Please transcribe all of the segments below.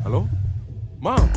Hello? Mom?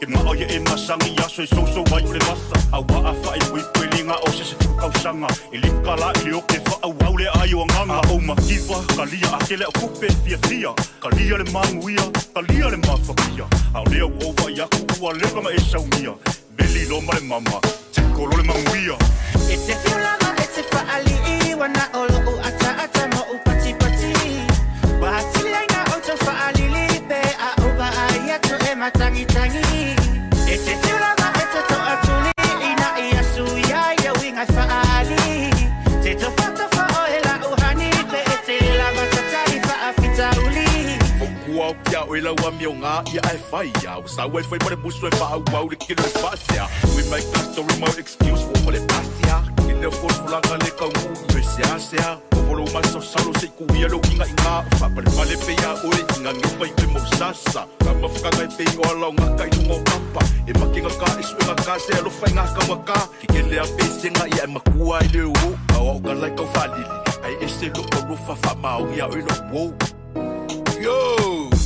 Ke ma o ye e masangi ya so so wai le masa. Awa a fai wi pili nga o se se kausanga I likala I lioke Aoauli Aoanganga O makiwa kalia akele o kupe fia Kalia le manguia, kalia le mafakia Ao lea uova yaku ua levanga e saumia Beli loma le mama, te kolo le manguia E te fiolanga e te whaali Wana olo o ata mo o pati Wahatili aina o to whaali lipe A oba ai atu e matangi E te fiolanga e te to atuli Ina I asu ia winga whaali Te to whata whaoela uhani Pe e te la matatari whaafita uli Fokua o kia o ila ua mionga ia e whai ia O sa wai whai pare busu e whaau le kilo e whaasea We make that story more excuse for le pasia Kine fulanga le kaungu me seasea Ovolo maso salo se kuia lo inga Whapare male pea ore inga ngiwhai pe mo sasa Kama whakanga e pei o alau ngaka I nungo papa E makinga ka isu e ngaka se alo whai ngaka waka Kike lea pese nga ia e makua I le uu Awa o ka laika o whalili Ai e se luka rufa whamau ia o ilo wow Yo!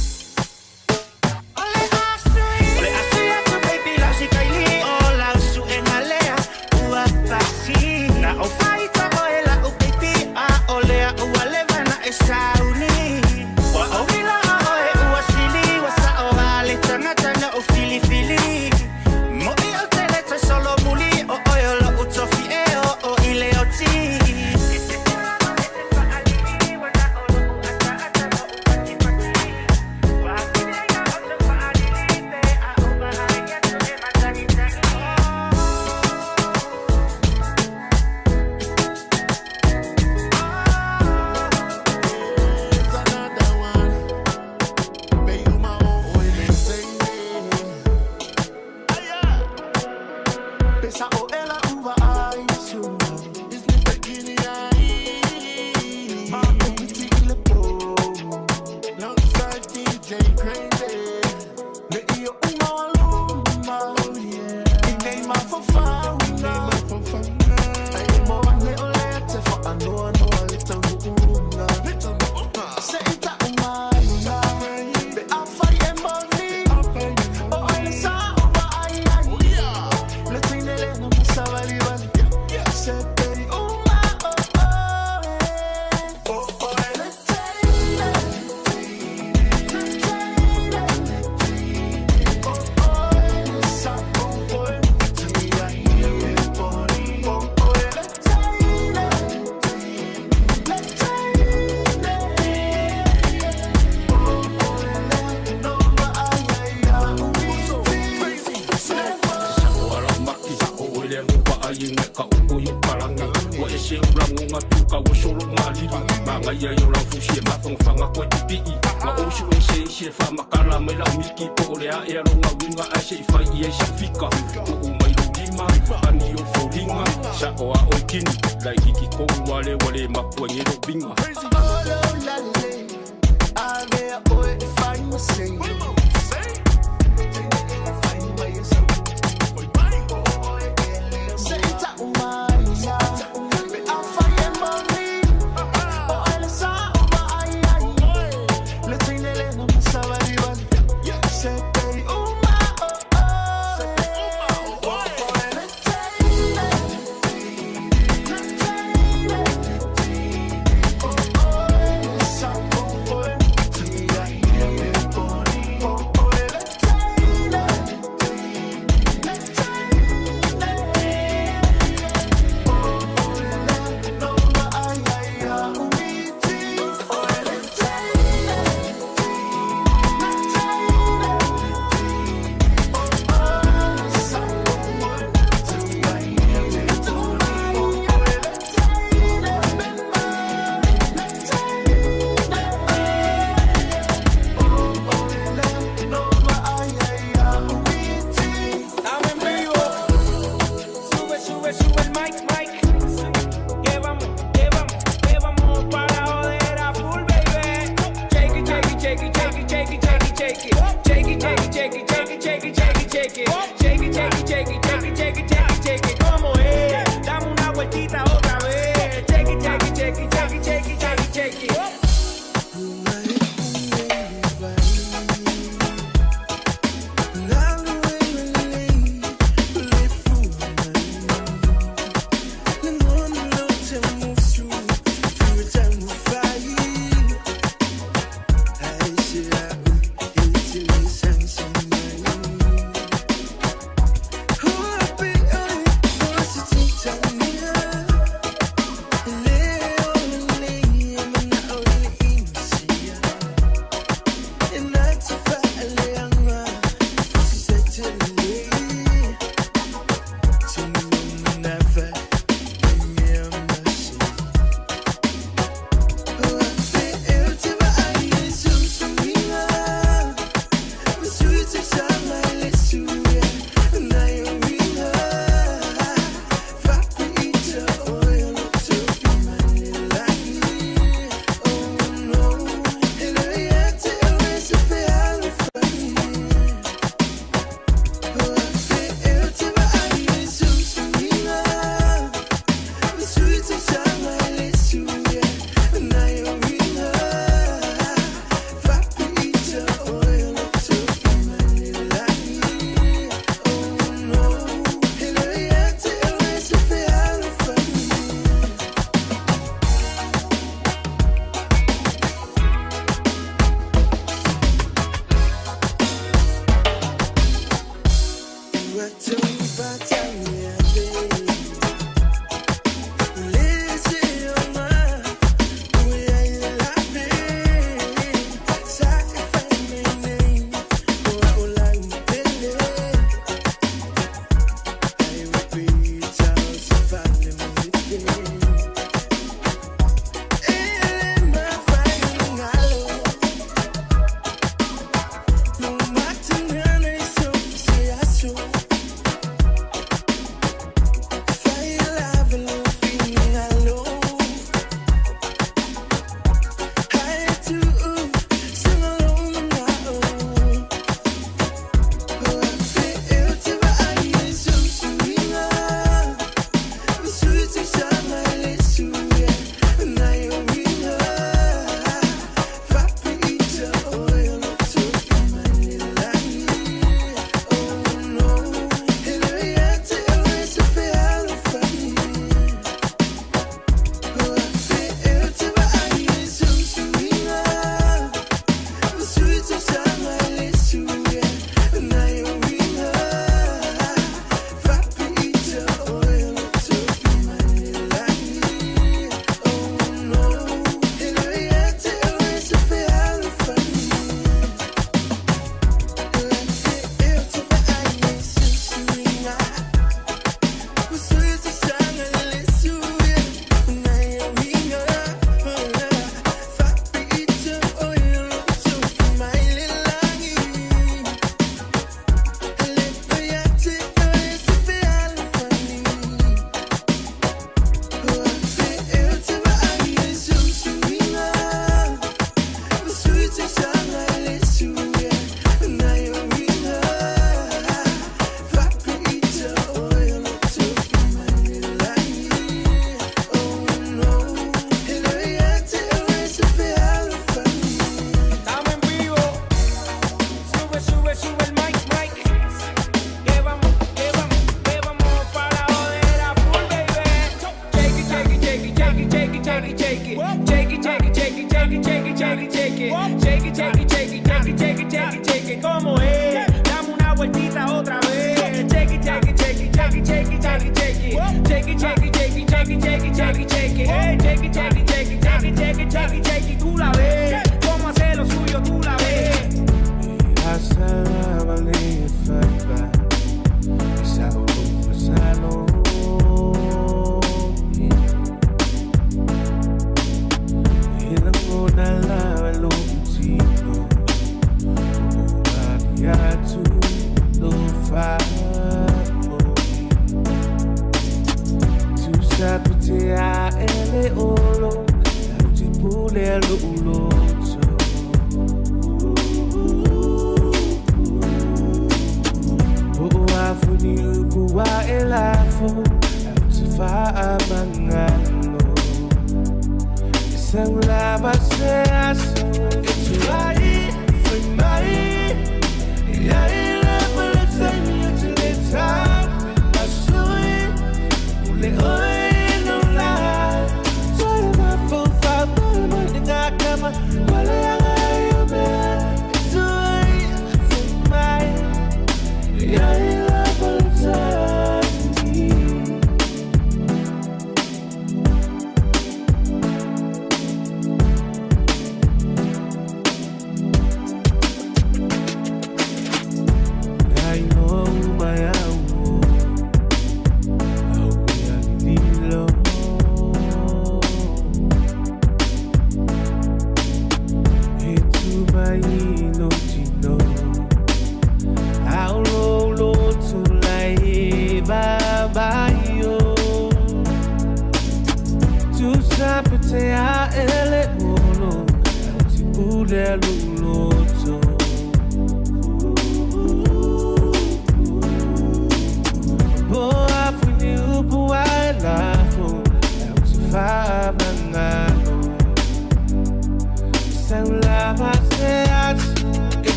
it, como es, dame una vueltita otra vez. Shake it, shake it, shake it, shake it, shake it, shake it, shake it, shake it, shake it, shake it, shake it, shake it, shake it, shake it, hey, shake it, shake it, shake it, shake it, shake it, shake it, shake it, tú la ves, cómo hacer lo suyo, tú la ves.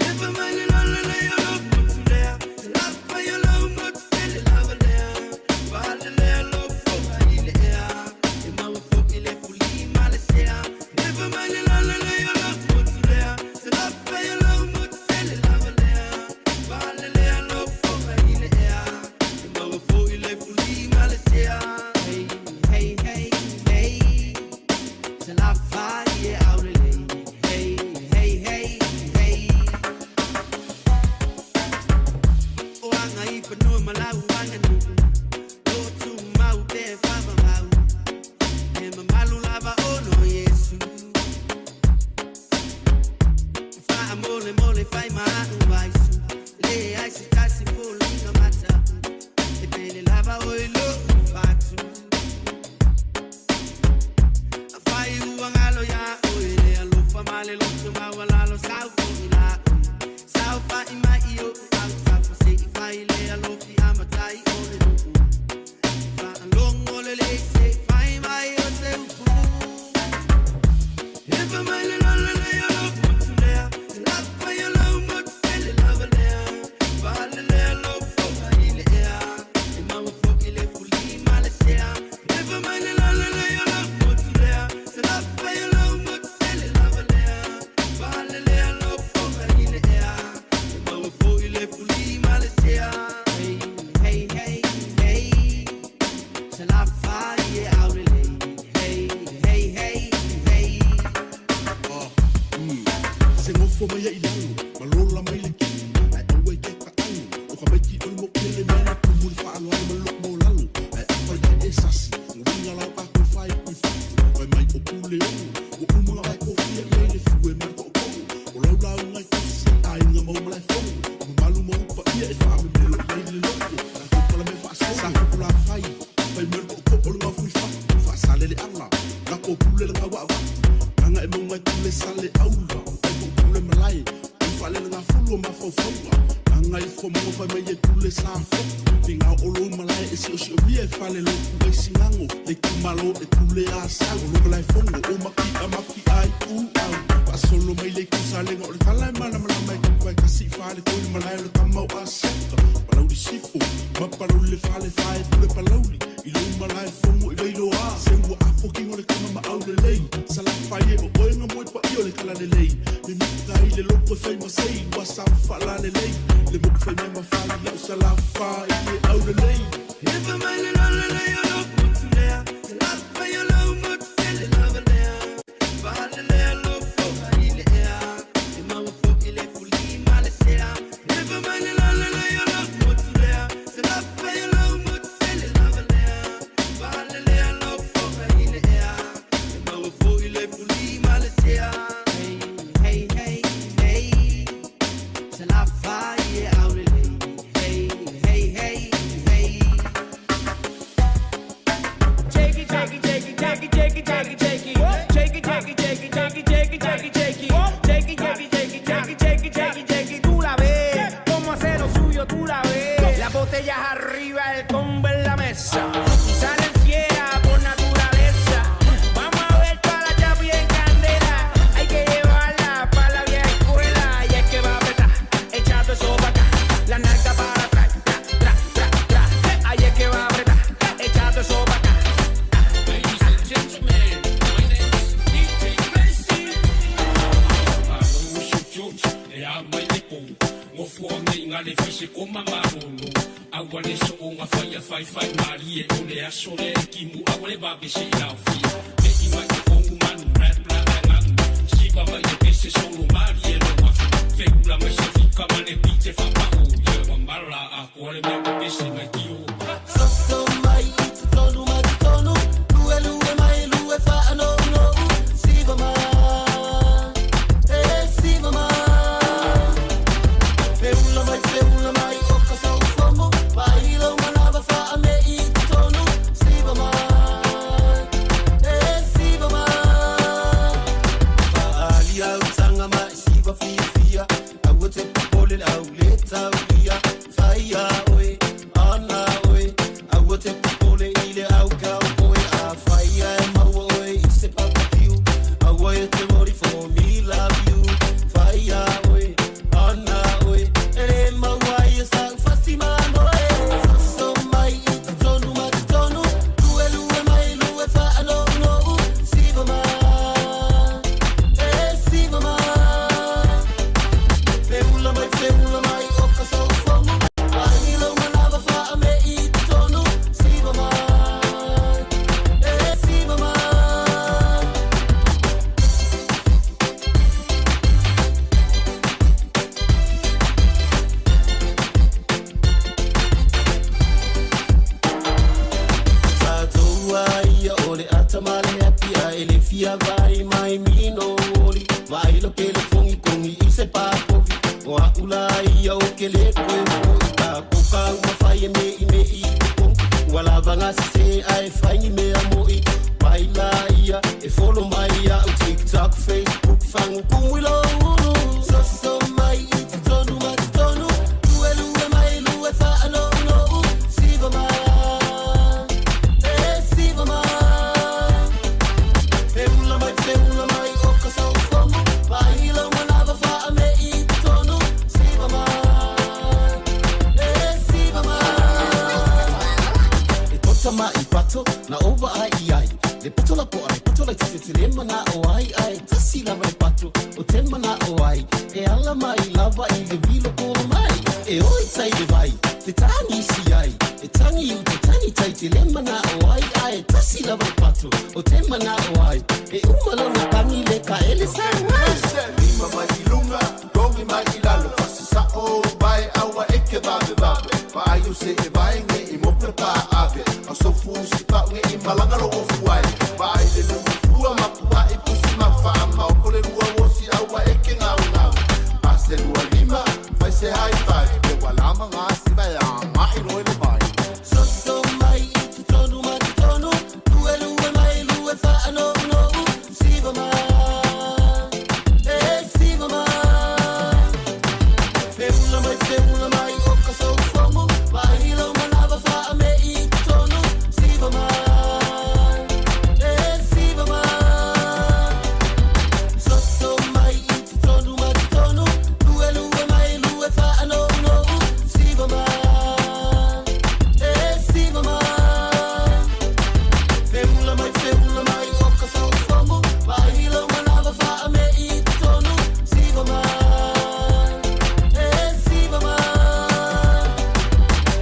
Never mind, I will take the ball in outlet. Say I find me a moi, baila e follow my TikTok, Facebook, fang kumilo. So my it's tonu matonu, luelu mai luefa no, sivama, sivama. Feula mai okaso fomu, baila manava fa me it's tonu, sivama, sivama. Sama ipato na over ai le patola po ai patola tete le mana o ai tasi la vai pato o te mana o ai e ala mai lava I le vilo po mai e oi tai le vai te tani si ai e tangi u te tani tai te le mana o ai tasi la vai pato o te mana o ai e umalo na tani le ka ele sa lima mai lunga gongi mai lalo sa o vai awa eke ba ba ai u se e vai nge I mo prepara ave so fusi pa nge I malanga lo fuai vai de no rua ma I pusi ma fa ma o le rua wosi awa eke nga pase rua lima vai se high five de wala ma si vai ma I no le vai so mai tonu luelu mai luefa no siva ma siva ma feula mai okaso fomo vai lo manava fa me I tonu siva ma siva ma so mai tonu luelu mai luefa no siva ma siva ma feula mai okaso fomo vai lo manava fa me I tonu siva ma siva ma.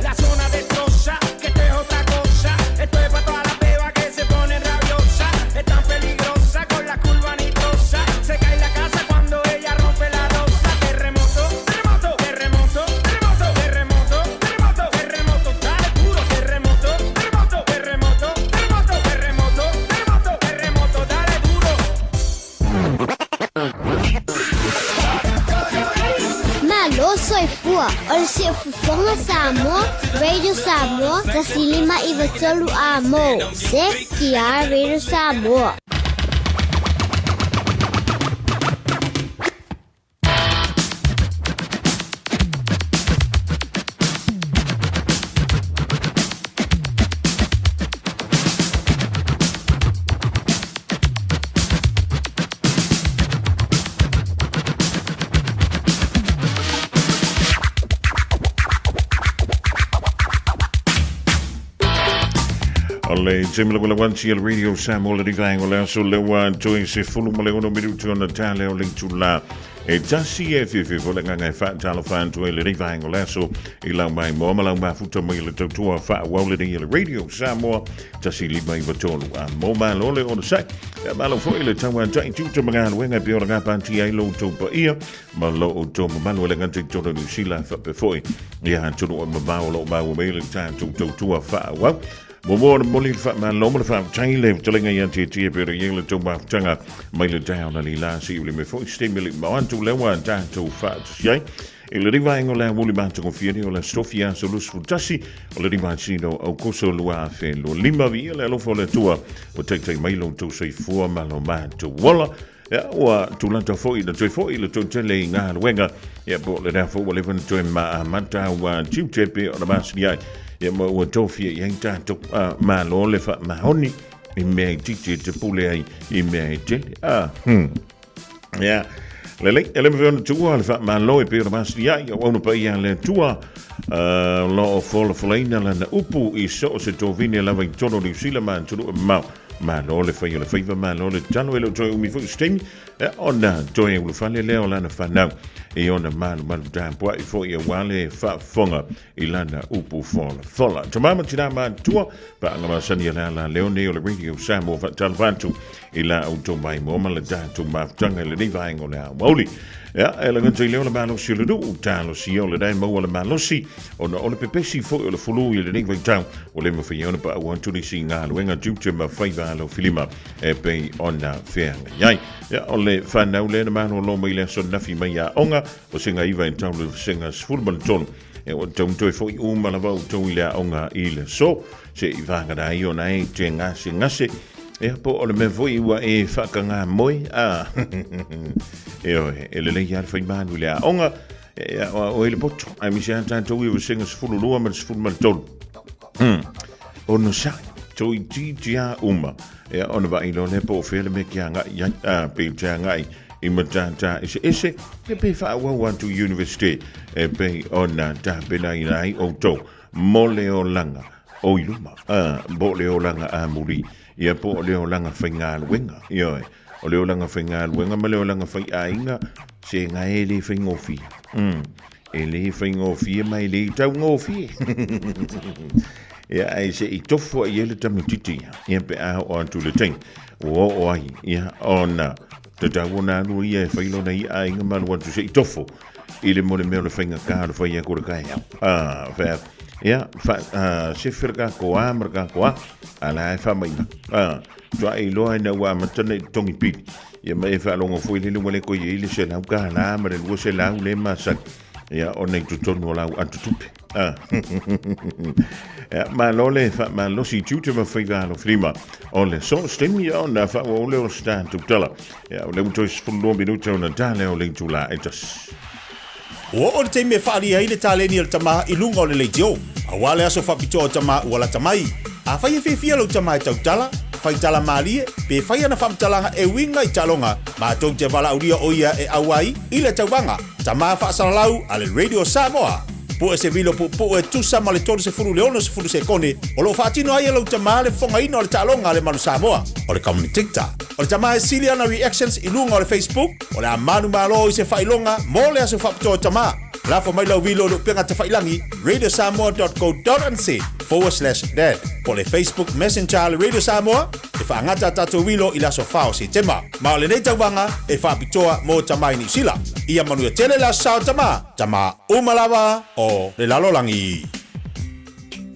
La zona destroza, que esto es otra cosa. Esto es para toda la beba que se pone rabiosa. Es tan peligrosa con la curva nitrosa. Se cae la casa cuando ella rompe la rosa. Terremoto, terremoto, terremoto, terremoto, terremoto, terremoto, terremoto. Dale duro, terremoto, terremoto, terremoto, terremoto, terremoto, terremoto, terremoto. Dale duro. Malo soy fua, ol si Fofoga Samoa, Radio Samoa, tasilima ivatolu amo, se kia Radio Samoa. Ole Jimmy Wanchi al Radio Samoa le divang ole so le wan join se fulu male ono minuto na tale o link to la e tasi e fi fole nga fa talo fan to le divang ole so ilang mai mo malang ba futa mai le to fa wole di le Radio Samoa tasi li mai vatolo a mo mal ole on sai malo fo ile tawa tai tu to mga wenga bi ora pa ti ai lo to pa ia ma lo to ma lo le nga to no sila fa pe foi ia to no ma ba lo ba wo mai le ta to fa wa Momor molir fa man lomer fa chaile telinga yanti ti per yele to ba tanga mai le down ali la si ule me fo stimuli ma antu le wa ta to fa sai il rivango la muli ba to confiere o la stofia so lus futasi o le rivancino o coso lua fe lo lima via le lo fo le tua o te mai lo to sei fu ma lo ma to wala ya wa tu lanta fo i le to fo i le to tele nga wenga ya bo le da fo le van to ma mata wa chiu chepe o la masia ya mo wa tofia yang ta to ma lo le fa ma honi I me titi te pule ai I me te ya le ele me on tua le fa ma lo e per ma sia ya ono pa ya le tua lo fo fleina la upu I so se to vini la vai tono di sila man to ma lo le fa ma lo le tano e lo to mi fu stem ona to e lo fa le la na fa na e ona man da po I fo ia wale fa fonga I lana upu fola tamama tina ma tua pa ngama sani la leone o le Radio Samoa fa talvantu I la auto mai mo ma le da to ma tanga le vai ngona Aoauli ya ela ngai le ona malo si le do talo si o le dai mo le malo si ona o le pepesi fo o le fulu I le ning vai tau o le mo fa ona pa want to see nga le nga jupe ma fa lo filima e pe ona fe ngai ya o le fa na le na mano lo mai le so na fi mai ya onga o singa iva in tau le singa football ton o tau toi fo I umala vau tau I le aonga I le so se I whangara I o nei te ngase e po o le me foi ua e whakanga moi e oe e le lei ar whai manu le aonga o ele poto ai mi se tātou I o singa sifuru lua ma sifuru ma tolu o no sa tau I tia uma e ona va I lo le po fele me kia ngai pe tia ngai I matata ese e pe fa wa to university e pe ona ta pena I o to mole o langa o iluma bo le o langa a muri ia po le o langa fainga wenga io o le o langa fainga wenga ma le o langa fai ainga se nga ele fainga ofi ele fainga ofi mai le tau ngofi ia ai se I tofo I ele tamititi ia pe a o tu le ting o ai ia ona te tawona nu ia e whailo nei a inga manu atu se I tofo I le mole meo le whainga kā le whaia kore kai whea ia se whirka koa marka koa ala e whamaina tua I loa ina ua matana I tongi pili ia mai e whalonga fwoi le lunga le koe I le se lau ka la ma le lua se lau le masak ia o nei tutonu o lau atutupe ma lole ma lo si tutu ma faiva lo frima o le so stemi o na fa o le o sta tutala ya o le muto sfundo minuto na tale o le tula etas o le teme fa ali ile tale ni le tama I lunga o le lejo a wale aso fa pito tama wala tamai a fa ye fia lo tama tutala fa tala mali pe fa na fa tala e winga I talonga ma tong te vala uria o ia e awai ile tawanga tama fa salau ale radio Samoa po ese vilo po e tusa ma le tolu se furu le ono se furu se kone o lo fatino ai lo tama le fonga ino le talonga le malu Samoa o le communitikta o le tama e Siliana reactions I lunga o le Facebook o le amanu malo I se failonga mo le aso fapto tama la fo mai lo vilo lo penga te failangi radiosamoa.co.nz/dad po le Facebook Messenger le Radio Samoa e fa ngata tatu vilo I la so fao si tema ma le nei tawanga e fa pitoa mo tama ni sila ia manu e tele la sao tama umalawa o le lalolangi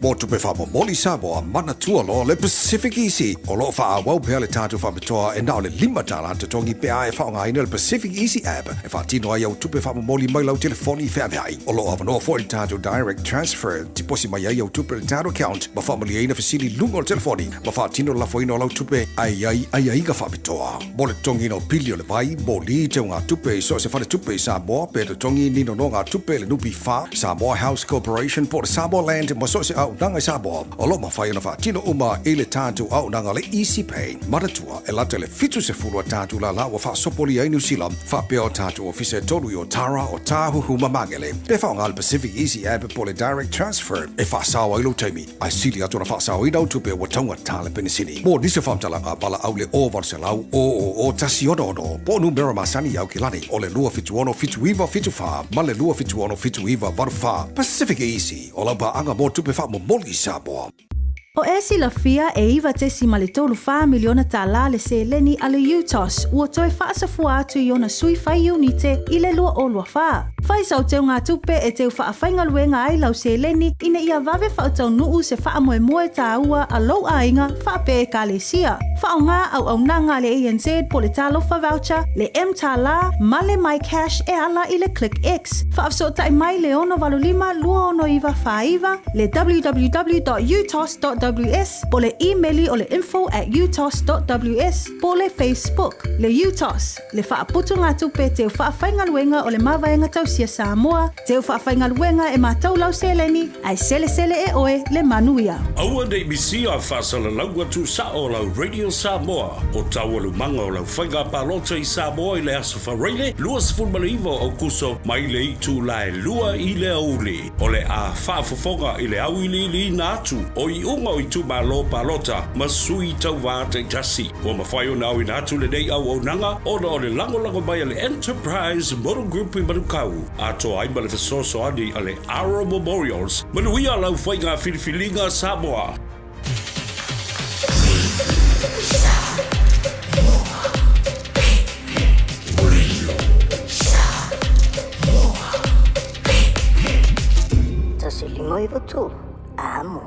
Mo tupe wha moli Samoa mana tua lo le Pacific Easy. O lo wha wau pea le tātou wha matoa e nao le lima tāla te tongi pea e wha ngā ina le Pacific Easy app. E wha tino ai au tupe wha moli mai lau telefoni wha mehai. O lo awanoa fo le tātou direct transfer. Ti posi mai ai au tupe le tātou account. Ma wha mali aina fasili lunga o telefoni. Ma wha tino la foino lau tupe ai ka wha matoa. Mo le tongi no pili o le vai. Mo li te ngā tupe so se whale tupe Samoa. Pe le tongi nino no ngā tupe le nupi wha. Samoa House Corporation po le Samoa Land. Ma so se au nanga Samoa. O lo mawhai na wha tino uma e le tātou au nanga le Easy Pay. Maratua e lata le fitu se furua tātou la la wa wha sopoli ai New Zealand. Wha peo tātou ofise tolu I o Tara o tāhuhu mamangele. Pe wha ngā le Pacific Easy app po le direct transfer. E wha sawa ilo teimi. Ai sili ato na wha sawa idau tupe wa taunga tāle penisini. Mo nise whamtalanga pala au le o varse lau o tasi ono. Po numera masani au kilani. O le lua fitu ono fitu iwa fitu wha. Ma le lua fitu ono fitu iwa varu wha. Pacific Easy. O lau pa anga mo tupe wha mo moli Samoa. O esi la fia e iwa tesi ma le tolu wha miliona ta la le se leni ale UTOS ua toi whaasafua atu I ona sui whai unite I le lua o lua wha. Whai sau teo ngā tupe e teo wha whainga luenga ai lau se leni ina ia vave wha tau nuu se wha moe moe ta ua a lau a inga wha pe e ka le sia. Wha o ngā au nanga le ANZ po le talofa voucher, le M ta la, ma le My Cash e ala I le Click X. Wha afso tai mai le ono valulima lua ono iwa wha iwa, le www.utos.ws, po le emaili o le info@utos.ws, po le Facebook, le UTOS, le wha putu ngā tupe teo wha whainga luenga o le mawaenga tau sia Samoa, teo wha whainga luenga e mātou lau seleni, ai sele e oe le manuia. Aua nei misi a whasala laua tu sa o lau Radio Samoa, o tawalu manga o lau whainga palota I Samoa I le aso whareile, lua sifurmaliva o kuso mai le I tu lai lua I le Aouli, o le a Fofoga I le Aouli li natu, o I unga o I tu malo palota, ma sui tau vāte tasi, o ma whai o nau I natu le nei au nanga, o na o le lango mai le Enterprise Motor Group I Manukau, a to ai ma le fesoso ani a le Ara Memorials, manuia lau whainga filifilinga Samoa. Moi tu, amo.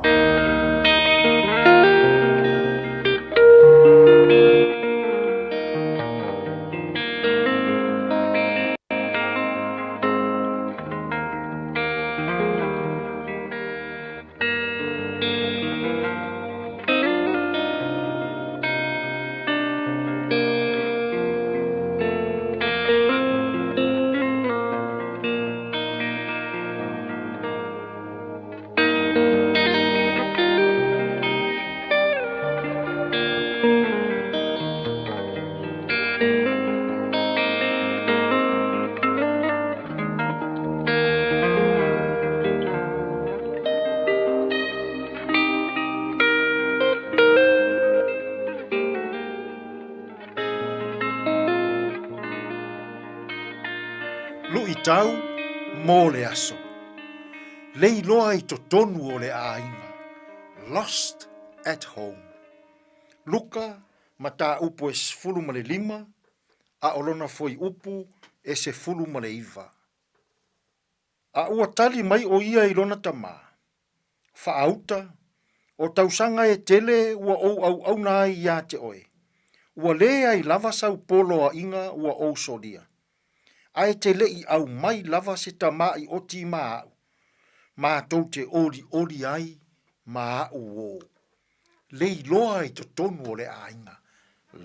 tau mō le aso. Le iloa I totonu o le ainga. Lost at home. Luka ma tā upu e sefulu ma le 5, a olona foi upu e sefulu ma le 9. A ua tali mai o ia I lona tamā. Whaauta, o tausanga e tele ua au na ai ia te oe. Ua lea I lava sau polo a inga ua ou solia. Ai te lei au mai lava se tamā I oti ma au. Ma tau te oli ai ma au o. Lei loa I totonu o le ainga.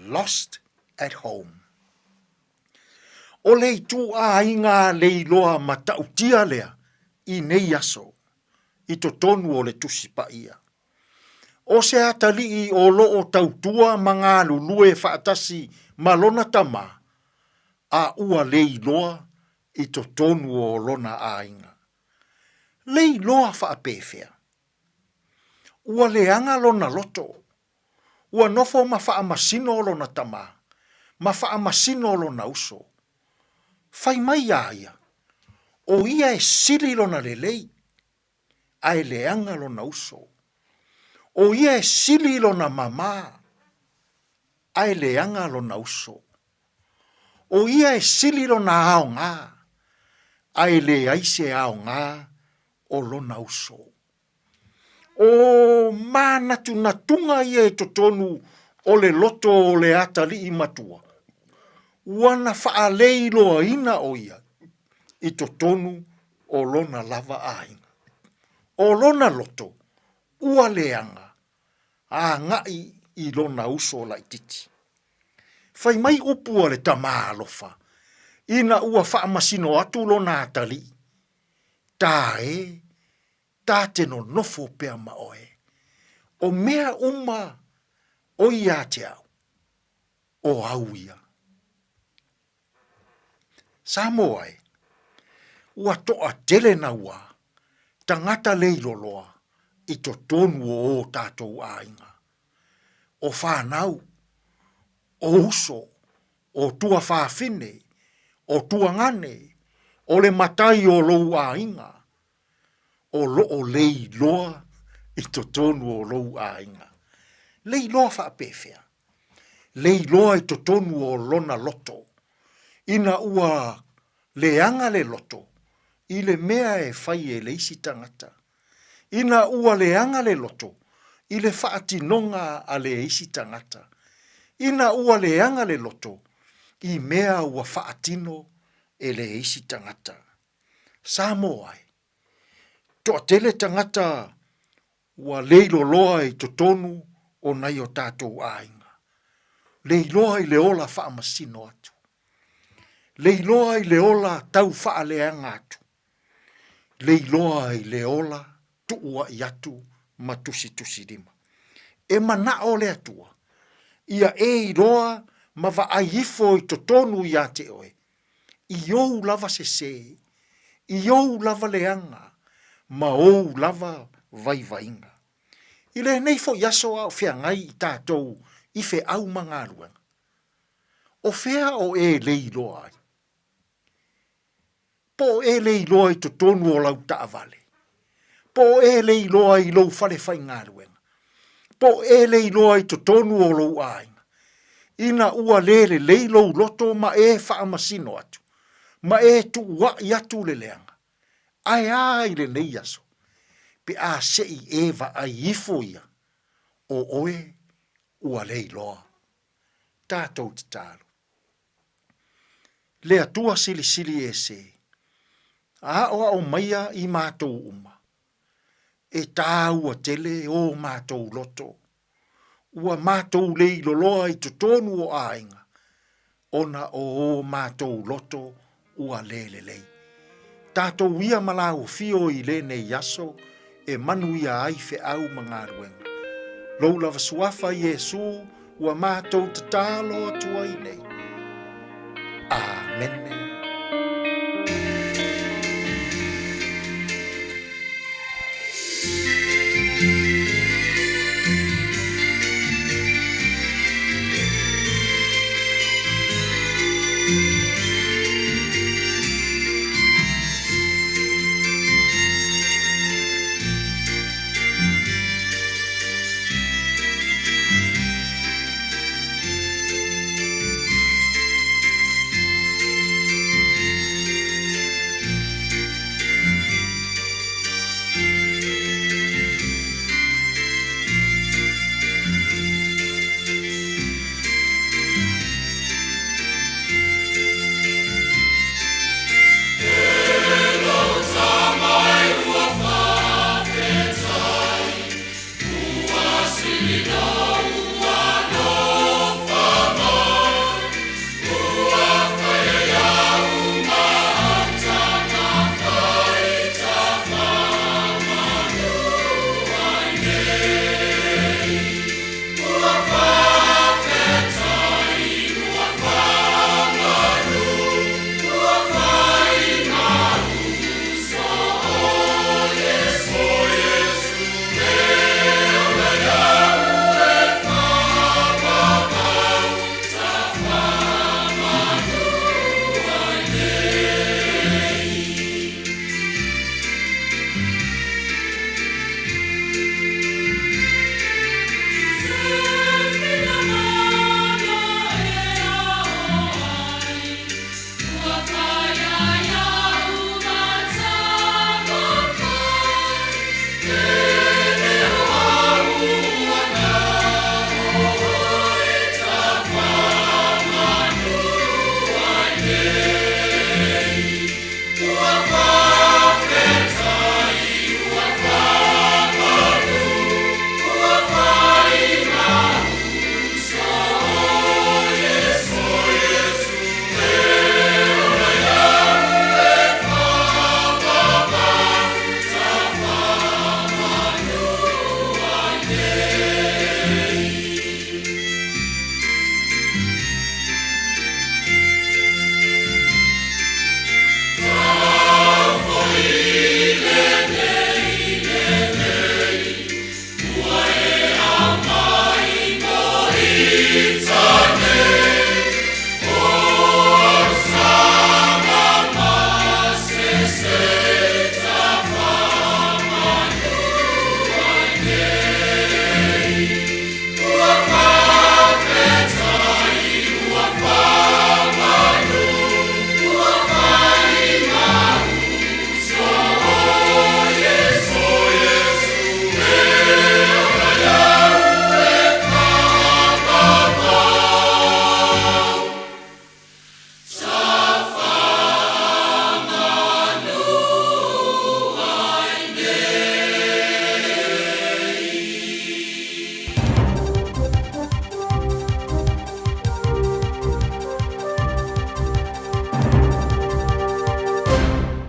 Lost at home. O lei tu ainga lei loa ma tautia lea I nei aso. I totonu o le tusipa ia. O se atali o loo tautua mga lulue whaatasi malona tama, a ua lei loa I totonu o lona ainga. Lei loa whaapewhea. Ua leanga lona loto. Ua nofo ma whaamasino lona tama, ma whaamasino lona uso. Whai mai aia, o ia e sili lona lelei, ai leanga lona uso. O ia e sili lona mama, ai leanga lona uso. O ia e sili lona aonga, ai le aise aonga o lona uso. O manatu natunga ia e totonu o le loto o le atali I matua. Wana whaalei loa ina o ia I totonu o lona lava ainga. O lona loto, ua leanga, a ngai I lona uso la ititi. Whai mai upua le tama alofa, ina ua whaamasino atu lona atali. Tā te no nofo pea ma oe. O mea uma o ia te au, o au ia. Samoa e, ua toa tele na ua, tangata leilo loa, I to tonu o tātou ainga. O whanau, o uso, o tua whawhine, o tua ngane, o le matai o lou ainga, o loo lei loa I to tonu o lou ainga. Lei loa whaapewhea. Lei loa I to tonu o lona loto. Ina ua leanga le loto. I le mea e whai e leisi tangata. Ina ua leanga le loto. I le whaatinonga a le eisi tangata. Ina ua leanga le loto. I mea ua whaatino e le eisi tangata. Samoa e. Toa tele tangata ua leilo loa I totonu o nai o tātou ainga. Leiloa I leola whaamasino atu. Leiloa I leola tau whaaleanga atu. Leiloa I leola tuua I atu ma tusi rima. E mana o le atua. Ia e iroa ma va aifo I totonu I ate oe. I ou lava sese. I ou lava leanga. Ma ou lava vaivainga. I le nei fo yaso au fea ngai I tātou I fe au mangaruanga. O fea o e leiloa ai. Po e leiloa I totonu o lau taavale. Po e leiloa I lou fale fai ngaruanga. Po e leiloa I totonu o lou ainga. Ina ua lele leilou loto ma e whaamasino atu. Ma e tu wa I atu le leanga. Ai le nei yaso. Pe a sei eva a ifo ia. O oe ua leiloa. Tātou te tālu. Le atua sili e se. A oa o maia I mātou uma. E tā ua tele o mātou loto. Ua mātou leilo loa I totonu o ainga. Ona o mātou loto ua lele lei. Tātou ia malau fio I le nei yaso e manu ia ai fe au mangaruenga. Lou lava suafa Yesu ua mātou te tālo atua I nei. Amen.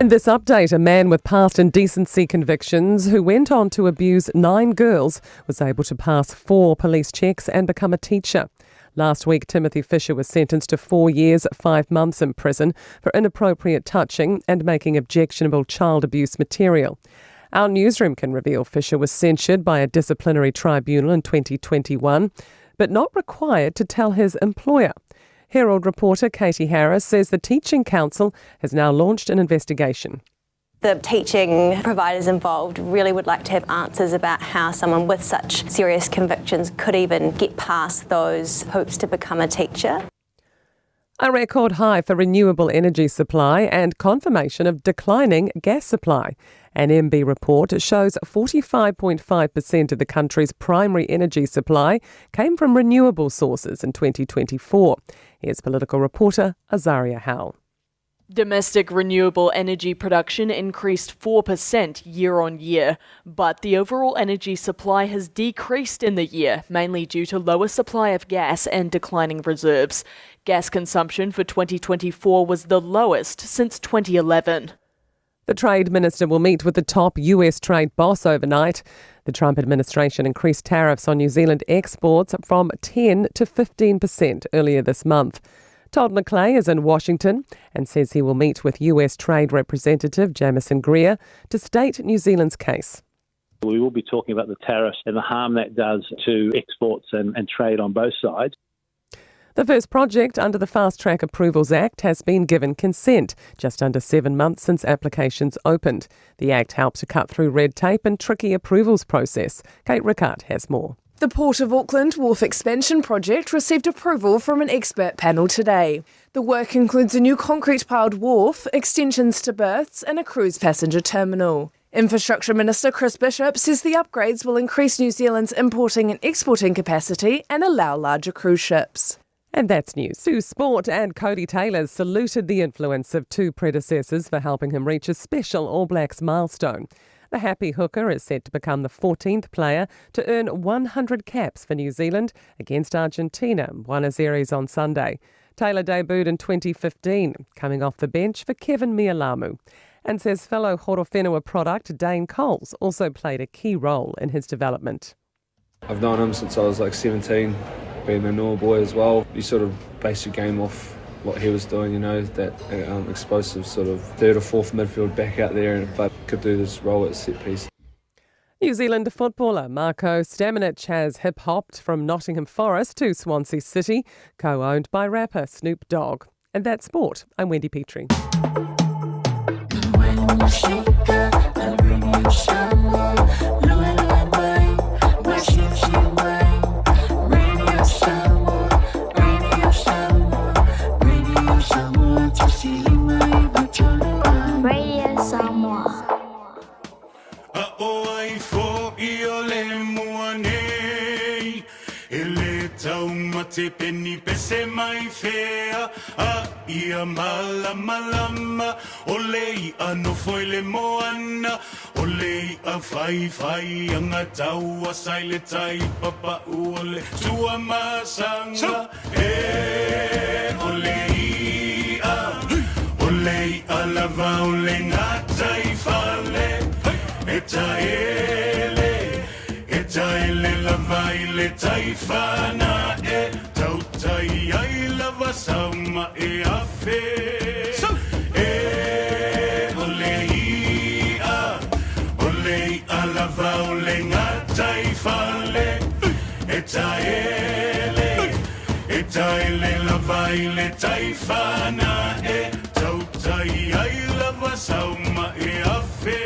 In this update, a man with past indecency convictions who went on to abuse 9 girls was able to pass 4 police checks and become a teacher. Last week, Timothy Fisher was sentenced to 4 years, 5 months in prison for inappropriate touching and making objectionable child abuse material. Our newsroom can reveal Fisher was censured by a disciplinary tribunal in 2021, but not required to tell his employer. Herald reporter Katie Harris says the Teaching Council has now launched an investigation. The teaching providers involved really would like to have answers about how someone with such serious convictions could even get past those hoops to become a teacher. A record high for renewable energy supply and confirmation of declining gas supply. An MB report shows 45.5% of the country's primary energy supply came from renewable sources in 2024. Here's political reporter Azaria Howell. Domestic renewable energy production increased 4% year on year, but the overall energy supply has decreased in the year, mainly due to lower supply of gas and declining reserves. Gas consumption for 2024 was the lowest since 2011. The Trade Minister will meet with the top US trade boss overnight. The Trump administration increased tariffs on New Zealand exports from 10 to 15% earlier this month. Todd McClay is in Washington and says he will meet with US Trade Representative Jamieson Greer to state New Zealand's case. We will be talking about the tariffs and the harm that does to exports and trade on both sides. The first project under the Fast Track Approvals Act has been given consent, just under 7 months since applications opened. The Act helps to cut through red tape and tricky approvals process. Kate Rickard has more. The Port of Auckland Wharf Expansion project received approval from an expert panel today. The work includes a new concrete-piled wharf, extensions to berths and a cruise passenger terminal. Infrastructure Minister Chris Bishop says the upgrades will increase New Zealand's importing and exporting capacity and allow larger cruise ships. And that's news. Sue Sport and Cody Taylor saluted the influence of 2 predecessors for helping him reach a special All Blacks milestone. The happy hooker is set to become the 14th player to earn 100 caps for New Zealand against Argentina in Buenos Aires on Sunday. Taylor debuted in 2015, coming off the bench for Kevin Mialamu, and says fellow Horowhenua product Dane Coles also played a key role in his development. I've known him since I was like 17, being a Noah boy as well. You sort of base your game off what he was doing, you know, that explosive sort of 3rd or 4th midfield back out there, but could do this role at set piece. New Zealand footballer Marco Stamenic has hip-hopped from Nottingham Forest to Swansea City, co-owned by rapper Snoop Dogg. And that's sport. I'm Wendy Petrie. Radio Samoa. Aoai fo iole muane ele tau mate peni pese mai fea a ia malama olei ano foile moana olei a fai anga tau a saile tai papa uole tua masanga olei a olei a lava ole ngatai fale Eta ele lava ile taifana tautai ai lava sauma afe olei a lava ole ngatai fale eta ele lava ile taifana tautai ai lava sauma afe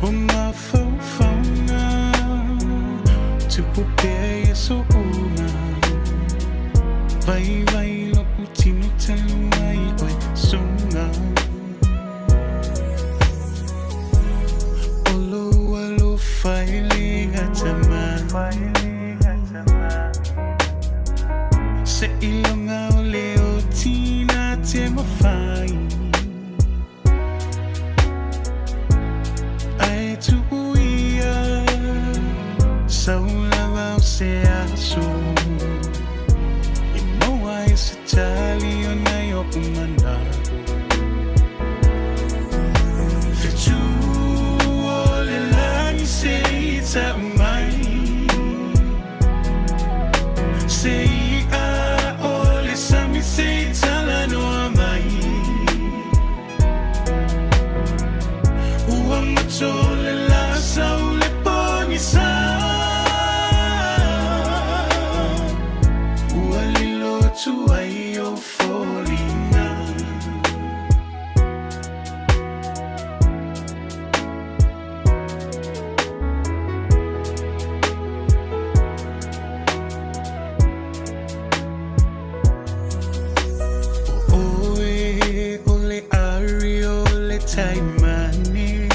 Uma fofanga Tupupea so una Vai vai lo putino talumai oi sunga Olo alo faile gatama Se ilonga ole o tina te mawhai Ai tuia Saula vau se aso I moa e se tali o nai o umanago Fetu o le lani se I ta mai Se I a o le sami se I tala no mai Ua mato le la sau le poni sa Ua lilo tu ai o folina Oe o le ari o le taimane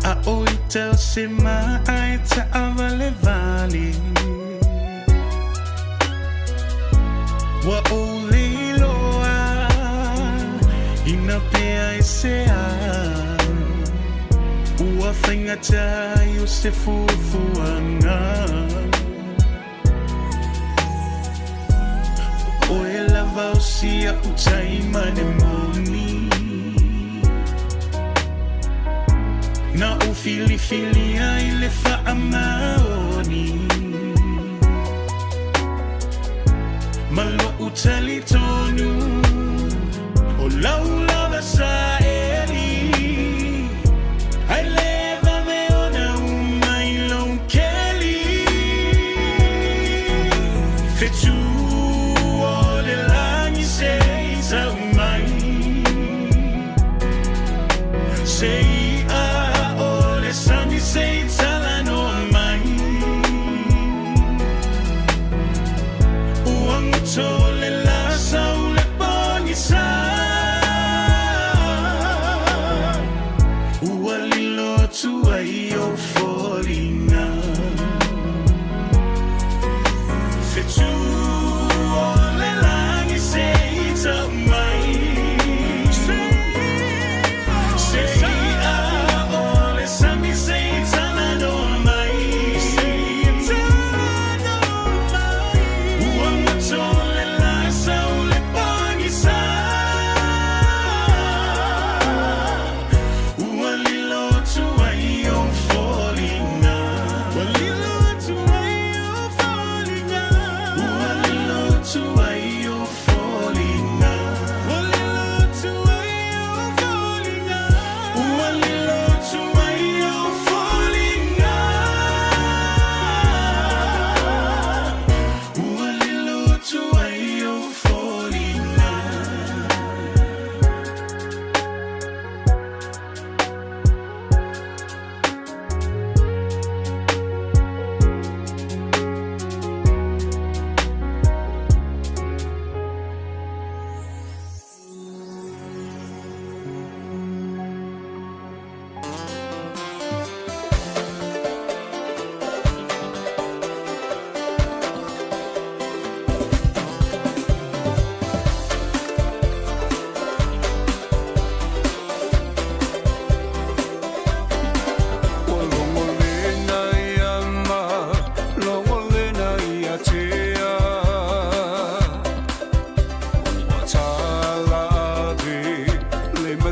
A oi tau se mai ta avale vale Wa o le loa Ina pea e se a Ua whaingata i o se fufuanga Oe la vausia utai mane moni Na o fili fili ai le wha maoni Malo utali tonu O lau lava sa eri Ai leva me ona umai lon keli Fetu o le langi se sa umai Sei a o le sami sei tala no mai Uang tole la sau le poni sa Ua lilo tu ai o folina Fetu o le langi sei ta mai Sei a o le sami sei tala no mai Ua matole la sau le poni sa Ua lilo tu ai o folina Ua lilo tu ai o folina Ua lilo tu ai o folina Ua lilo tu ai o folina Ua lilo tu ai o folina Ua lilo tu ai o folina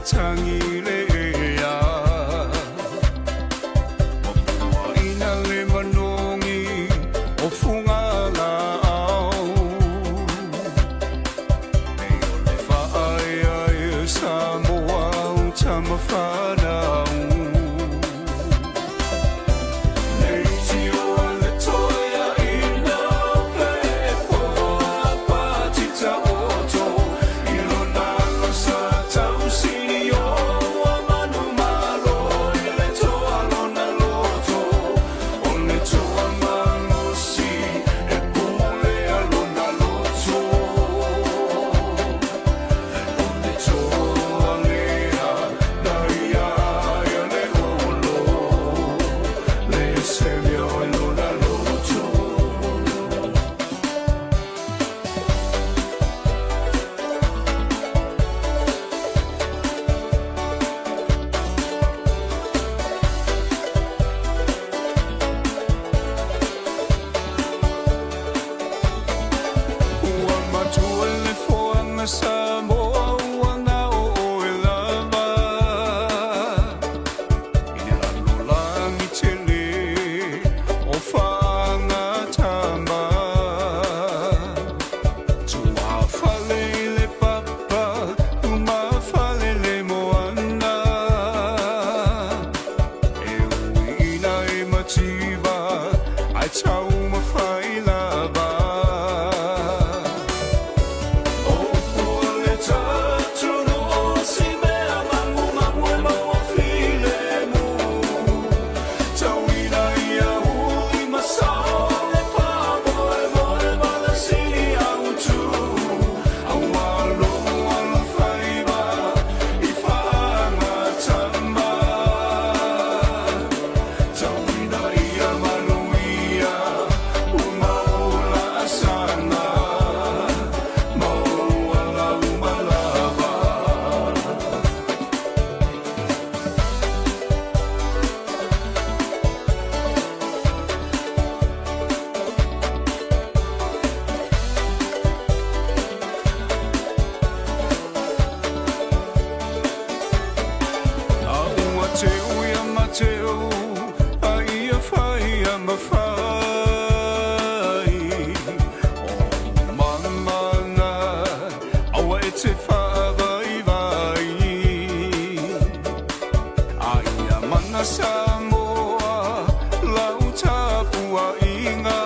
Tangi lea Ina le manongi o funga lao Nei o le whaai ai Samoa o tama whanau Nei ti o le toia ina pepo Patita oto Ilo nalo sa tau sini o teo ai a whai a mawhai o mamanga awa e te whawai vai ai a mana Samoa lau tapua inga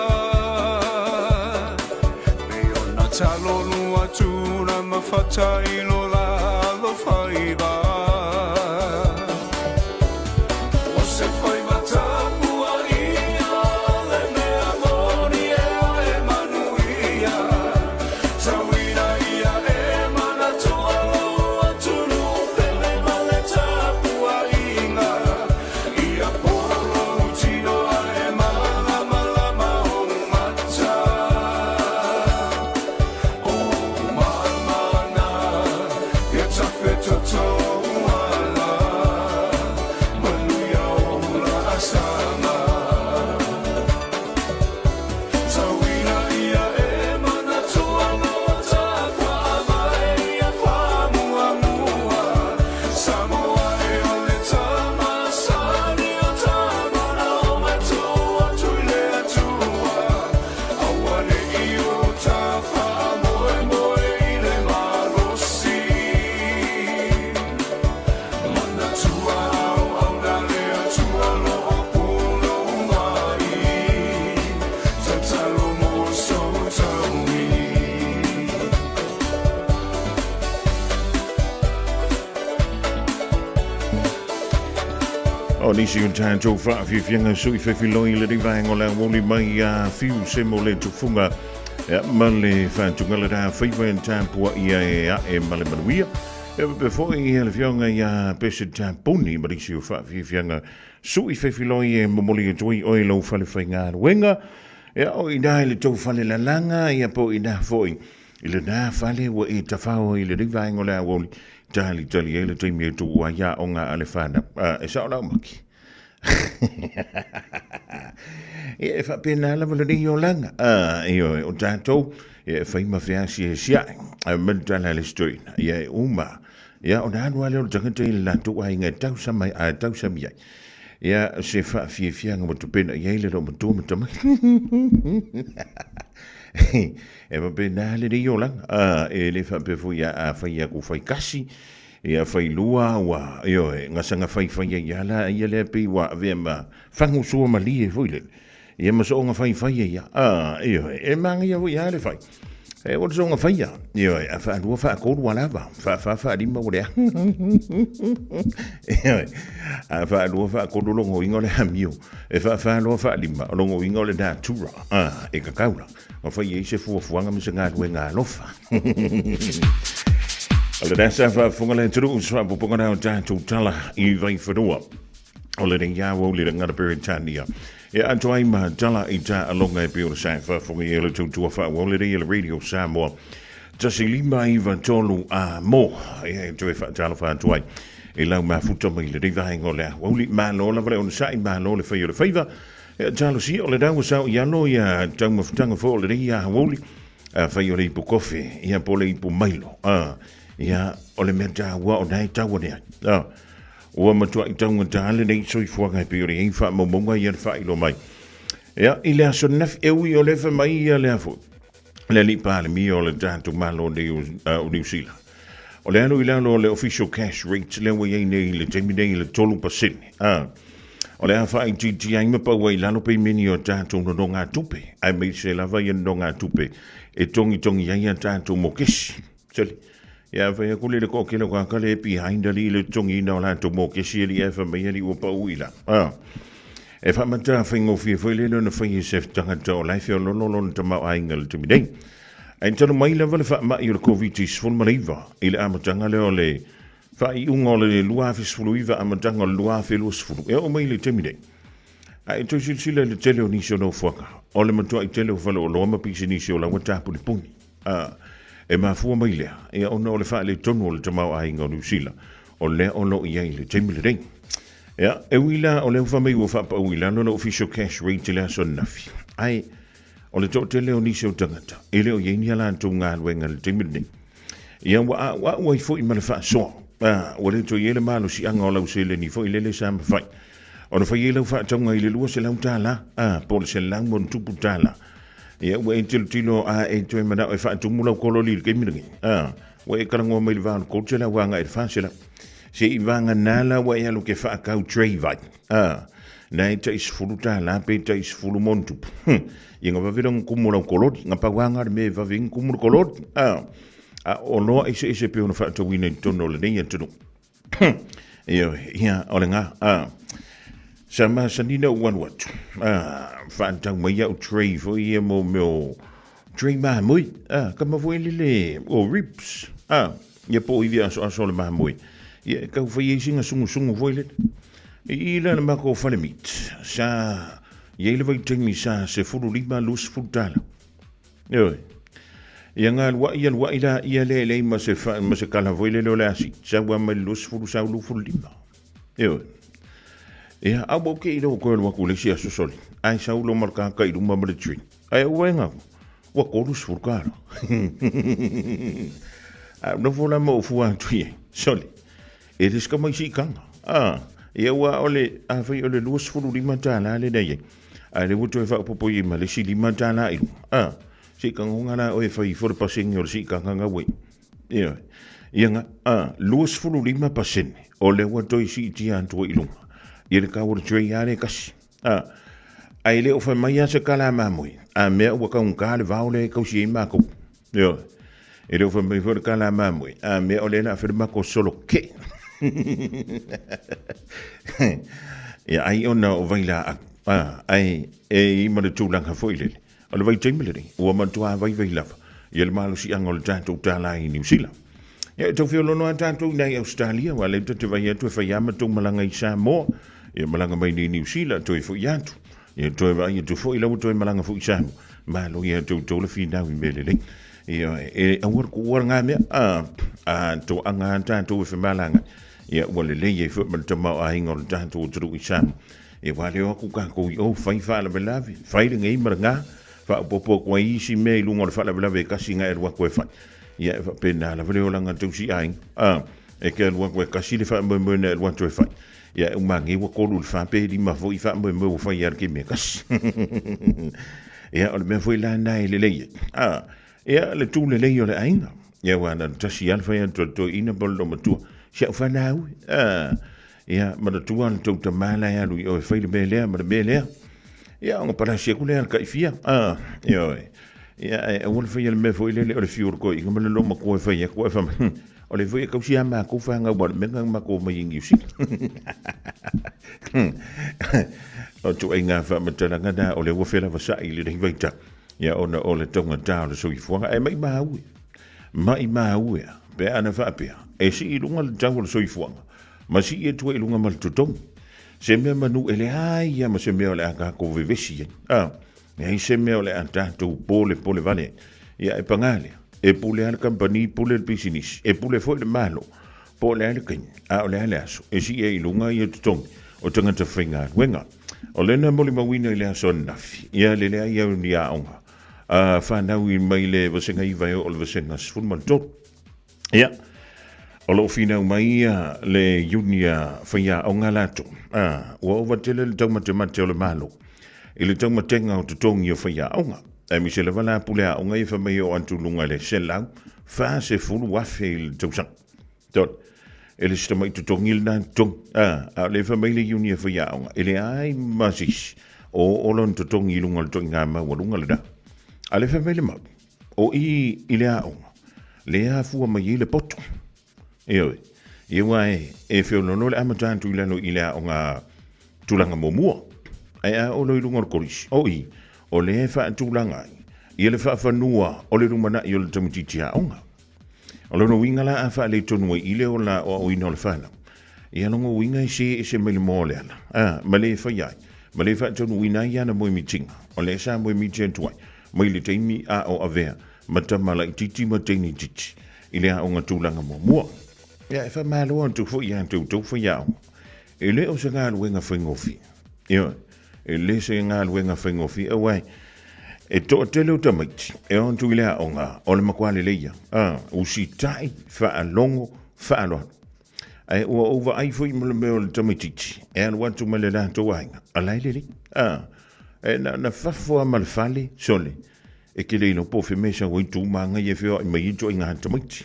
me ona talo lua tūna mawhatai lo la lo whai vai O nisi un tātou whaafiwhianga sui whewhiloi le rivaenga o la woli mai a whiu semo le tufunga ma le whantunga le rā whiwa en tāpua ia e male manuia. E before i hele whionga ia pese tāpuni ma nisi u whaafiwhianga sui whewhiloi e momoli e tui oi lau whale whainga ruenga. E o i nā le tau whale la langa ia po i nā fwoi. I le nā whale wa e tawhao i le rivaenga o la woli. Tali e le taimi e tu wa ia o ngā ale whana. E sao lau maki. E whapena ala wala ni o langa. E o tātou. E whaima whiasi e siai. A mentala le stoina. E uma. E o nānua leo tangata i la tu ai ngai tausa mai a tausa miai. E se whaafianga mo tupena i eile ro matua matama. E wapena le ni o langa. E le whapefu ia a whaia ku whai kasi. E a whai lua wa. E o ngasanga whai ia la ia le pi wa vea ma whangu sua ma li e fuile. E ma so nga whai ia. E o e mangi ia ia le whai. E o so nga whai ia. E o a wha lua wha koru wa lava. Wha lima o lea. E o a wha lua wha koru longo ingo le hamio. E wha lua wha lima longo ingo le nā tura. E ka kaula. O whai e se fuafuanga mi se ngā rue ngā lofa. Ole nasa whafunga le turu uswa pupunga nao tātou tala I vai whanua. Ole ne Aoauli le ngara Peritania. E antoai ma tala I tā alonga e pio sai whafunga I ele tūtua whaole re ele radio Samoa. Tasi lima I tolu a mo. E tue whaatala whaatuai. E lau mafuta mai le rivahenga o le Aoauli. Ma lola vale on sai ma lola whai o le whaiva. E talo si o le dawa sao I alo ia taumafutanga fo o le re Aoauli. Whai o le ipu kofi. Ia po le ipu mailo. Ia ole mea tāua o nai tāua nea. Ua matua I taunga tāle nei soi fuanga pe ore hei wha mamunga I ar whailo mai. Ia, I lea so naf eui o lefa mai ia lea fu. Lea li pāle mi o le tātou malo o New Zealand. O le anu I lea le official cash rate lea wai nei le taimi nei le 3%. O le awha I titi aima pa wai lalo pe mini o tātou no ngā tupe. Ai mei se lava I no ngā tupe. E tongi ia tātou mo kesi. Sali. Ia whai akule le kokele kwa kale pi hainda li le tongi ina o lanto mo kesi li e whamai ali ua pa uila. E whamata whaingo fia whailelo na whai sef tangata o laife o lololon ta mau ainga le tumidei. Ein tano mai la wale wha i o le COVID-19 sfulmariva I le amatanga leo le whai unga o le luafe sfuluiva amatanga o le luafe lua sfulu. E o mai le tumidei. Ai toi sila le tele o nisi o no fuaka. O le matua I tele o whale o loama pisi nisi o la watapu le puni. E mafua mai lea, e ona o le wha le tonu o le tamau ainga o New Zealand, o lea o lo iai le teimi le rei. Ea, e wila o le ufa mai ua whapa wila, no official cash rate lea so nafi. Ai, o le tō te leo nisi o tangata, e leo iei ni ala tō ngā ruenga le teimi le rei. Ia wa ua I fo I male wha soa, o le tō iele malo si anga o lau se le ni fo I lele sa mawhai. Ona fai lau fa tonga ile lua se lau tala. Pole se lau mon tupu tala. Ia ua e tilo a e toi mana o e fa tumu lau kololi ke mirangi. Ua e karangoa mai le vānu kote la wanga e whāsela. Se i vanga nala wa e alu ke wha kau trei vai. Nei ta isfulu tala pe ta isfulu mon tupu. Ia ngā wawirang kumu lau kololi. Ngā pawanga me wawing kumu kololi. O loa ise pe ona wha tawina i tono le nei atunu. Ia ole ngā. Sama sanina uan watu. Whaantau mai au trei fo ia mo meo trei maha mui. Ka mawoi lele o rips. Ia po iwi aso le maha mui. Ia kau whai e singa sungu foi lele. I lana mako whale mit. Sa iele vai tengi sa se furu lima lus furu tala. Ia ngā lua ila ia lele ma se kala voi lele o le asi. Sa ua mai lus furu sa ulu furu lima. Ia au ke ilo ko lo ko le sia sosoli. Ai sa ulo marka ka ilu ma le tree. Ai wenga. Wa ko lu sfurkaro. No vola mo fu antui. Soli. E des ka mai si kanga. Ia wa ole a fai ole lu sfuru lima tala le dai. Ai le vuto fa popo i ma le si lima tala ilu. Si kanga ngana o e fai for passing or si kanga nga we. Ia. Ia nga lu sfuru lima pasen. Ole wa toi si ti antu ilu. Ia le kawara trei are kasi. Ai le o wha mai asa kala mamoi. A mea ua kaun ka le vau le kausi e mako. Ia. E le o wha mai wha kala mamoi. A mea o le na whir mako solo ke. Ia ai ona o vaila a. Ai e ima le tūlanga fwoi lele. O le vai teimele. Ua mantua vai lava. Ia le malo si angol tātou tāla i New Zealand. Ia tau whiolo noa tātou nei Australia. Wa le te vai atu e whaiama tau malanga i Samoa. Ia malanga mai ni New Zealand toi fo yatu. Ia toi vai tu fo ila toi malanga fo isamu. Malo ia tu le fina wi melele. Ia e awar ku war nga me to anga tanto we malanga. Ia wale le ye fo mal tama a ingol tanto tu isamu. Ia wale o ku ka ko o fai fa la belavi. Fai le ngai maranga fa popo ko isi me lungo fa la belavi kasi nga erwa ko fa. Ia fa pena la vele o langa tu si ai. E ke erwa ko kasi le fa mo na erwa to fa. Ia umangi wa kolu fa pe di ma foi fa mo fa yar ke me kas. Ia o me foi la nai le le. Ia le tu le le yo le ainga. Ia wa na tasi al fa to ina bol do matu. Sia fa na u. Ia ma tu an to ta mala ya lu o fa le bele ma bele. Ia on para sia ku le al ka fia. Ia ia o fa le me foi le o fiur ko i ma le lo ma ko fa ya ko fa. O le foi kausi ama ko fa nga bon menga ma ko mai ngiusi. O tu inga fa matana ngada o le wo fela va sa i le vaita. Ya ona o le tonga ta le so i fo ai mai ma u. Mai ma u ya. Pe ana fa pe. E si i lunga le tango le so i fo. Ma si e tu i lunga mal tutong. Se me manu ele ai ya ma se me o le aka ko vivesi. E se me o le anta tu pole vale. Ya e pangale. E pule al company pule el business e pule foi le malo pole al kin a ole ale aso e si e lunga i tong o tanga te finga wenga o le na moli mawina ile aso nafi ia le le ia ni a onga fa na wi mai le vasenga i vai o le vasenga sful man tot ia o lo fina mai le junia fia onga lato o vatele le tong mate o le malo ile tong matenga o tong i fia onga. E mi se le vala pulea o ngai fa mai o antu lunga le selau fa se fulu wa fail tosan tot ele sta mai tu tongil na tong a le fa mai le unia fa ya o ele ai masis o lon tu tongi lunga le tonga ma wa lunga le da ale fa mai le ma o i ile a o le a fu mai le poto e wai e fe no le amatan tu ile no ile a o nga tulanga momua ai a o lo lunga ko o i o le fa tulanga i le fa fanua o le rumana i o le tamutitia onga o le no winga la fa le tonu i le o la o ino le fana i ano winga i se mele mole ala ma le fa ia ma le fa tonu wina ia na mo mitinga o le sa mo mitinga tuai mai le taimi a o avea ma tamala i titi ma teni titi i le a onga tulanga mo mua ia e fa malo antu fo ia antu fa ia e le o se ngā luenga whaingofi ia e le se ngā luenga whaingofi e wai e to tele o tamaiti e on tu ilea o le makwale leia usi tai wha alongo wha aloha Ai ua over ai fui mo le meo le tamititi. E anu atu ma le rātou ainga. Alai lili. E na fafua ma le fale sole. E ke leilo po fe mesa wai tu manga ye feo i mai ito inga tamiti.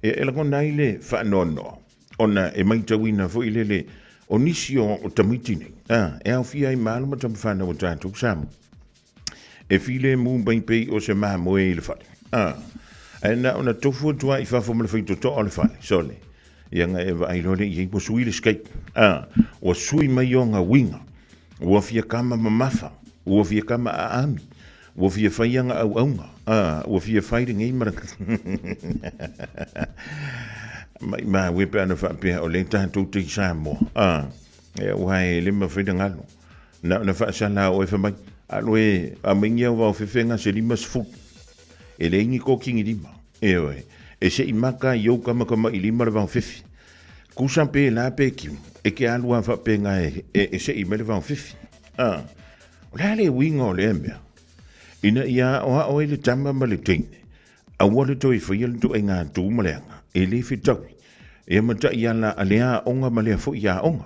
E la kona ile fa nono. Ona e mai tawina fo ile le onisi o tamiti nei. E au fia i maalo ma tamafana o tātou samu. E file mu bai pei o se maha moe i le fale. E na ona tofu tua i fafo ma le feito to o le fale sole. Ianga e va ailore i po sui le skate. O sui mai o nga winga. Ua fia kama mamafa. Ua fia kama aami. Ua fia whaianga au aunga. Ua fia whaire ngei maraka. Ma wepe ana whapea o le tātou te Samoa. E uhae le ma whaida ngalo. Na whaasala o e whamai. Alo e a mingia wau whiwhenga se lima sfut. E le ingi ko kingi lima. E oe. E se imaka i au kamakama i lima le wau whiwhi. Kusa pe la pe kim. E ke alua whapenga e se imele wau whiwhi. O le winga o le emea. Ina ia oa oe le tama ma le teine. A wale toi whaia le to e ngā tū maleanga. E le whitawi. E mata ia la alea onga ma lea fo ia onga.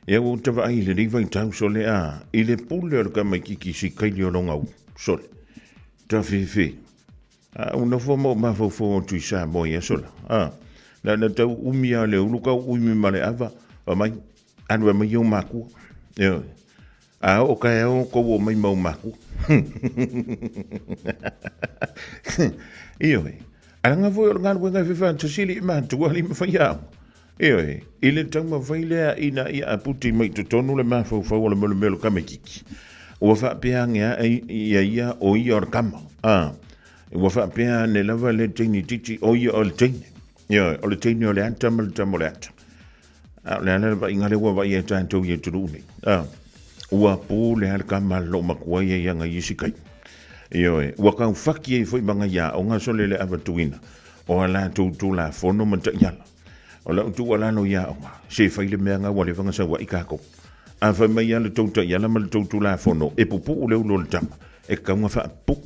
E o tawa ai le riva i tau so le a. I le pule o le kama kiki si kaili o longa u. Sole. Ta whiwhi. Una fo mo ma fo tu sa mo ia sola. Na tau umia le uluka umi ma le ava. O mai. Anu e mai o maku. Eo. O kai o ko o mai mau maku. Io. Anga voi ngā wenga fifa tsili ma tuali ma faya. Io. Ile tama vaile ina ia puti mai tonu le ma fo le melo kamekiki. O fa peanga ia o ia or kama. Ua whapea ne lava le teini titi o ia o le teine. Ia, o le teine o le anta ma le tamo le anta. Le ana wa ingare ua wa ia tātou ia turuni. Ua pō le halka malo makua ia ianga isi kai. Ia, ua kau whaki e fwoi manga ia o ngā sole le awatuina. O ala tū la whono manta iala. O la utu alano ia o ngā. Se whaile mea ngā wale whanga sa wa ikako. A whai mai ala tauta iala ma le tū la whono. E pupu ule ulo le tama. E kaunga wha pu.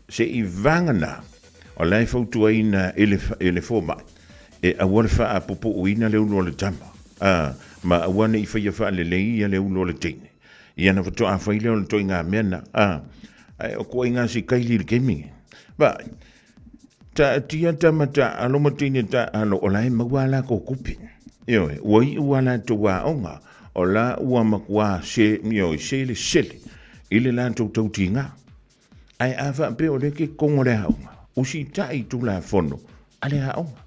Se I vangana o lai fautu aina ele fōma e awale wha a pupu uina le ulo le tama ma awane I whaia wha le lei le ulo le teine I ana whato a whaile o le toi ngā mena o kua inga si kaili le kemingi ba ta tia tamata aloma teine ta alo o lai mawala ko kupi ui uala to wa onga o la ua makua se le sele ile la tau tau tinga ai ava pe o le ke kongo le haunga. Usi tai tu la fono. Ale haunga.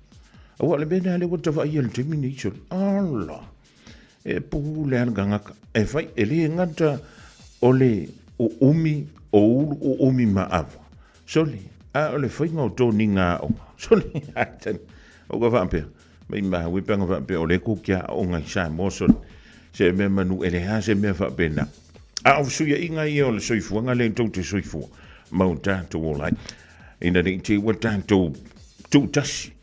Awa le bena le wata wa ia le temini iso. Allah. E puhu le angangaka. E fai ele ngata o le o umi o ulu o umi maava. Soli. A o le fai ngau tō ni ngā onga. Soli. O ka whampea. Mai maha wipanga whampea o le kukia o ngai sa mo soli. Se me manu ele ha se me whampea na. A o suia inga ia o le soifua. Nga le tau te soifua. Mau tātou o lai. Ina ring te wa tātou tūtasi.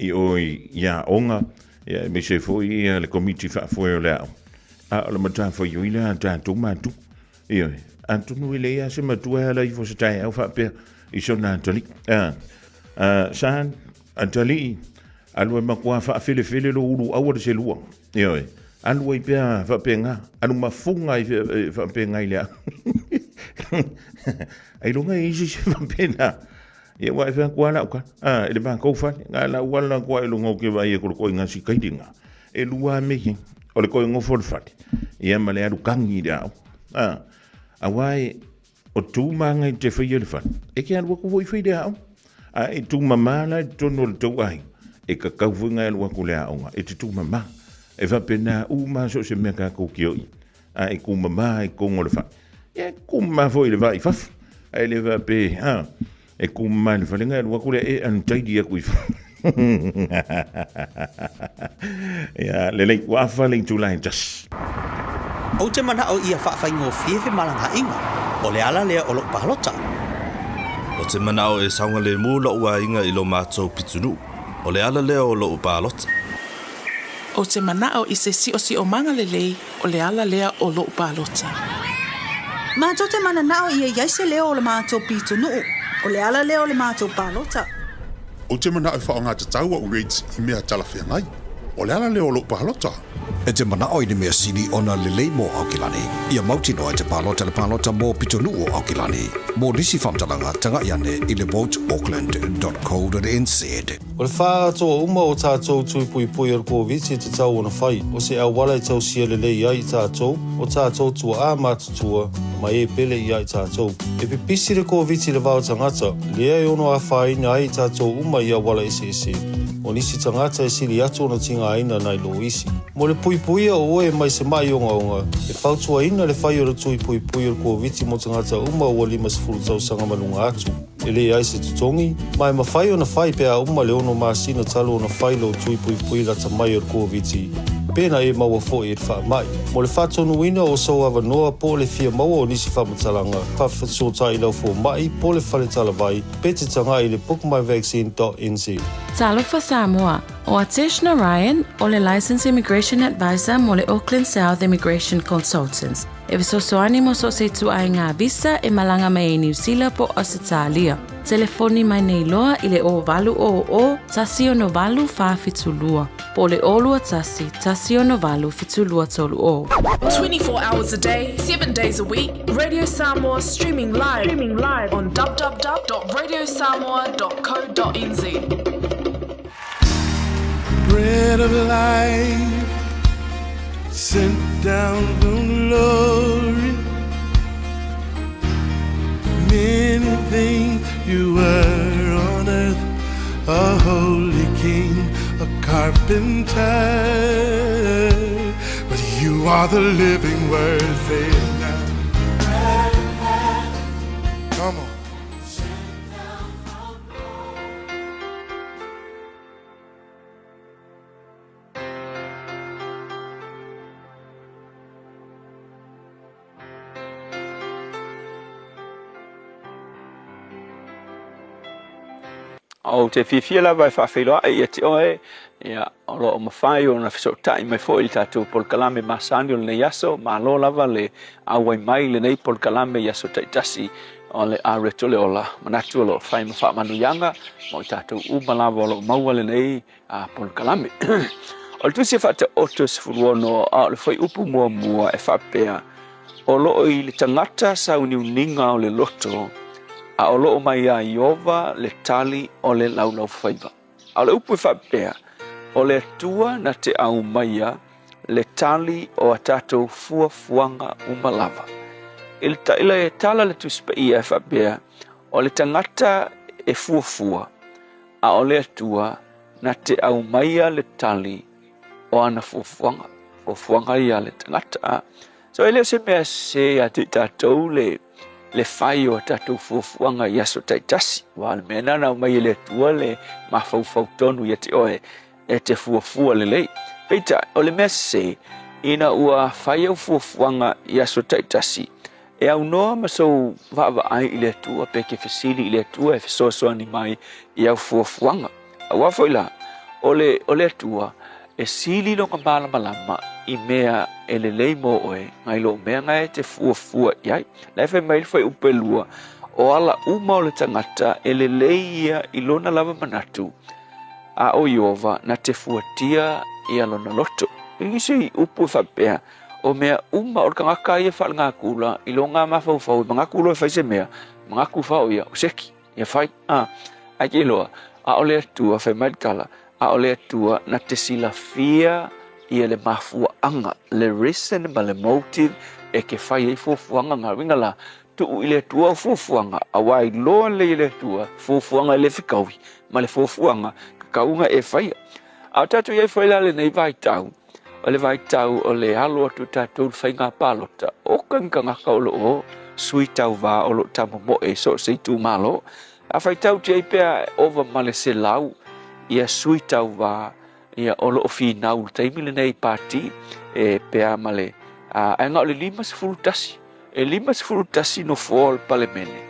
I oi ia onga. Ia me se foi ia le komiti whaafoi o leo. A o le mata foi o ila tātou mātu. Ia oi. Antunu ile ia se matua ala I fo se tai au whaapea. I so nā tali. Saan, antali. Alua makua whaafele lo uru awa se lua. Ia oi. Alua I pia whaapea ngā. Anu mafunga I whaapea ngā ilea. Ai longa isi se pena e wa fa kwa la ka ele ba ko fa nga la wala kwa e longa ke ba e ko ko nga si kaidinga e lua me o le ko ngo for fa e ma le adu kangi da a wai o tu manga te fa ye fa e ke anu ko foi da e tu mama la to no to ai e ka ka fu nga lo ko le a e tu mama e va pena u ma so se me ka ko ki e ku mama e ko ngo le fa e kuma foi le vai faf ai le va pe e kuma le falenga wa kule e an taidi ku ya le wa fa le tu line just o te mana o ia fa ngo fie malanga inga o le ala le o lo palota o te mana o e saunga le mu lo wa inga I lo mato pitunu o le ala le o lo palota o te mana o I se si o manga le o le ala le o lo palota Ma to te mana nao ia yaise leo o le mātou pitu nuu. O le ala leo le mātou pālota. O te mana wha o ngā te tau o rates I mea talawhia ngai. O le ala leo lo pahalota. E te mana o I mea sini ona lelei mō Aukilani. Ia mautino e te palota le palota mō pitonu o Aukilani. Mō nisi whamtalanga tanga iane I le voteauckland.co.nz. O le wha atoa uma o tātou tui pui pui ar kua viti te tau ona whai. O se Aoauli tau sia lelei ai tātou. O tātou tua a mātutua ma e pele I ai tātou. E pipisi le kua viti le vau tangata. Lea e ono a whai na ai tātou uma I Aoauli ese. O nisi tangata e sili atu ona tinga aina nai lo isi. Mo le pui pui a oe mai se mai onga. E whautua ina le whai o le tui pui pui ar kua viti mo tangata uma ua 5 tau sanga malunga atu. E le ai se tutongi. Mai ma whai ona whai pea uma le ono masina talo ona whai lo tui pui pui rata mai ar kua viti. Pena e maua fo e wha mai. Mo le whatonu ina o sau awa noa po le fia maua o nisi whamatalanga. Whawhatso i lau fo mai po le whale talavai. Pete tanga I le bookmyvaccine.nz. Talofa Samoa. O Ateshna Ryan, o le Licensed Immigration Advisor mo le Auckland South Immigration Consultants. E visosoani mo so se tu ai ngā visa e malanga mai e New Zealand po Australia. Telefoni mai nei loa I le o valu o tasi no valu wha fitulua. Po le olua tasi no valu fitulua tolu o. 24 hours a day, 7 days a week. Radio Samoa streaming live on www.radiosamoa.co.nz. Bread of life sent down from glory. Many things you were on earth, a holy king, a carpenter, but you are the living word. Say it now. Come on. O te whiwhia la vai whawhiroa e te oe, ia o lo o mawhai o na whisotai mai fo I tātou polkalame masani o le nei aso, ma lo lava le awai mai le nei polkalame yaso taitasi o le areto le ola, manatu o lo whai mawha manuyanga, mo I tātou umalava o lo maua le nei polkalame. O le tusi whata otos furuono a le whai upu mua e whapea, o lo I le tangata sa uniuninga o le loto, a o loo mai a Iova le tali o le laulau whaiva. A le upu whapea, o le tua na te au maia le tali o a tātou fuafuanga umalava. Ila e tala le tuspa I e whapea, o le tangata e fuafua, a o le tua na te au maia le tali o ana fuafuanga. Fuafuanga ia le tangata. So ele se mea se a te tātou le whai o tātou fuafuanga I aso taitasi. Wa le mena na mai le tua le mawhauwhau tonu I te oe e te fuafua le lei. Peita, o le mea se, ina ua whai au fuafuanga I aso taitasi. E au noa masou wawa ai I le tua, peke whesili I le tua e whesoasoani mai I au fuafuanga. A wafo ila, o le tua, e sili longa malama I mea e le lei mo oe, ngai lo mea ngai te fuafua iai. Lai mai le whai upelua, o ala uma o le tangata e le lei ia I lona lava manatu. A o Iova na te fuatia I alona loto. Ingisi I upu whapea, o mea uma o kangaka ia whal ngā kula, I lo ngā mawhauwhau, mga kula e whaise mea, mga kuwhau ia, o seki, ia whai. Ai ke loa, a o le atua whai maidkala, a o le atua na te silafia ia le mafuanga, le reason ma le motive e ke whai ei fuafuanga ngā ringa la tu I le tua fuafuanga a wai loa le tua fuafuanga le whikaui ma le fuafuanga kakaunga e whai a tatu iei whai la le nei vai tau o le vai tau o le alo atu tātou whai ngā pālota o kankangaka o lo o sui tau wā o lo tamo mo e so sei tū malo a whai tau te pea ova ma le se lau ia sui tau wā ia o lo fi nau taimi le nei party e pea male a nga le 5 tasi e 5 tasi no fall palemene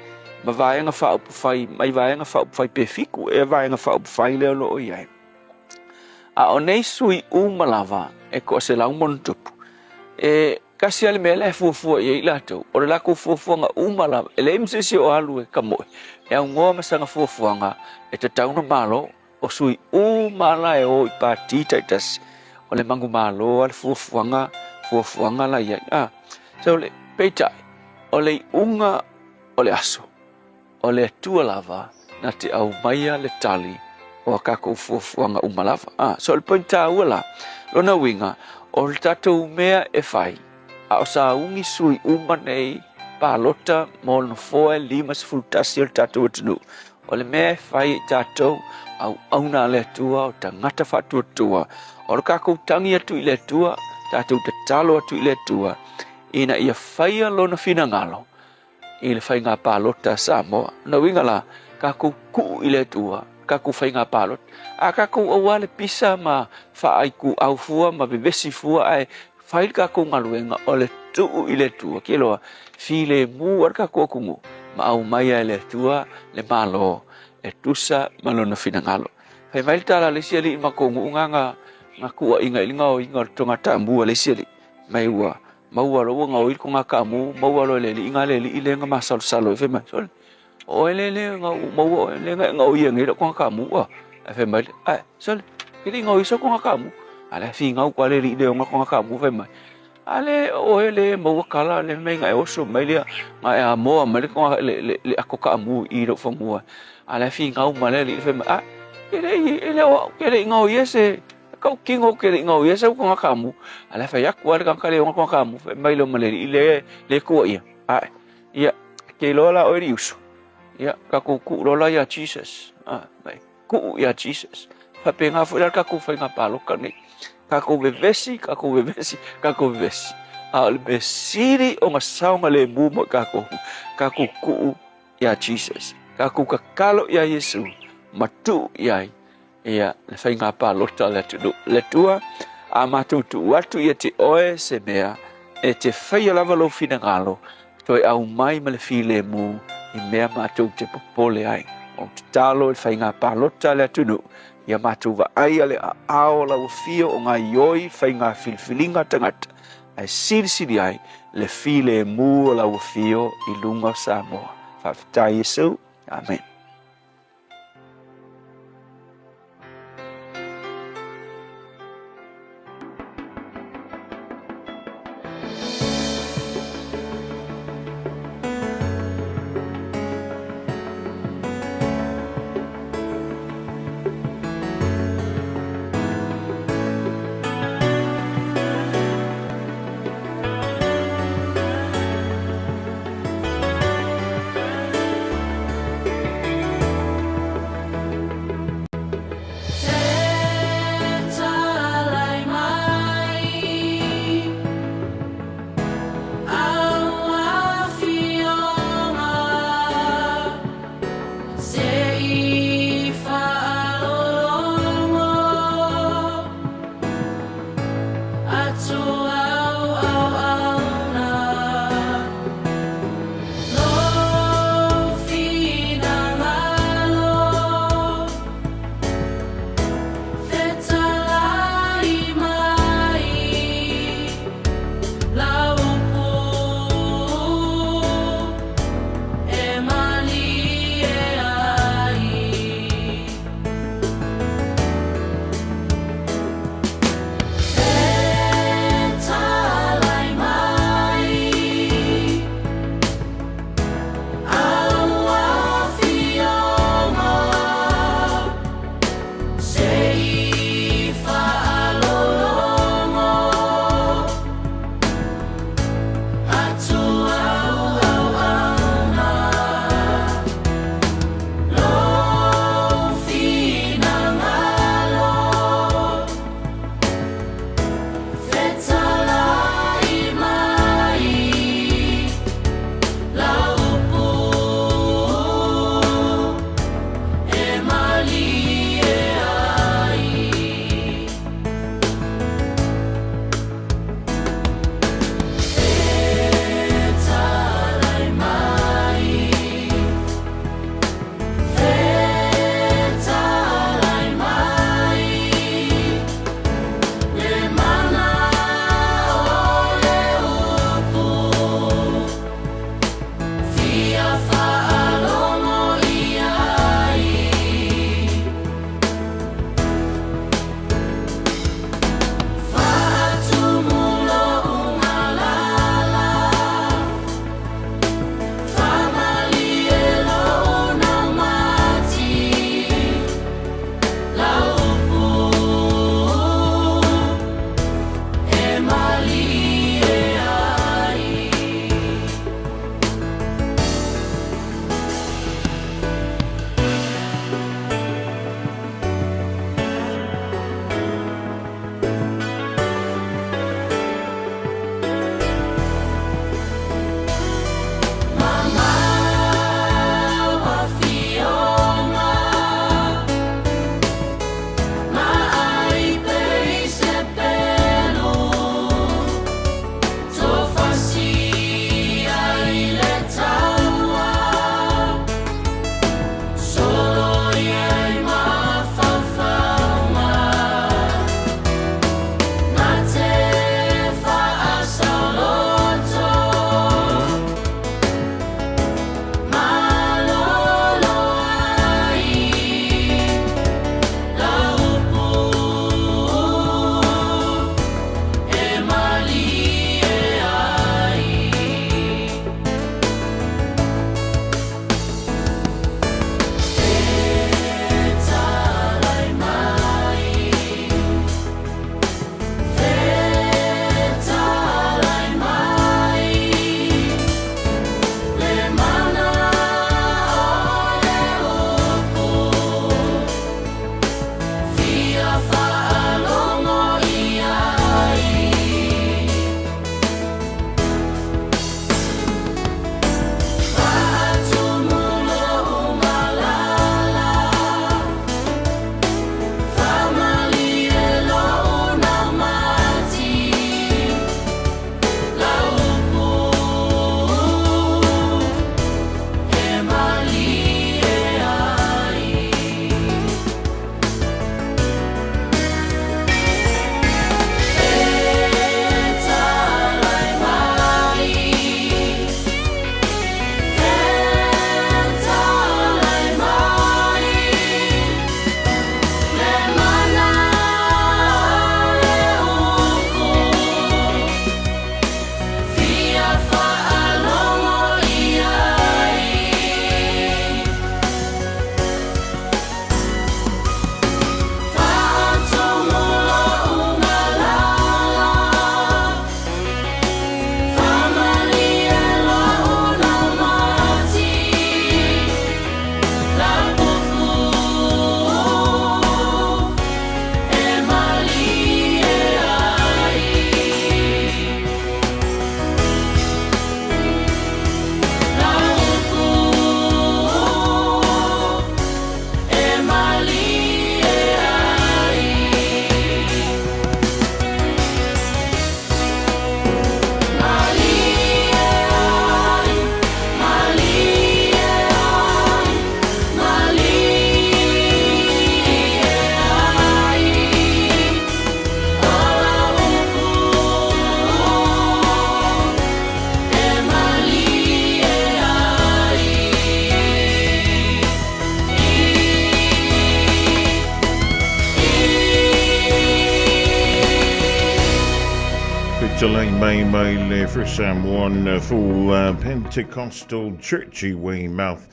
ma vai nga fa up fai mai vai nga fa up fai pe fiku e vai nga fa up fai le lo ia a o nei sui malava e ko se la un montupu e kasi ale mele fuafua ia i latou o le lako fuafuaga uma lava e leʻi masisi o alu e kamoʻi e augoa ma saga fuafuaga e tatauna malo o sui umala e o i pati taitasi o le magu malo a le fuafuaga la iai so le peitai o le iʻuga o le aso o le atua lava na te au maia le tali o a kakou fuafuaga uma lava so le pointāua la lona uiga o le tatou mea e fai a o saungi sui uma nei palota mo no foe 5 o le tatou atunuu o le mea e fai i tatou au auna le atua o tangata faatuatua o le kakou tangi atu i le atua tatou tatalo atu i le atua ina ia faia lona finagalo i le faiga palota Samoa na uiga la kakou kuu i le atua kakou faiga palota a kakou aua le pisa ma faaiku aufua ma vevesi fua ae fai kakou galuega o le tuu i le atua ke loa filemu a le kakou akugu ma au mai e le atua le malo e tusa ma lona finagalo fai mai le talalesi alii ma koguʻuga ga kuaʻiga i le gaoiga o le togata amua lesi alii mai ua maua loua gaoi ko gakamu maua lo le liʻiga le alii lega masalosalo e fai mai sole o ele le maua o ele gaoi agei le ko gakamu e fai mai sole ke le gaoi so ko gakamu ale figau kua le alii leoga ko gakamu fai mai ale o ele maua kala le mai ga e oso mai le ga e amoa mai le ako kaamu i lo famua ale figau ma le alii fai mai ke le gaoi ese kau kingo ke le ngau ia sa ko ngakamu ala fa yak wa ka le ngau ngakamu mai lo male le ko ia ia ke lo la o riuso ia ka ku lo la ya Jesus mai ku ya Jesus fa pe nga fu ka ku fa nga palo ka ni ka ku vevesi al besiri o nga saunga le bumo ka ku ya Jesus ka ku ka kalo ya Yesu matu ya ia le whainga pālota le tua a mātutu watu ia te oe se mea e te whaia lava lo finagalo toi au mai ma le file mu i mea mātou te popole ai o te talo le whainga pālota le atunu ia mātou wa ai ale a ao la ufio o ngā ioi whainga filfilinga tangata ai siri ai le file mu o la ufio i lunga Samoa whawhitai Yesu, amen. July mai le First Samoan full Pentecostal Churchy Weymouth.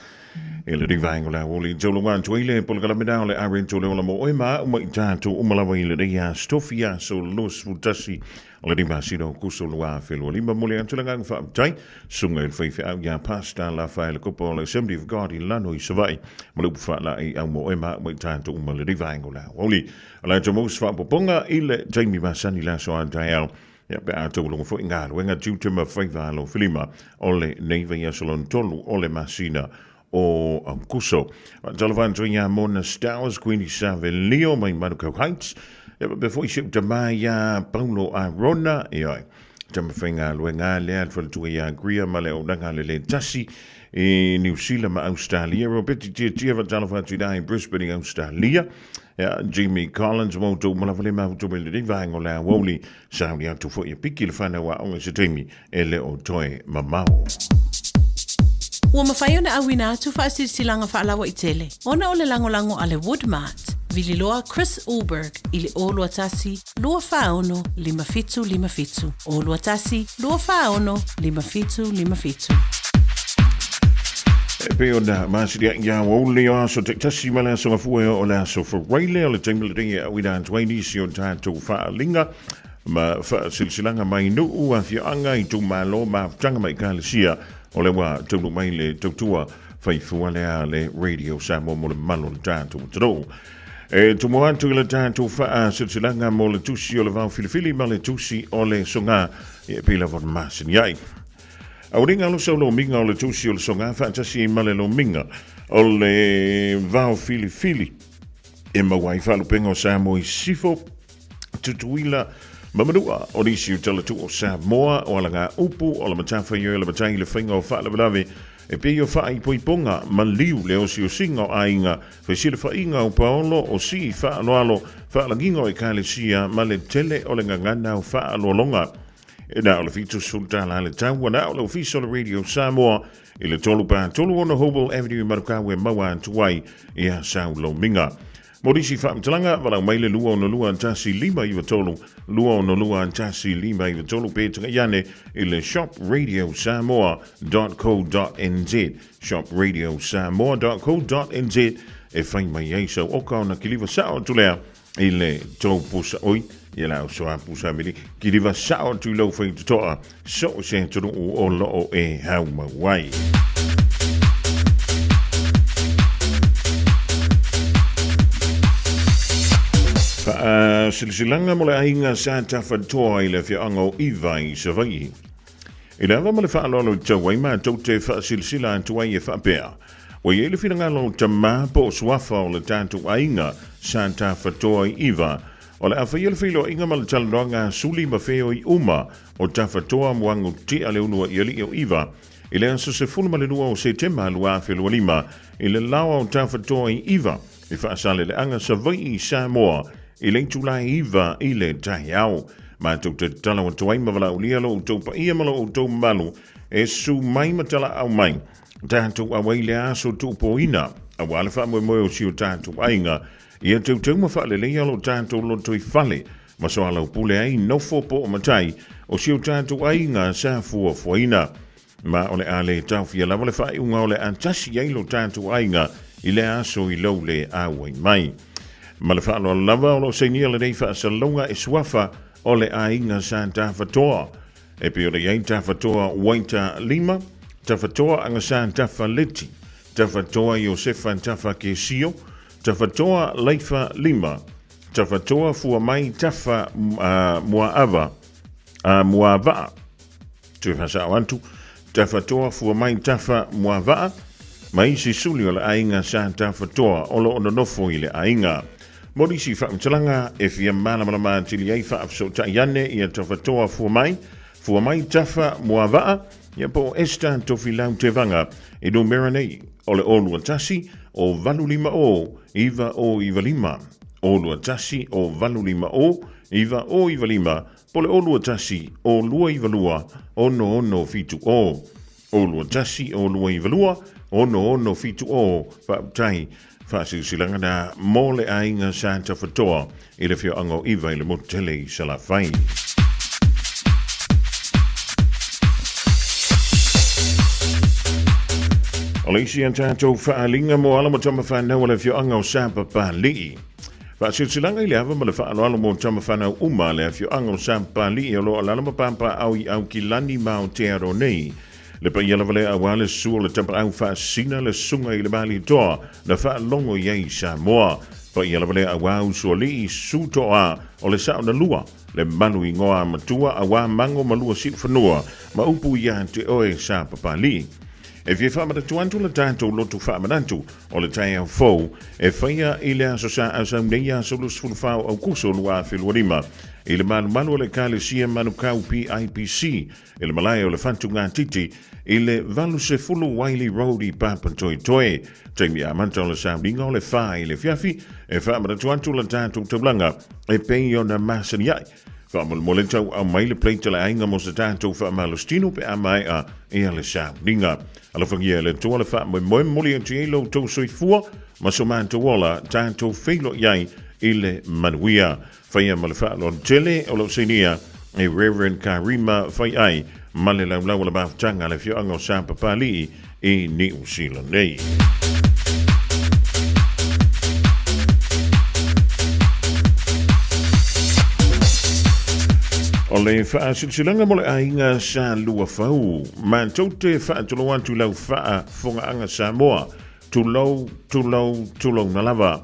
Ele di vangola woli jolwan twile polgala medale arin jolola mo ema tanto umalawa ile de stofia so los futasi ole di masino kusolwa felo limba mole antulanga fa tai sunga el feife au ya pasta la fa le copo le assembly of God in lano isvai mo fa la au mo ema tanto umala di vangola woli ala jomos fa poponga ile Jamie Masani la so antael. Ja, bij aantolong voor ingaan. We gaan juuten maar vijfhalen filima. Ole neva ya salon tolu ole masina o kuso. Jalavan jonya mona stars queenie save Leo my manuka heights. Ja, before you ship to Maya Paulo Arona. Ja, jam finga luenga le for to ya gria male o dangale le tassi. New Zealand ma Australia. Robert Tia Jalavan jida in Brisbane Australia. Ja, Jimmy Collins won't do Malavali Mount to the Divine or Aoauli, sound out to for your picky Fanawa on the Jamie, Ele o Toy Mamao. Ua mawhaiona awina tu whaasirisilanga whaalawa i tele. Ona o le langolango ale Woodmart. Vili loa Chris Ulberg ili o lua tasi, lua whaono, 555. O lua tasi, lua whaono, 555. Peona Masidia ya Aoauli so tasi mala so fue o la so for Raile o le Jamie le we dan 20 si o tanto whaalinga. Ma silsilanga mai no ua fianga I tu malo ma tanga mai kalesia o le wa tulu mai le tutua faifualea le radio Samoa mo le malo le tanto tro. Tu mo antu le tanto fa silsilanga mo le tusi o le vau filifili ma le tusi o le songa e pila von masin yai. Auringa lo solo minga o le tusi o le songa fantasi male lo minga o le vau filifili e mawai falu pengo Samoa I sifo tutuila Mamadua o nisi utala tu o Samoa o alanga upu o la matafa yo la matai le whainga o wha la walawe e pe o wha I poiponga ma liu le o si o singa o ainga fe sile whainga o paolo o si wha aloalo wha langinga o e kale sia ma le tele o le ngangana o wha aloalonga e na o le fitu sultana le taua na o le ofiso le radio Samoa I le tolu pa tolu ono Hobel Avenue Marukawe mawa antuai I a sao lo minga. Morisi whaamtalanga, wala maile lua ono lua antasi lima iwa tolu, lua ono lua antasi lima iwa tolu pētanga iane I le shopradiosamoa.co.nz, shopradiosamoa.co.nz, e whai mai eiso o kauna kiliwa sao tulea I le tau pusa oi, I lau soa pusa mili, kiliwa sao tu lau whai tutoa, so se tunu o loo e hau mawai. Silsilanga mo le ainga sa tawhatoa I le whiango iwai sa vai. I le awa mo le whaalolo tawai ma tau te whaasilsila antuai e whaapea. O i le whiangalo ta māpo o swafa o le tātou ainga sa tawhatoa I iwa. O le awha le whilo inga ma le talaroanga suli ma wheo I uma o tawhatoa muango te ale unua I ali o iwa. I le anso se fulu ma le nua o se te malua whelo lima. I le lawa o tawhatoa I iwa. I whaasale le anga sa vai I Samoa. I le tula iwa I le tahi au. Ma tau te tala o tuai mawala o lialo o tau pa ia malo o tau malu e su mai matala au mai. Tātou awai le aso tau po ina. A wale wha moe moe o si o tātou ainga. Ia tau tau mawhale le ialo tātou loto I fale. Ma so ala upule ai nofo po o matai o si o tātou ainga sa fua fuaina. Ma ole ale tau fia la wale wha unga ole antasi ailo tātou ainga I le aso I lau le awai mai. Ma le whaalo lava o lo seinia le nei whaasalonga e swafa o le ainga sa tawhatoa. E pe o le iei tawhatoa waita lima, tawhatoa anga sa tawhaleti, tawhatoa Iosefa tafa ke sio, tawhatoa leifa lima, tawhatoa fua mai tafa muaava, muavaa. Tu hasa awantu, tawhatoa fua mai tafa muavaa, mai si suli o le ainga sa tawhatoa o lo ononofo I le ainga. Morisi whaamtalanga e fia mana malama tili ei whaafso ta iane I a tawhatoa fua mai tafa muavaa, ia po esta tofi lau te vanga I do mera nei, o le olua tasi o valulima o, iwa o iwa lima. Olua tasi o valulima o, iwa o iwa lima, po le olua tasi o lua iwa lua, ono fitu o. Olua tasi o lua iwa lua, ono fitu o, whaaptai, whaasilsilanga na mole ainga sa tawhatoa I le whio ango iwa I le motele I salawhai. O le isi an tātou whaalinga mo ala mo tama whanau le fio anga o sāpa pālii. Whaasilsilanga I le awa ma le whaanoalo mo tama whanau uma le fio anga o sāpa pālii o lo alala ma pāmpa au I au ki lani mao te aro nei. Le pa iala wale awale sua le tapa au whaasina le sunga I le mali toa na whaalongo iei Samoa. Pa iala wale awau sua li I su toa o le sao na lua. Le manu I ngoa matua awa mango malua si whanua ma upu ia te oe sāpa pālii. E fie whamata tuantu le tātou lotu whamanantu o le tai au fau, e whaia I le aso sa asau nei aso lu sfulfau au kuso lua whiluarima. I le malu le kāle sia manu kau PIPC, I le malai o le whantu ngā titi, I le valu se fulu Wiley Road I Papa Toi Toi. Taimi a manta o le sauringa o le wha I le fiafi, e whamata tuantu le tātou taulanga, e pei o na masani ai. Whamole tau au mai le pleita le ainga mo se tātou whamalostino pe a mai a e a le sauringa. Ala whangia le toa le wha moe moli an tielo tau soifua, ma so manta wala tātou whailo iai I le manuia. Whaia ma le wha lon tele o lo senia e Reverend Karima whai ai, ma le lau lau la baftanga le fio ango sāpa pālii I New Zealand nei. O le whaasilsilanga mo le ainga sa lua whau. Ma tau te whaatolo atu lau wha whonga anga Samoa. Tulau na lava.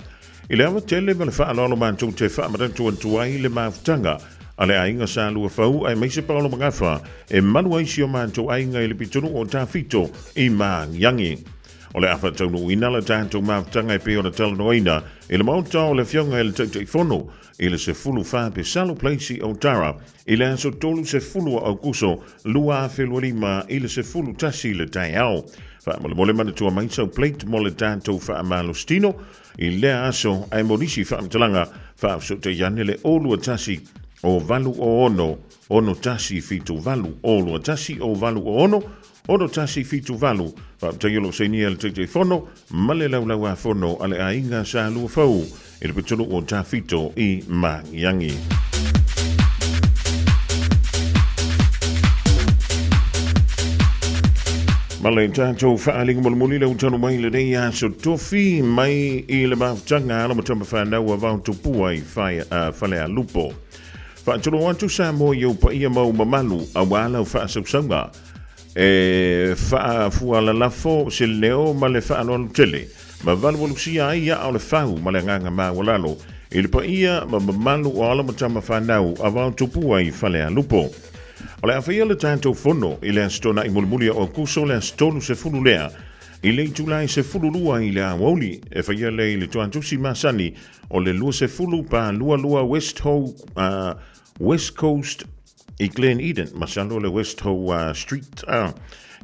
I le awa tele ma le whaalolo ma tau te whaamarantu antuai le maafutanga. A le ainga sa lua whau ai meise paolo mangafa. E manua isi o ma tau ainga I le pitunu o ta fito I Mangiangi. O le afa tau no ina le tātou maafutanga I peo na talanoina. I le mauta o le fionga I le tau te whono. I le se fulu wha pe salo pleisi o tara. I le aso tolu se fulu au kuso lua a wheluarima I le se fulu tasi le tai au. Wha mole mana tua maisau plate mo le tātou wha malostino. I le aso ai morisi wha mtalanga wha so te yane le olua tasi o valu o ono tasi fitu valu olua tasi o valu o ono tasi fitu valu. Wha mtayolo senia le te fono male lau a fono ale a inga sa lua fau. I le pitolo o tafito I Mangiangi. Male tātou whaalinga molimoli lau tano mai le rei aso tofi mai I le maafutanga ala matamba whanau a vau tupua I whale a lupo. Whaatolo atu Samoa iau pa ia mau mamalu a wala o whaasausanga. E whaafua la lafo se leo ma le whaanoalu tele. Ma valu sia ia o le whau ma le nganga ma walalo. I le pa ia ma mamalu o ala matama whanau a vau tupua I whale a lupo. O le awhaia le tātou whono I le astona I mulimulia o kuso le astonu se fulu lea. I le itulai se fulu lua I le Aoauli. E whaia le I le tuantusi masani o le lua se fulu pa lua West Coast I Glen Eden. Masalo le West Ho Street.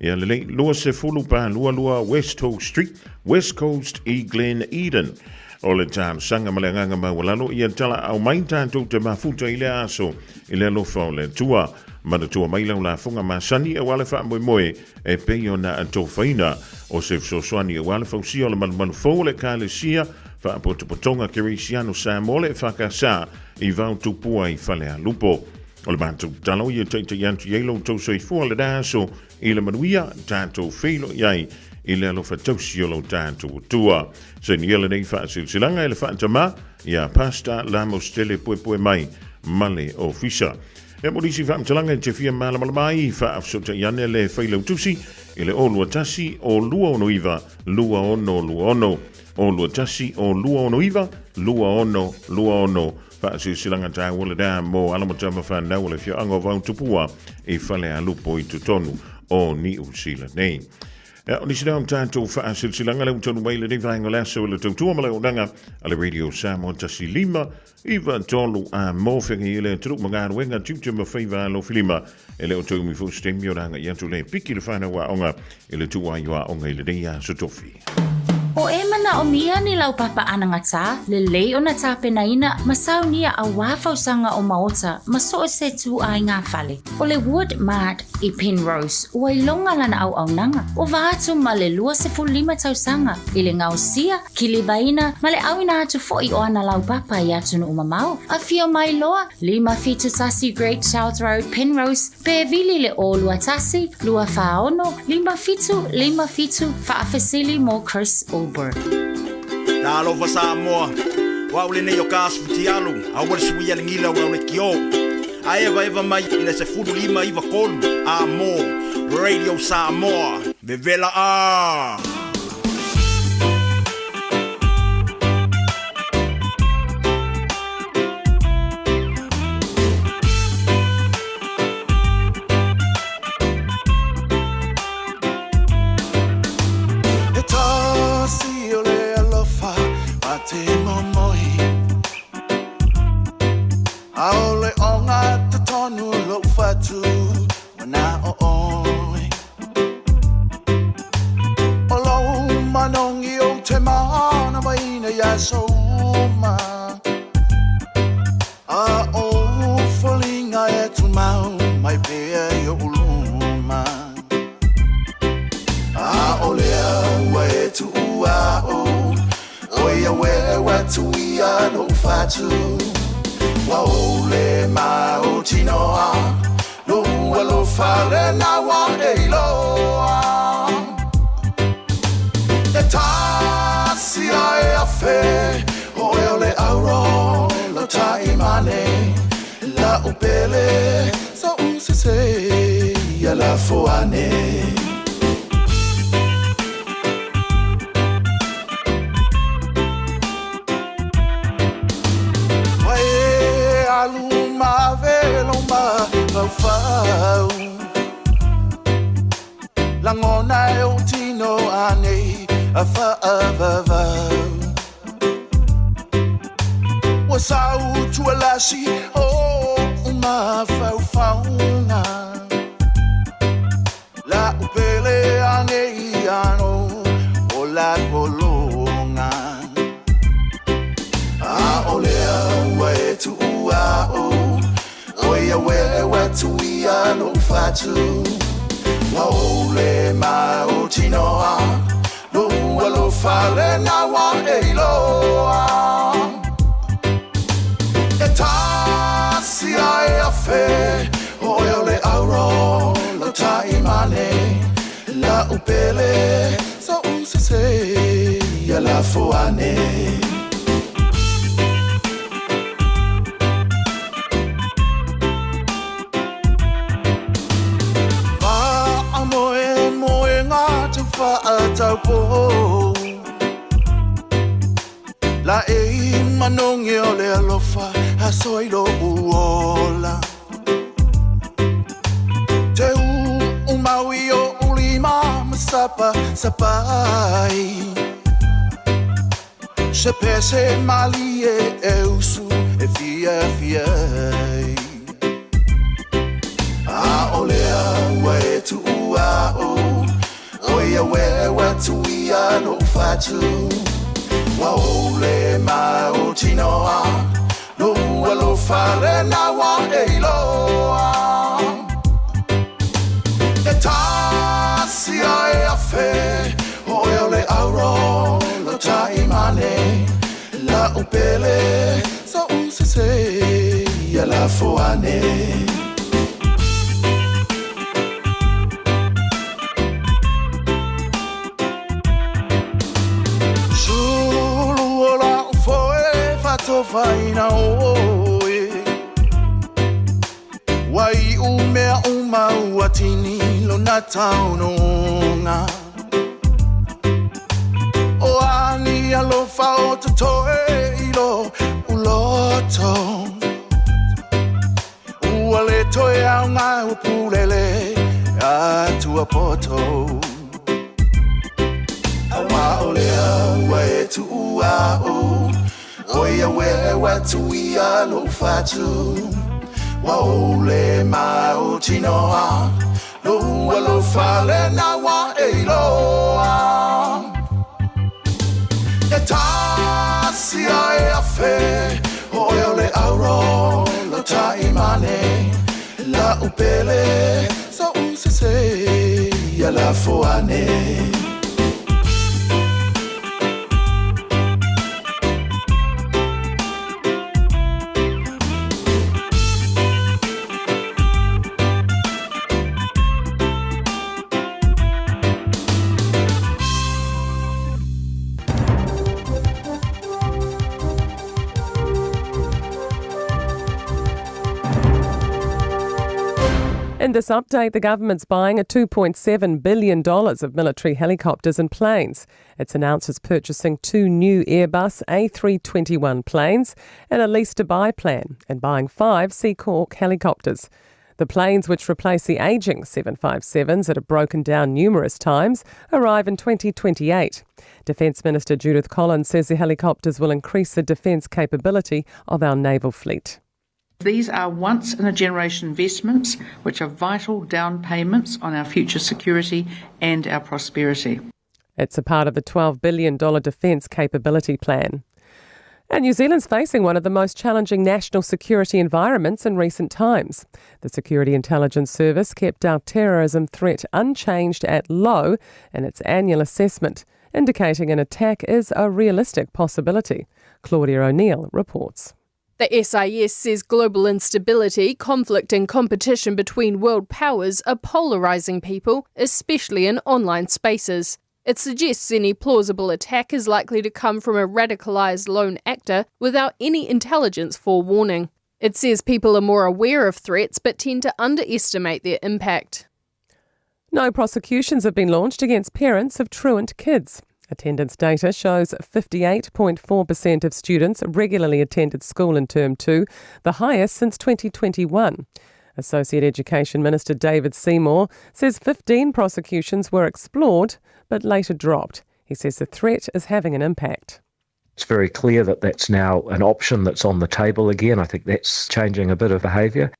Ia le lua se fulu pa lua West Ho Street. West Coast I Glen Eden. O le tānu sanga ma le nganga ma walalo ia tala au mai tātou te mafuta I le aso I le alofa o le tua. Mana tua mai lau la funga masani e wale wha moe e peio na anto whaina o se fsoswani e wale fausia o le manu fau le kāle sia wha potonga kerisiano sa mole e whakasa I vau tupua I whale a lupo. O le mātou talo ia teite yantu yelo tau soifua le daso I le manuia tātou whilo iai I le alofa tausi o lau tātou tua. Se ni ele nei wha silsilanga e le wha antama ia pasta lamo stele pue mai male o fisa. E morisi wha mtalanga te fia malamalai wha afsota iane le whailau tusi I le olua tasi o lua ono iwa, lua ono. Olua tasi o lua ono iwa, lua ono. Wha silsilanga tā wale dā mo alamatama whanau le fia ango vau tupua I whale a lupo I tutonu o New Zealand nei. O nisi nao mtātou wha silsilanga leo tonu mai le nei vaenga laso le tautua ma leo nanga a le radio Samoa tasi lima Iwa tolu a mōwhenga I le turuk mga aruenga tiutia ma whaiva lo filima e leo tau mi fustemi o ranga I atu le piki le whanau a onga I le tua I wa onga I le reia sotofi. O e mana o mia ni lau papa ananga tā, le lei o na tā penaina, masau nia a wāwhau sanga o maota, ma so se tu ai ngā whale. O le Wood Mart, I Penrose, ua I longa lana au nanga. O vaatu ma le 25 tausanga. I le ngausia, ki le vaina, ma le awina atu fo'i o ana lau papa I atu no umamau. A fio mai loa, 5 tasi Great South Road, Penrose, pe vili le o lua tasi, lua faono, 5 faafesili mo Chris Ulberg. Talo fa Samoa, wa ule ne yo kasu tialu, awal suia ngila wa ule kio. Eva mai ina se fudu 5 iva kolu, amo, Radio Samoa, bevela a. Aole onga te tonu lo fatu wana oi Olo manongi o te mana maina ya soma A o folinga e tu mau mai pea yo uluma A ole wa e tu a o Oia we tu ia no fatu Waole mau tinoa Lua lo fale na wa eiloa E tasi ai a fe Oe ole auro lo taimane La upele sa unsese Ya la foane Aluma veloma fau Langona e o tino ane a fa avava Wasau tualashi o uma fau fauna La upele ane ano o la polonga A olea wa e tu Oia we tu ia no fatu Waole mau tinoa Lua lo fale na wa eiloa E tasi ai a fe Oia ole auro lo taimane La upele sa unsese ya la foane Tau po La e manongi o le alofa A soilo uola Te umaui o ulima Masapa sapai Se pese mali e usu E fia A olea we tu ua o Oia we tu ia no fatu Waole mau tinoa Lua lo fale na wa eiloa E tasi ai a fe Oia ole auro lo taimane La upele sa unsese ya la foane Faina oe Wai umea uatini lo na taunonga O ani alofa o te toe ilo uloto Uale toe au ngā upulele atua poto Awa olea wae tu ua o Oia we tu ia lo fatu Waole mau tinoa Lua lo fale na wa eiloa E tasi ai a fe Oe ole auro lo taimane La upele sa se se ya la foane. In this update, the government's buying a $2.7 billion of military helicopters and planes. It's announced it's purchasing 2 new Airbus A321 planes and a lease-to-buy plan, and buying 5 Seahawk helicopters. The planes, which replace the ageing 757s that have broken down numerous times, arrive in 2028. Defence Minister Judith Collins says the helicopters will increase the defence capability of our naval fleet. These are once-in-a-generation investments which are vital down payments on our future security and our prosperity. It's a part of the $12 billion defence capability plan. And New Zealand's facing one of the most challenging national security environments in recent times. The Security Intelligence Service kept our terrorism threat unchanged at low in its annual assessment, indicating an attack is a realistic possibility. Claudia O'Neill reports. The SIS says global instability, conflict and competition between world powers are polarising people, especially in online spaces. It suggests any plausible attack is likely to come from a radicalised lone actor without any intelligence forewarning. It says people are more aware of threats but tend to underestimate their impact. No prosecutions have been launched against parents of truant kids. Attendance data shows 58.4% of students regularly attended school in Term 2, the highest since 2021. Associate Education Minister David Seymour says 15 prosecutions were explored but later dropped. He says the threat is having an impact. It's very clear that that's now an option that's on the table again. I think that's changing a bit of behaviour.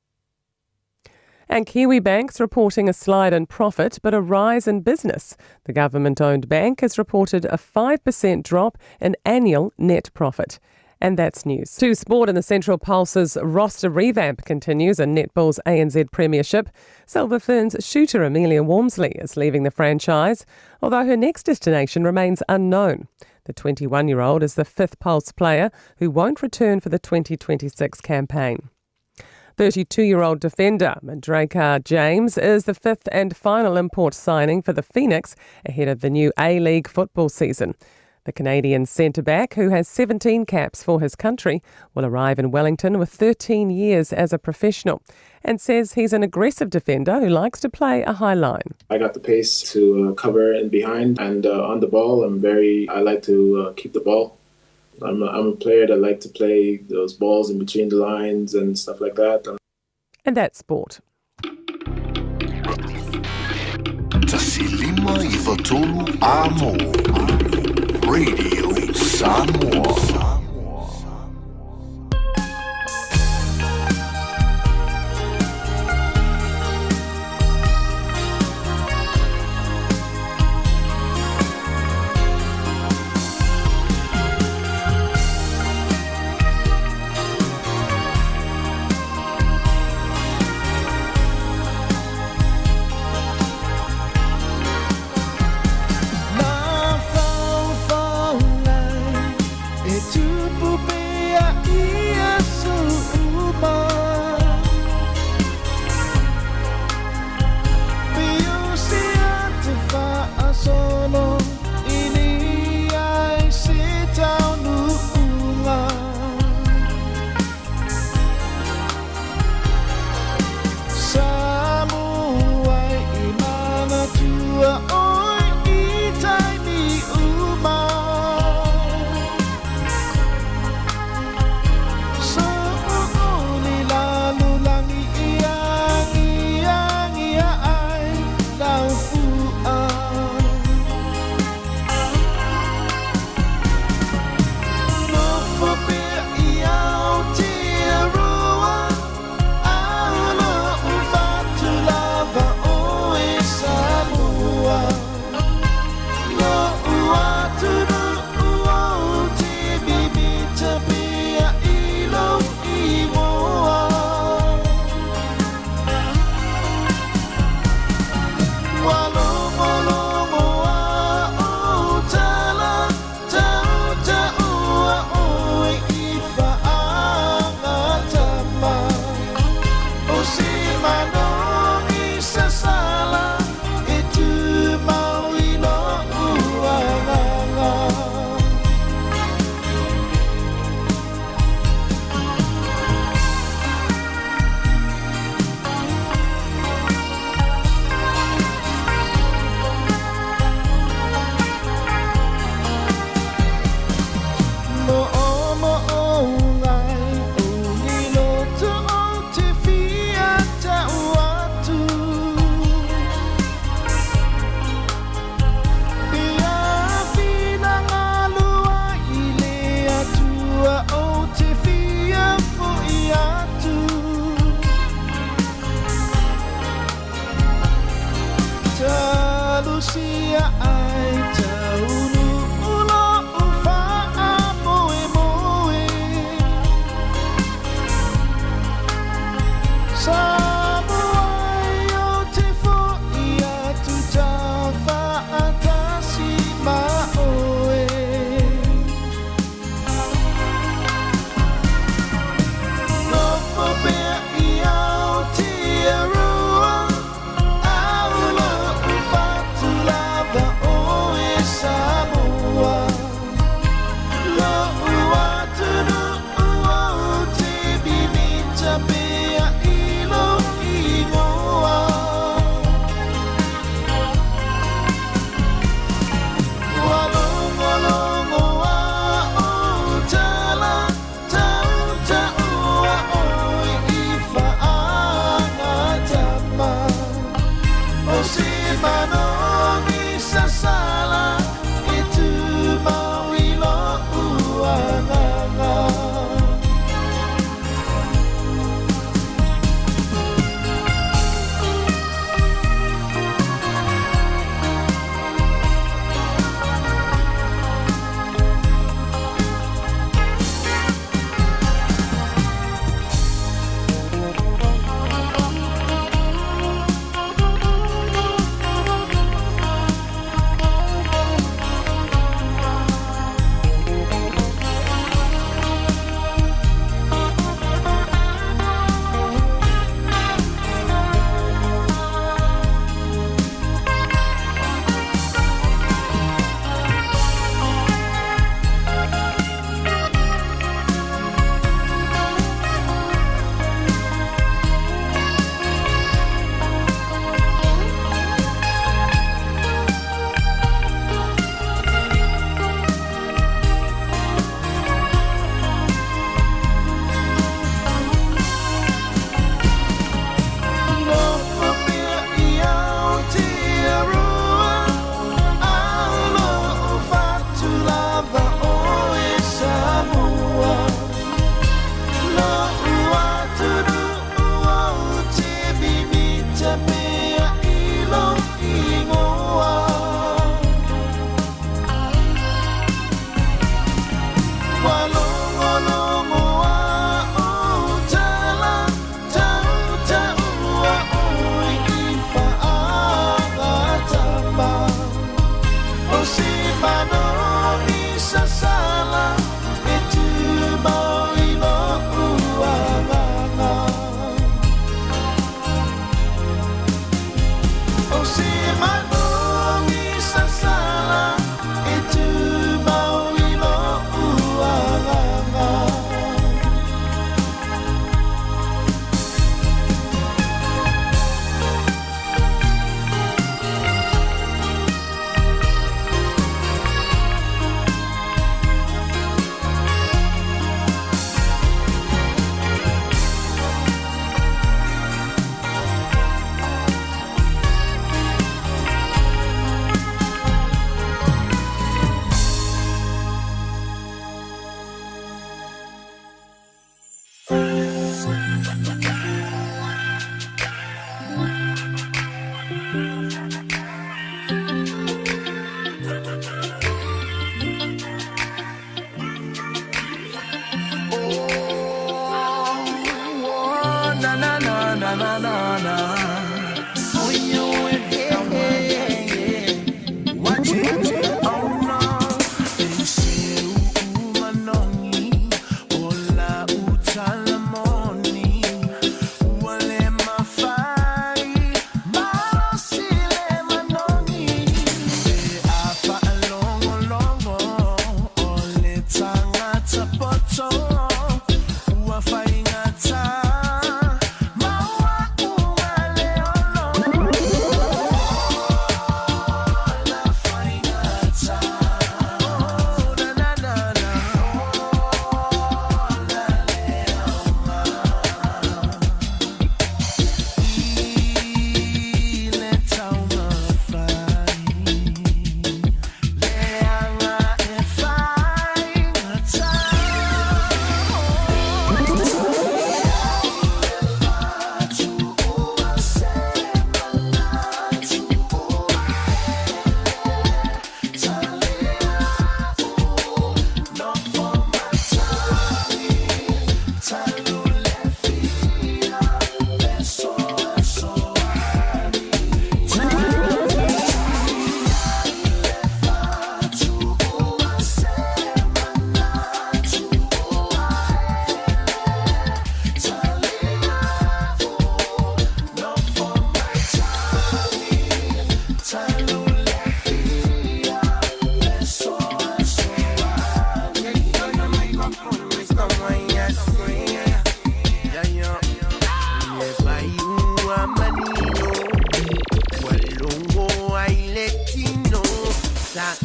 And Kiwi Bank's reporting a slide in profit but a rise in business. The government-owned bank has reported a 5% drop in annual net profit. And that's news. To sport, in the Central Pulse's roster revamp continues in netball's ANZ Premiership. Silver Ferns shooter Amelia Walmsley is leaving the franchise, although her next destination remains unknown. The 21-year-old is the 5th Pulse player who won't return for the 2026 campaign. 32-year-old defender Madraka James is the 5th and final import signing for the Phoenix ahead of the new A-League football season. The Canadian centre-back, who has 17 caps for his country, will arrive in Wellington with 13 years as a professional and says he's an aggressive defender who likes to play a high line. I got the pace to cover and behind, and on the ball, I like to keep the ball. I'm a player that like to play those balls in between the lines and stuff like that. And that's sport. Tasilima i Fatolu Amo. Radio Samoa. To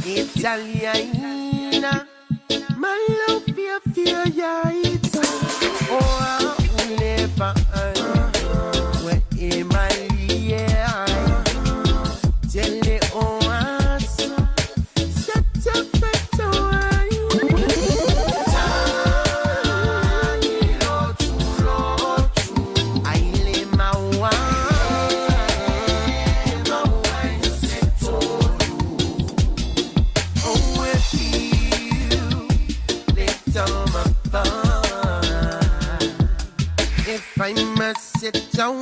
Italiana, my love fear it. Oh, I'll never where am I? Tell the oas, set up a toy. I lay my wine, set on you. Oh, if you let down my bar, if I must sit on.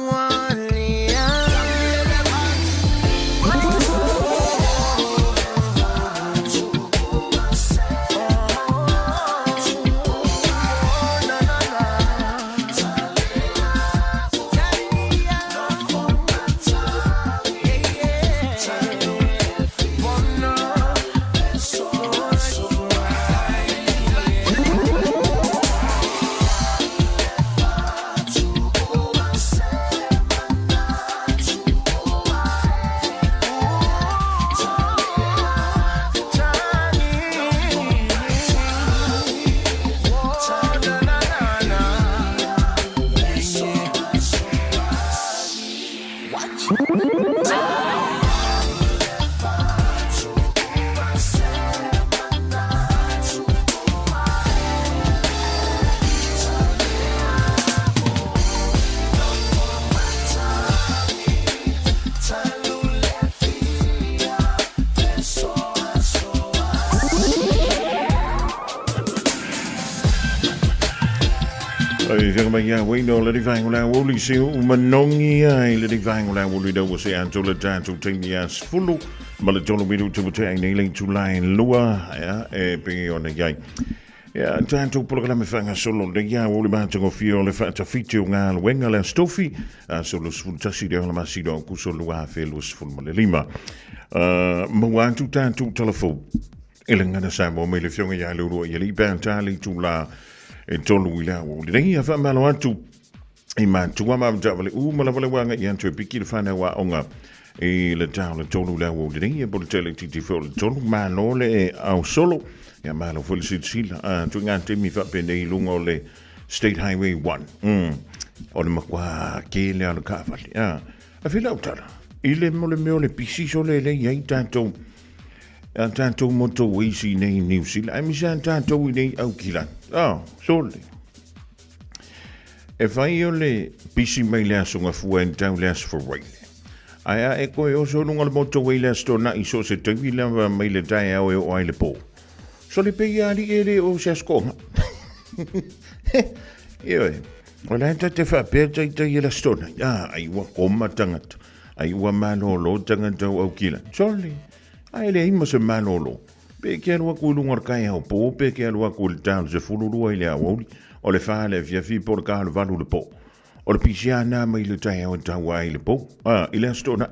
Ya wino le divang la woli se manongi ai le divang la woli do se antola tanto tingia fulu ma le tolo midu tu te ai nei tu line lua ya e pe ona yai ya tanto programa fanga solo le ya woli ba to fio le fa fitu nga le wenga le stofi solo sfutasi de la masido ku solo a felus ful ma le lima mo wan tu tanto telefon elengana sa mo me le fionga ya lo ya li ban tali tu la e tolu wila wo le ngi fa malo atu e man tu ma mjavale mala vale wanga yantu piki le fana wa onga e le tau le tolu la wo le ngi bo tele titi fo le tolu ma no le au solo ya malo fo le sila tu ngante mi fa pende lungo le State Highway 1 o le makwa ke le al ka fali a fila utala ile mo le meo le pisi so le yai tanto tanto moto wisi nei New Zealand mi san tanto nei au kila sorry. If I only busy my last on a full down last for rain. I echo also no motorway last or not so se te vila mai le dai au e o le po. So le pe ya di ele o se skoma. Io ona te fa pe te la stona. Ai wa koma tangat. Ai wa manolo tangata au kila. Sorry. Ai le ima se manolo. Pe ke alua ku lungar kai au po, pe ke alua ku le tau se fulurua i le Aoauli, o le wha le fiafi por ka le valu le po. O le pisiana mai le tai au tau ai le po, i le astona.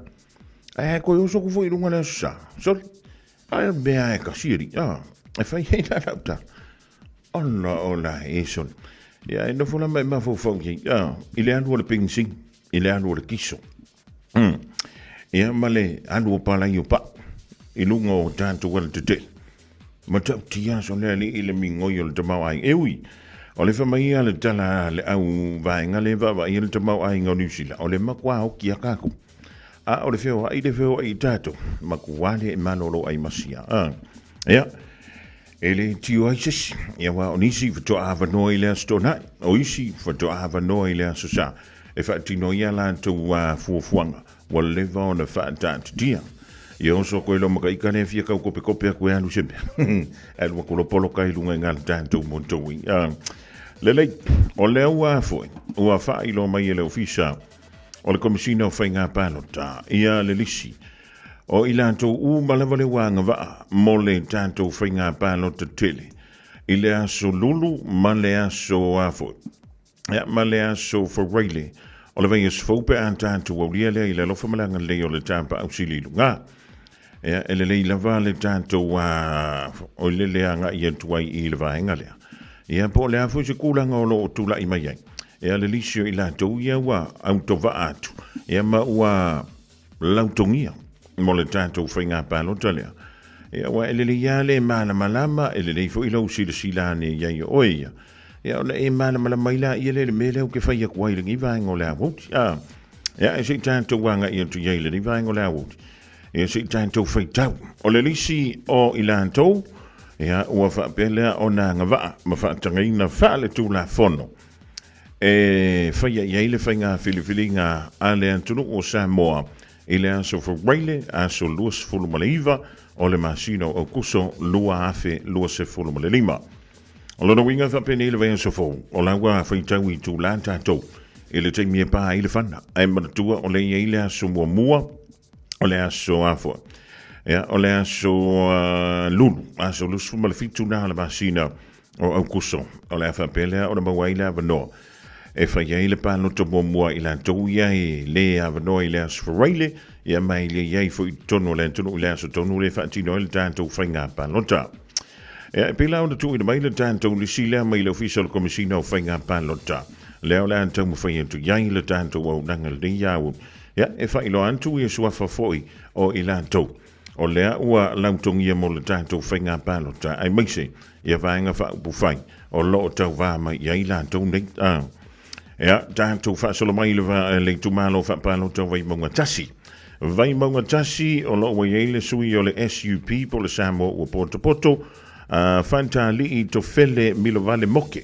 Ai koe oso ku fo i lunga le sa. Sol, ai bea e kasiri, e whai hei la lauta. Ola e sol. Ia, e no funa mai mafo fauki, i le anu o le pingsing, i le anu o le kiso. Ia, ma le anu o pala i o pa. I lunga o tanto wala te te. Ma tau tia so le ali ile mingoi o le tamau ai. Ewi, o le whamaia le tala le au vaenga le vava i le tamau ai ngau Niusila. O le makua o kia kako. O le wheo ai le wheo ai tato. Makuale e manolo ai masia. Ia, e le tio ai sisi. Ia wa o nisi fato ava noi le astonai. O isi fato ava noi le asosa. E whaatino ia la tu fuafuanga. Wa le vao na whaatatu tia. Ia oso koe lo maka ika ne fia kau kope a koe anu sepe. Elua kolo polo kai lunga ngala tātou montoui. Lelei, o lea ua foi, ua wha ilo mai e leo fisa, o le komisina o whai ngā pānota, ia le lisi, o ilantou malawale wanga waa, mo le tātou whai ngā pānota tele, i le aso lulu, ma le aso afoi, ma le aso whareile, o le vai asfope a tātou au lia lea i le lofa malanga leo le tāpa au sililu ngā, e le lava le tātou o le leanga i atuai i le vaenga lea. Ia po le afu se kulanga o lo tula i mai ai. Ia le lisio i la tau ia wa autova atu. Ia ma ua lautongia mo le tātou whainga pālota lea. Ia wa ele le ia le malama ele le fo ilo sila ne ia ia oia. Ia ona e malama maila ia le mele o ke fai ku ai le ngiva ngole a wot. Ia e se tanto wanga ia tu ia le ngiva ngole a wot. Ia se tanto fai tau. O le lisi o ilanto ia ua fa pele ona ngava ma fa tangaina fa le tu la fono. E fai ia le fai nga filifilinga ale antunu o Samoa. Ile aso for Wale aso luas fulu maleiva o le masino o kuso lua afe lua se fulu malelima. O lona winga fa pene ile vea sofo o lawa fai tau i tu la tatou ile te mie pa ile fana ai manatua o le ile aso mua o le aso afo o le aso lulu aso lus fulu malefitu na le masino o kuso o le fa pele o le mawaila vano e fa ia ile pa no to mua ila to ia le avano ile as fraile ia mai le ia fo tono le tono le as tono le fa tino il tanto fringa pa lota e pila o tu ile mai le tanto le sila mai le official commissioner fringa pa lota le o le anto mo fa tu ia le tanto o nangal de ia ia e fa ilo antu ia sua fa foi o ilanto o le ua lautongia mo le tanto fringa pa lota ai mai se ia vainga fa bu fai o lo tau va mai ia ilanto nei ja, daar toe fa solo mai le tu malo fa palo to vai monga tasi. Vai monga tasi o lo wele sui o le SUP po le Samoa o Poto fanta li to fele milo vale moke.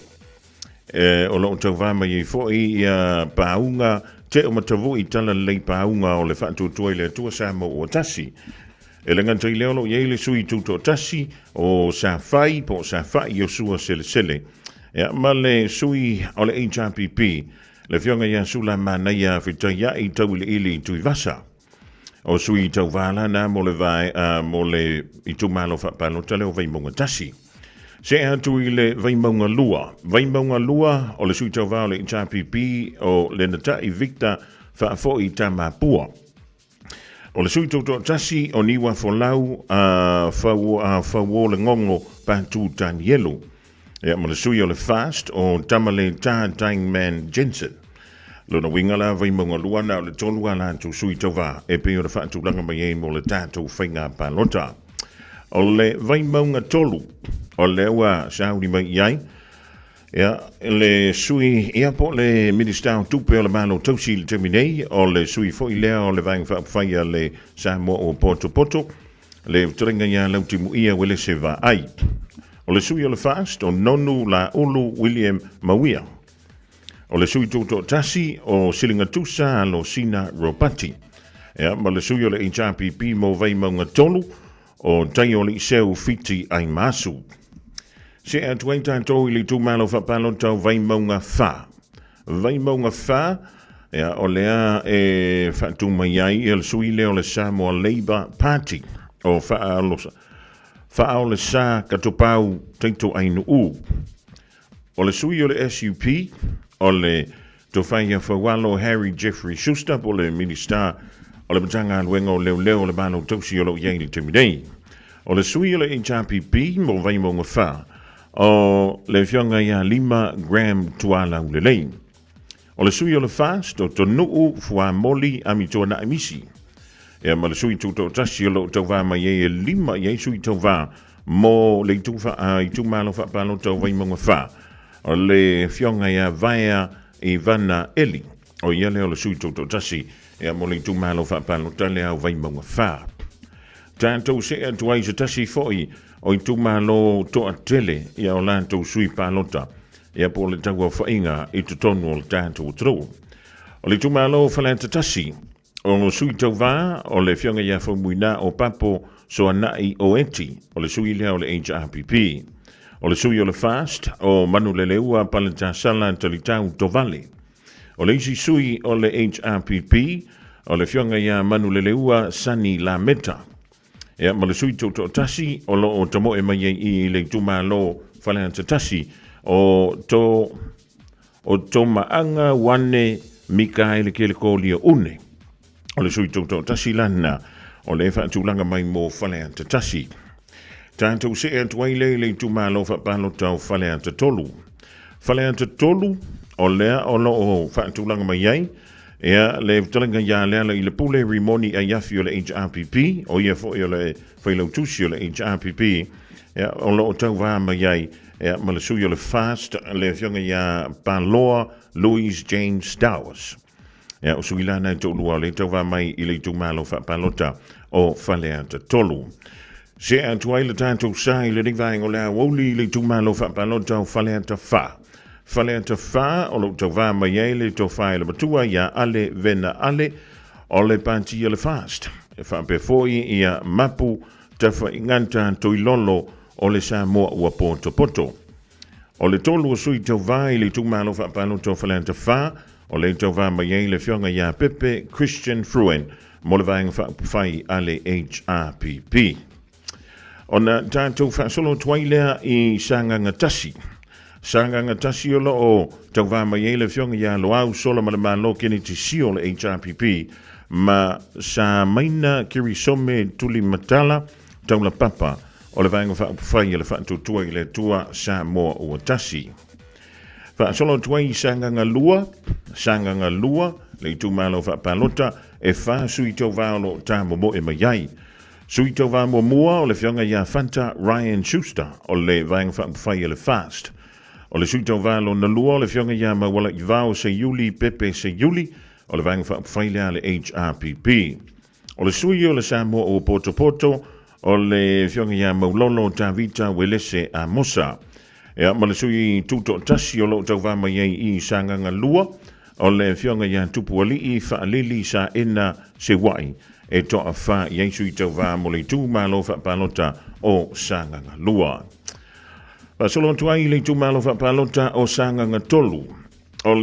O lo to va mai fo i paunga te o matavu i tala le paunga o le fa tu le tu Samoa o tasi. E le nganta i le lo yele sui tu to tasi o sa fai po sa fai o sua sele. Ja, ma le sui o le HRPP, le fionga ia sula mana ia fita ia i tau le ili tui vasa. O sui tau vala na mo le vai, mo le i tu malo fa palo tale o vaimonga tasi. Se atu i le vaimonga lua. Vaimonga lua o le sui tau vala le HRPP o le nata i victa fa fo i tama pua. O le sui tau tasi o niwa fo lau fa wo le ngongo pa tu tan yelu. Ja, maar de sui o le fast o tamale Taing Man Jensen. Lona wingala vai monga lua na le tolu ala tu sui tova e pe o le fatu langa mai mo le tatou whainga pa lota. O le vai monga tolu o le ua sauri mai iai. Ja, le sui ia po le minister tupe o le malo tausi le terminei o le sui foi lea o le vai whaia le Samoa o Poto. Le turinga ia lautimu ia wele se va ai. O le sui o le fast o nonu la ulu William Mawia. O le sui toto tasi o silinga tusa lo sina ropati. Ja, ma le sui o le HRPP mo vai maunga tolu o tai o le iseu fiti ai masu. Se atuaita tau ili tu malo fa palo tau vai maunga fa. Vai maunga fa, ja, o lea e fatu mai ai el sui le o le Samoa Labour Party o fa alosa. Fa'ao le sa katopau teito ainu u. O le sui o le SUP, o le tofaya fawalo Harry Jeffrey Schuster, o le minister, o le matanga luenga o leo le mano tausi o lo yei le temidei. O le sui o le HRPP, mo vaimo ngā wha, o le fionga ia 5 gram tuala ulelei. O le sui o le fast, o tonuu fua moli amitoa na emisi. Ja, maar de sui tuto tasi lo tau va mai e 5 ye sui tau va mo le tu fa i tu malo fa palo tau vai mo fa o le fionga ia vaia i vana eli o ia le sui tuto tasi e mo le tu malo fa palo tale au vai mo fa tanto se tu ai se tasi foi o tu malo to atele ia o lanto sui palota ia po le tau fa inga i tu tonu o tanto tro o le tu malo fa lenta tasi o sui tau vā, o le fionga ia whamuina o papo so anai o eti, o le sui lea o le HRPP. O le sui o le fast, o manu le leua paleta sala talitau tovale. O le isi sui o le HRPP, o le fionga ia manu le leua sani la meta. Ia, ma le sui toto tasi, o lo o tamo e mai i le tuma lo falenta tasi, o to maanga wane mika ele kele kolia une. O le sui toto tasi lana, o le whaatulanga mai mo whaleanta tasi. Tātou se e tuaile le tumalo whapalo tau whaleanta tolu. Whaleanta tolu, o lea o lo o whaatulanga mai ai, Ia le talenga ia le i le pule rimoni a yafi o le HRPP o ia fo i le whailau tusi o le HRPP ia o lo o tau wā mai ai ia ma le sui o le fast le fionga ia Paloa Louise James Stowers ia o sui lana i tau lua le tau wā mai i le tu malo wha palota o whalea ta tolu. Se a tuai le tātou sa i le rivaing o le Aoauli le tu malo wha palota o whalea ta wha. Whalea ta wha o lo tau wā mai ai le tau wha le matua ia ale vena ale o le panti le fast. E wha pe foi ia mapu ta wha inganta tui lolo o le Samoa ua poto poto. O le tolu o sui tau wā i le tu malo wha palota o whalea ta wha o le tau wā mai ai le fionga ia Pepe Christian Fruen mo le vaenga whai ale HRPP. O na tātou whasolo tuailea i sanganga tasi. Sanganga tasi o lo o tau wā mai e le fionga ia lo au sola ma le malo kene ti si o le HRPP ma sa maina kiri some tuli matala tau la papa o le vaenga whai le whatutua i le tua Samoa ua tasi. Whaasolo tuai sanganga lua, le tu malo whapalota, e wha sui tau wālo tā momo e mai. Sui tau wā mua o le fionga ia Fanta Ryan Schuster, o le vaenga whapawhai le fast. O le sui tau wālo na lua o le fionga ia mawala i vāo se yuli, Pepe se yuli, o le vaenga whapawhai le HRPP. O le sui o le Samoa o Poto Poto, o le fionga ia maulolo tā vita welese a mosa. Ea ma le sui tuto tasi o lo tau wā mai i sanganga lua, o le fionga ia tupu alii whaalili sa ena se wai, e toa wha i sui tau wā mo le tū malo whapalota o sanganga lua. Pasolo tuai le tū malo whapalota o sanganga tolu, o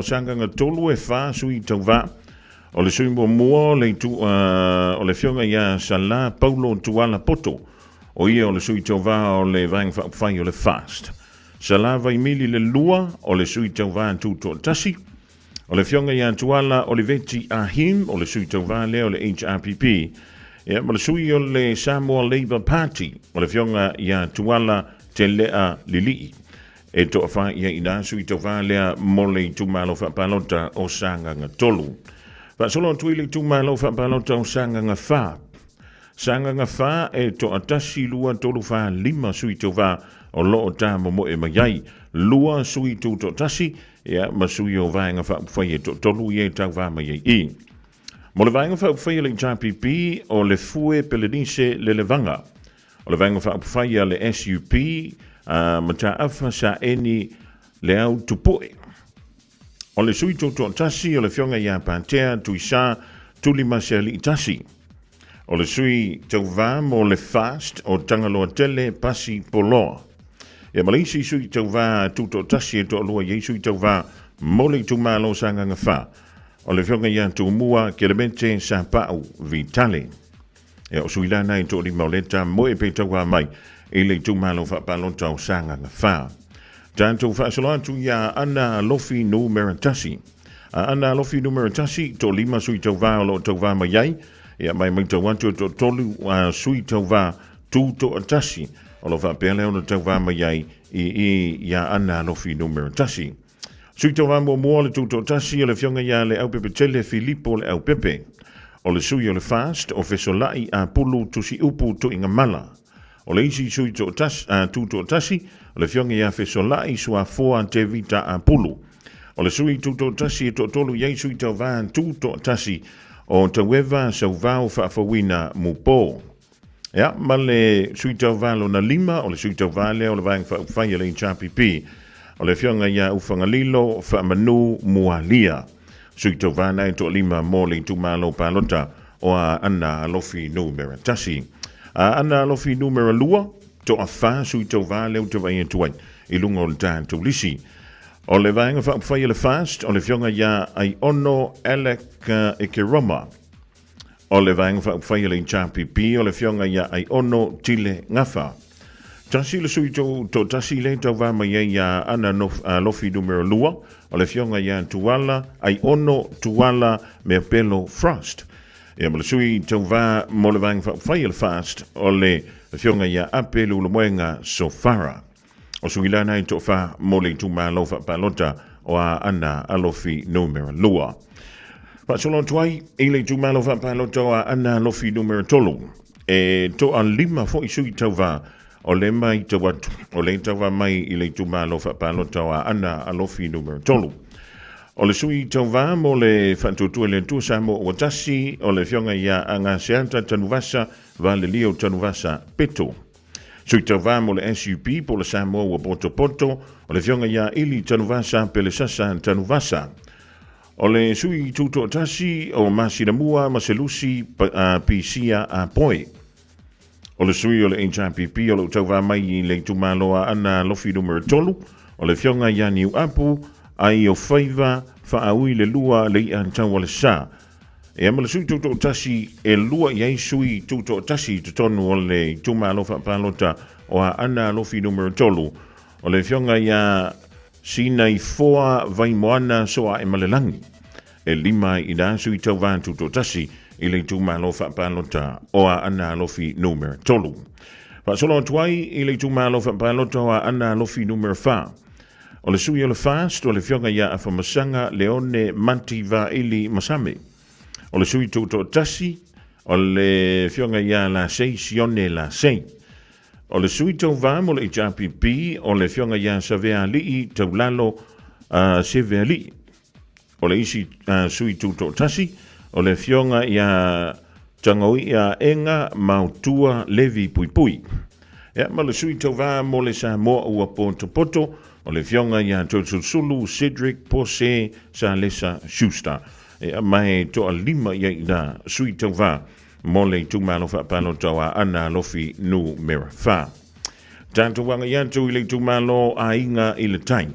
sanganga tolu e wha sui tau wā, o le sui mua o le fionga ia Sala Paulo Tuala Poto, o ia o le sui tau wā o le vaeng whai o le fast. Sa lava i mili le lua o le sui tau wā tūto tasi. O le fionga ia tuala o le veti ahim o le sui tau wā le o le HRPP. Ia ma le sui o le Samoa Labour Party o le fionga ia tuala te lea lilii. E toa wha ia ina sui tau wā lea mo le tumalo whapalota o sanganga tolu. Whasolo tui le tumalo whapalota o sanganga wha. Sanganga wha e to atasi lua tolu wha lima sui tau wā o loo tā momo e mai. Lua sui tu to tasi ea ma sui o vaenga whai e to tolu i e tau wā mai i. Mo le vaenga whai le JPP o le fue pelenise le levanga. O le vaenga whai le SUP ma tā awha sa eni le au tupoe. O le sui tu to tasi o le fionga ia pantea tui sa tuli maseli tasi. O le sui tau wā mo le fast o tangaloa tele pasi poloa. E malisi sui tau wā tuto tasi e to lua ye sui tau wā mo le tumalo sanganga wha. O le fionga ia tu mua ke le mente sa pau vitale. E o sui lana i to li mauleta mo e pe tau wā mai e le tumalo wha palota o sanganga wha. Tanto wha saloa tu ia ana lofi no meratasi. Ana lofi no meratasi to lima sui tau wā o lo tau wā mai ai. Ia mai tau wantu to tolu sui tau wā tūto atasi o lo wha pēle o tau wā mai ai i ia ana lofi numero tasi. Sui tau wā mua le tūto atasi o le fionga ia le au pepe tele Filipo le au pepe. O le sui o le fast o fesolai a pulu tusi upu to inga mala. O le isi sui tūto atasi o le fionga ia fesolai sua foa te vita a pulu. O le sui tūto atasi e to tolu iei sui tau wā tūto atasi o tauewa sau vau whaafawina mupo. Ea, ma le sui tau valo na lima, o le sui tau vale, o le vaeng whai le HRPP, o le fionga ia ufangalilo whaamanu mualia. Sui tau vana e to lima mo le tumalo palota o a ana lofi numera tasi. A ana lofi numera lua, to a wha sui tau vale o te vai e tuai, i lungo le tātou lisi. O le vaenga whai le fast, o le fionga ia ai ono Alec Ekeroma. O le vaenga whai le JPP, o le fionga ia ai ono tile ngafa. Tasi le sui to tasi le tau wā mai ia ana lofi numero lua, o le fionga ia tuala ai ono tuala me pelo frost. E mo le sui tau wā mo le vaenga whai le fast, o le fionga ia apelu le moenga sofara. O suilana i tofa mo le tumalo palota o a ana alofi numero lua. Pasolon tuai, ile tumalo whapaloto a ana alofi numero tolu. E to a lima fo isui tauwa o le mai tawatu. O le tawa mai ile tumalo whapaloto a ana alofi numero tolu. O le sui tauwa mo le whantutu le tusa mo o tasi o le fionga ia anga seanta tanuvasa va le lio tanuvasa peto. Sui tauwa mo le SUP po le Samoa o poto o le fionga ia ili tanuvasa pele sasa tanuvasa. O le sui tuto tasi o Masinamua Maselusi Pisia a Poi. O le sui o le HRPP o le tauwa mai le tumaloa ana lofi numero tolu o le fionga ia Niu Apu ai o whaiva whaaui le lua le ian tau le sa. E ama le sui tuto tasi e lua iai sui tuto tasi tutonu o le tumalo whapalota o a ana lofi numero tolu. O le fionga ia sinai foa vai moana soa e malelangi. E lima i da sui tau vaan tuto tasi i le tumalo whapalota o a ana lofi numero tolu. Whaasolo tuai i le tumalo whapalota o a ana lofi numero wha. O le sui o le fast o le fionga ia a whamasanga leone manti va ili masame. O le sui tuto tasi o le fionga ia la sei sione la sei. O le sui tau vam o le HRPP o le fionga ia savea lii tau lalo sevea lii. O le isi sui tuto tasi o le fionga ia tangaui ia enga mautua levi pui pui. Ea ma le sui tau vam o le Samoa ua poto o le fionga ia Sulu, Cedric, Pose, sa lesa Schuster. E mai to a lima ia ina sui tau va mo le tumalo whapalo taua ana lofi nu mera wha. Tanto wanga ia tu i le tumalo a inga i le tai.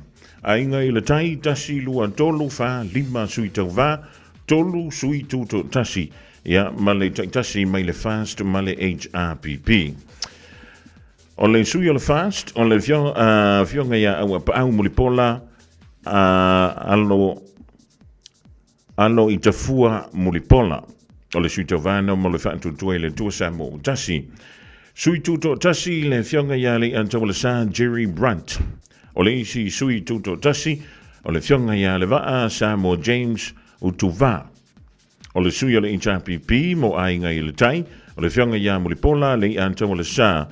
A inga i le tai tasi lua tolu wha lima sui tau va, tolu sui tuto tasi. Ia ma le tasi mai le fast ma le HRPP. O le sui o le fast, o le fionga ia au mulipola alo i tafua mulipola. O le sui tawano mo le whaatutue le tuasa mo tasi. Sui tuto tasi le fionga ia le antawa sa Jerry Brunt. O le isi sui tuto tasi, o le fionga ia le waa sa mo James Utuva. O le sui o le HRPP mo ainga i le tai, o le fionga ia mulipola le antawa sa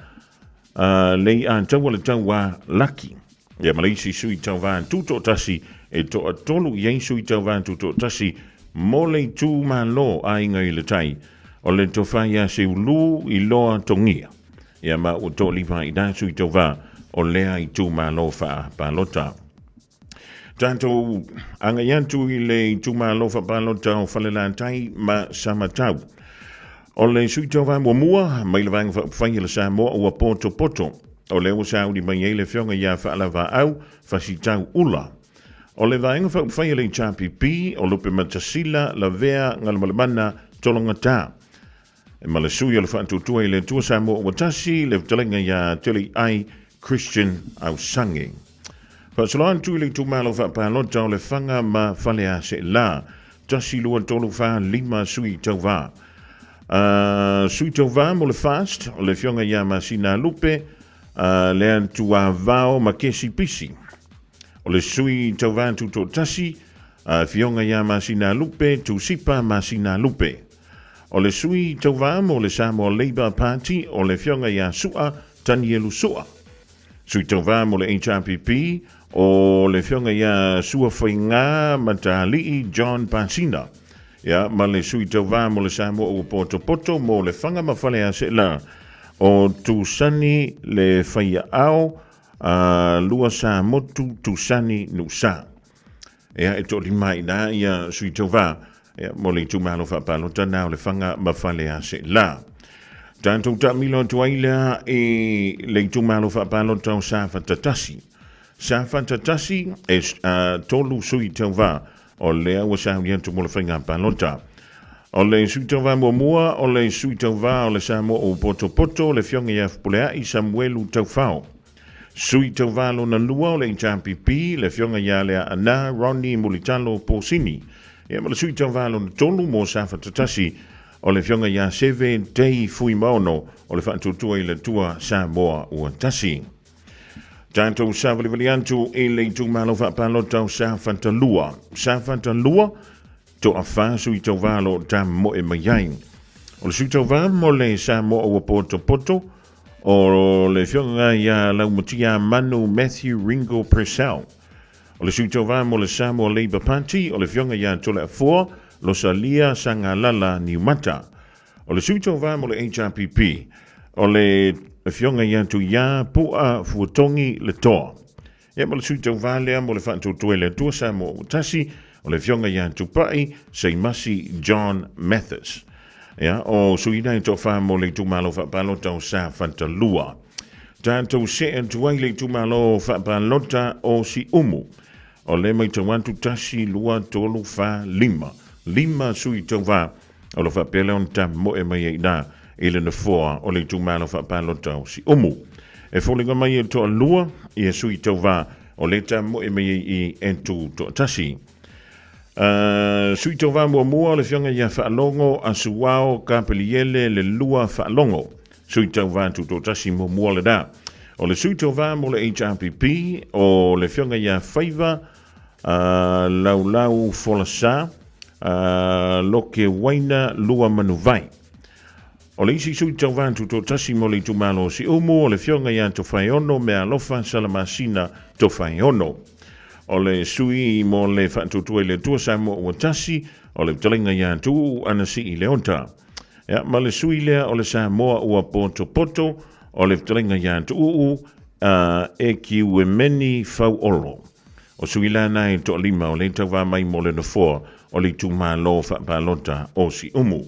le antawa le tawa laki. Ia malisi sui tawa tuto tasi e to atolu iei sui tawa tuto tasi mo le tu malo a inga i le tai o le tofaya se ulu i loa tongia. Ia ma o to lipa i da sui tawa o lea i tu malo fa palota. Tanto anga yantu i le tu malo fa palota o falela tai ma samatau. O le sui tawa mua mai le vanga whaia le Samoa ua poto. O le o saudi mai ele fionga ia whaalava au fasitau ula. O le vaenga whaia le HRPP o lupe matasila la vea ngalamalmana tolonga tā. E ma le sui o le whaatutua i le tua Samoa ua tasi le talenga ia tele ai Christian au sange. Whaasoloan tu i le tumalo whaapalota o le whanga ma whalea se la. Tasi lua tolu wha lima sui tau wā. Sui tau wā mo le fast o le fionga ia masina lupe le antua vao ma kesi pisi. O le sui tau vā tuto tasi, fionga ia masina lupe, tu sipa masina lupe. O le sui tau vā mo le Samoa Labour Party, o le fionga ia sua tanielu sua. Sui tau vā mo le HRPP, o le fionga ia sua whainga matalii John Pasina. Ia, ma le sui tau vā mo le Samoa o poto mo le whanga mawhalea se la. O tu sani le whaia au, lua sa motu tu sani nu sa. Ea e tō mai na ia sui tau wā. Ea mo le tumalo whapalota nao le whanga mawhalea se la. Tantou ta milo tuaila e le tumalo whapalota o sa whatatasi. Sa whatatasi e tolu sui tau wā. O lea wa sa huiantu mo le whainga palota. O le sui tau wā mua, o le sui tau wā, o le Samoa o poto, le fionga ia whapulea i Samuelu tau whao. Sui tau wā lo na lua o le HRPP, le fionga ia lea ana, Ronnie Mulitalo Posini. Ia ma le sui tau wā lo na tolu mo sa whatatasi, o le fionga ia seve tei fui maono, o le whaatutua i le tua Samoa ua tasi. Tātou sa wali antu e le tu malo whapalota o sa whantalua. Sa whantalua to a wha sui tau walo tā mo e maiai. O le sui tau wā mo le sa mo o poto poto o le whionga ia laumutia Manu Matthew Ringo Purcell. O le sui tau wā mo le sa mo Labour Party o le whionga ia tole a fua lo sa lia sanga lala ni mata. O le sui tau wā mo le HRPP o le whionga ia tu ia pua fuatongi le toa. Ia mo le sui tau wā lea mo le whantou tue le tua sa mo utasi o le whionga ia tu pai sei masi John Mathis. Ia o suina i tō wha mo le tūmalo whapalota o sa whantalua. Tātou se en tuai le tūmalo whapalota o si umu. O le mai tawantu tasi lua tolu wha lima. Lima sui tau wha o le whapele on ta mo e mai eina ele na foa o le tūmalo whapalota o si umu. E wholinga mai e tō lua i e sui tau wha o le ta mo e mai i entu tō tasi. Sui tau wā mua le whionga ia whaalongo a suwao ka peliele le lua whaalongo. Sui tau wā tū tasi mua le da. O le sui tau wā mo le HRPP o le whionga ia whaiva lau folasa loke waina lua manuvai. O le isi sui tau wā tū tasi mo le tūmalo si umu o le whionga ia to whaiono me alofa salamasina to whaiono. O le sui mo le whaatutue le tua sa mo ua tasi, o le talinga ia tu anasi i leonta. Ja, ma le sui lea o le sa moa ua poto poto, o le talinga ia tu e ki ue meni fau olo. O sui la nai to lima o le tawa mai mo le nafoa, o le tu malo whaapalota o si umu.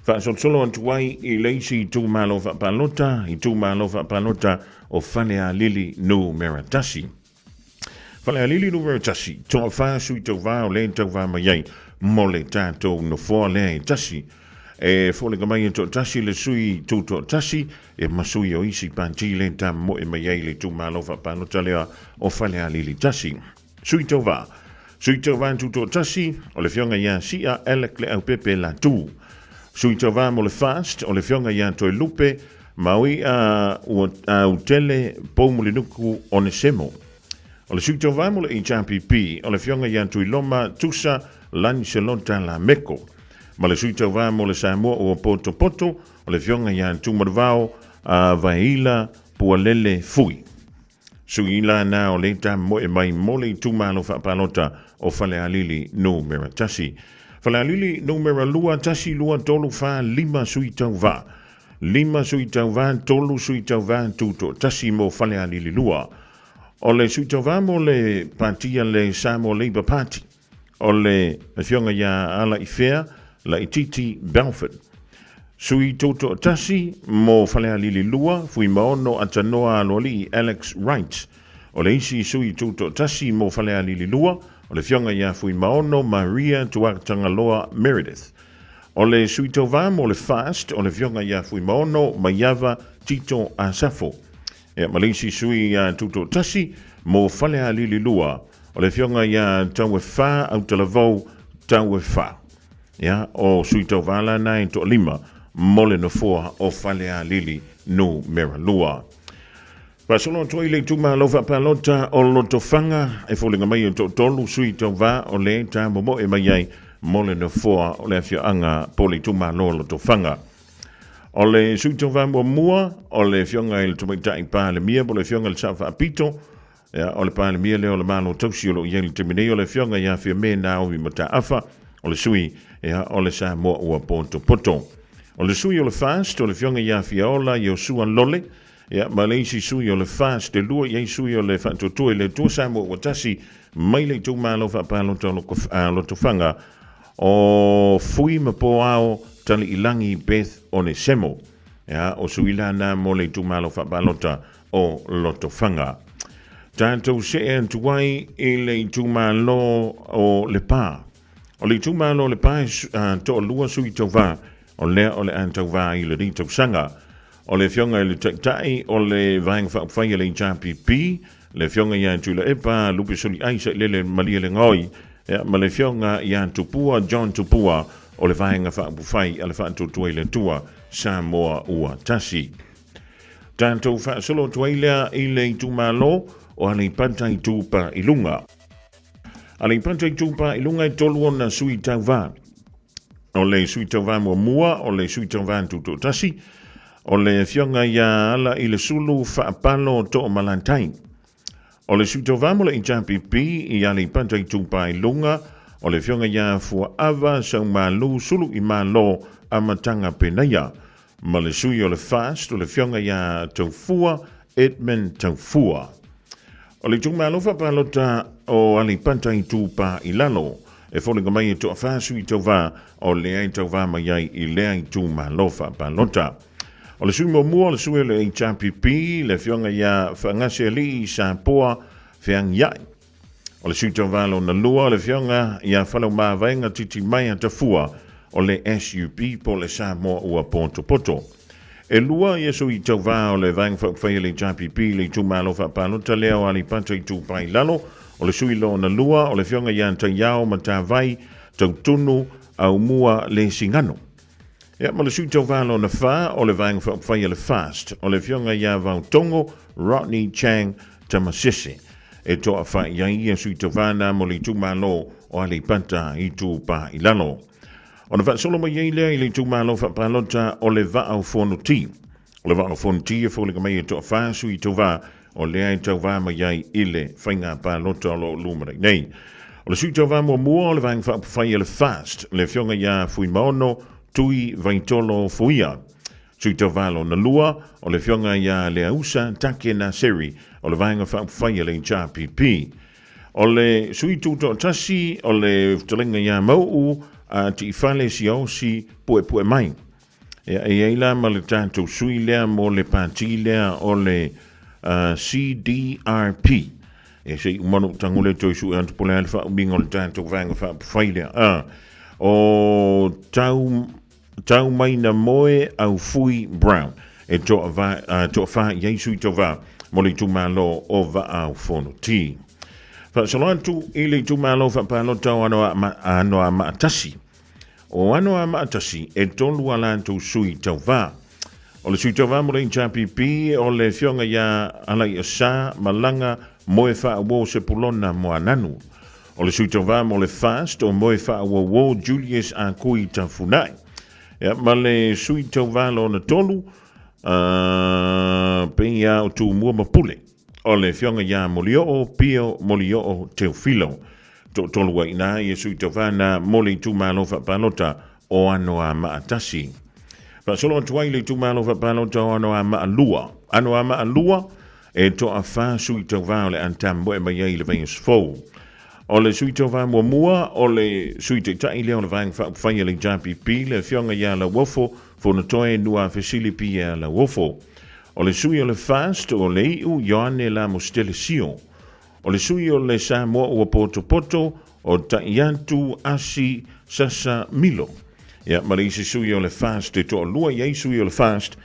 Whaasonsolo antuai i leisi tu malo whaapalota, i tu malo whaapalota o whanea lili nu meratasi. Whale alili numero tasi, toa wha sui tau wā o le tau wā mai mo le tātou no fōa lea e tasi. E wholenga mai e tō tasi le sui tū tō tasi, e masui o isi pānti le tā mo e mai le tū mālo whapānota lea o whale alili tasi. Sui tau wā tū tō tasi, o le whionga ia sia elek le au pepe la tū. Sui tau wā mo le fast, o le whionga ia toi lupe, maui au tele pou mo le nuku o ne semo. O le suitau vai mo le HRPP, o le whionga ia tui loma tusa lani se lonta la meko. Ma le suitau vai mo le Samoa o poto poto, o le whionga ia tu marvao a vaila pua lele fui. Suila na o le ta mo e mai mo le tu malo whapalota o whale alili numera tasi. Whale alili numera lua tasi lua tolu wha lima suitau va. Lima suitau va, tolu suitau va tuto tasi mo whale alili lua. O le suitau wā mo le patia le Samoa Labour Party. O le whionga ia ala i whea, la i titi Belford. Sui toto tasi mo whalea lili lua, fui maono atanoa aloli i Alex Wright. O le isi sui toto tasi mo whalea lili lua, o le whionga ia fui maono Maria Tuatangaloa Meredith. O le suitau wā mo le fast, o le whionga ia fui maono Maiava Tito Asafo. E malisi sui tuto tasi mo whalea lili lua o le whionga ia tau e wha au talavou tau e wha. Ia o sui tau wala nai to lima mo le nofoa o whalea lili no mera lua. Pasolo toi le tuma lofa palota o loto whanga e wholinga mai o tolu sui tau wā o le ta momo e mai ai mo le nofoa o le whioanga poli tuma lo loto whanga. O le suitau wā mua, o le whionga i le tumaitai pā le mia, o le whionga le safa apito, o le pā le mia leo le malo tausi o lo ieli teminei, o le whionga ia whia me nā ovi mata afa, o le sui, o le sa mua ua poto poto. O le sui o le fast, o le whionga ia whia ola i o sua lole, ma le isi sui o le fast, le lua iei sui o le whantotue, le tua sa mua ua tasi, mai le tu malo whapalota loto whanga, o fui ma po ao, tali ilangi Beth o ne semo. O suila na mo le tumalo whapalota o loto whanga. Tātou se e antuai e le tumalo o le pā. O le tumalo le pā to lua sui tau wā. O lea o le antau wā i le rito sanga. O le whionga i le tai o le vāinga whai le HRPP. Le whionga i antu le epa lupe soli aisa lele malia le ngoi. Ma le whionga i antu pua John Tupua. O le vaenga whaapufai a le whaatutue le tua Samoa ua tasi. Tātou whaasolo tuailea I le I tūmalo o ale pantai tūpa I lunga. Ale pantai tūpa I lunga I tolu ona sui tau vā. O le sui tau vā mua, o le sui tau vā tuto tasi, o le fionga ia ala I le sulu whaapalo to o malantai. O le sui tau vā mo le I JPP I ale pantai tūpa I lunga, o le fionga ia fua ava sau malu sulu I malo amatanga penaya. Ma le sui o le fast o le fionga ia taufua Edmund taufua. O le tūmalofa palota o ali pantai tūpa I lalo. E fōlinga mai e toa whāsui tau vā o le ai tau vā mai ai I le ai tūmalofa palota. O le sui mua o le sui o le HRPP le fionga ia whangase li I Samoa whiang iai. O le sui tau vā lo na lua o le fionga ia whalau mā vainga titi mai a tafua o le SUP po le Samoa ua poto. E lua ia sui tau vā o le vainga whai le JPP le tūmalofa palota leo ali pantai tūpa I lalo. O le sui lo na lua o le fionga ia ta iao ma tā vai tau tunu au mua le singano. Ia ma le sui tau vā lo na whā o le vainga whai le fast. O le fionga ia vau tongo Rodney Chang Tamasese. E toa whai ia sui tau vā na mo le tūmalo o ali panta I tūpa I lalo. O na whaasolo mai eilea I le tūmalo whapalota o le vāau whonoti. O le vāau whonoti e fōlika mai e toa whāsu I tau vā o le ai tau vā mai ai I le whainga pālota o lo lumare nei. O le sui tau vā mua o le vāing whai le fast, le fionga ia fui maono tui vaitolo fuia. Sui tau vā lo na lua o le fionga ia le ausa take na seri o le vāinga whai le JPP. O le sui tūto tasi o le talenga ia mau a ti fale si ausi pue mai. E eila ma le tātou sui lea mo le pāti lea o le CDRP. E se umano tangule toi sui antupole alfa ubingo le tātou vanga whai lea. O tau mai na moe au fui Brown. E toa wha iei sui tau vā mo le tūmalo o va au whono ti. Whaasaloantu I le tūmalo whapalota o anoa maatasi. O anoa maatasi e tolu alantu sui tau vā. O le sui tau vā mo le JPP o le fionga ia alai asa malanga moe wha awo se pulona mo ananu. O le sui tau vā mo le fast o moe wha awo Julius a kui ta funai. Ma le sui tau vā lo na tolu peia o tu mua mapule. O le fionga ia molio pio molio Teofilo. Tolu wa ina I sui tau vā na mole tūmalo whapalota o anoa maatasi. Whaasolo tuai le tūmalo whapalota o anoa maalua. Anoa maalua e toa wha sui tau vā o le antambo e mai le vaingas fau. O le sui tau vā mua o le sui te tai leo le vainga whai le JPP le fionga ia la wofo fona toe nua fesilipi ia la wofo. O le sui o le fast o le iu Ioane la mostele sio. O le sui o le Samoa ua poto o taiantu asi sasa milo. Ia ma le sui o le fast e toa lua iei sui o le fast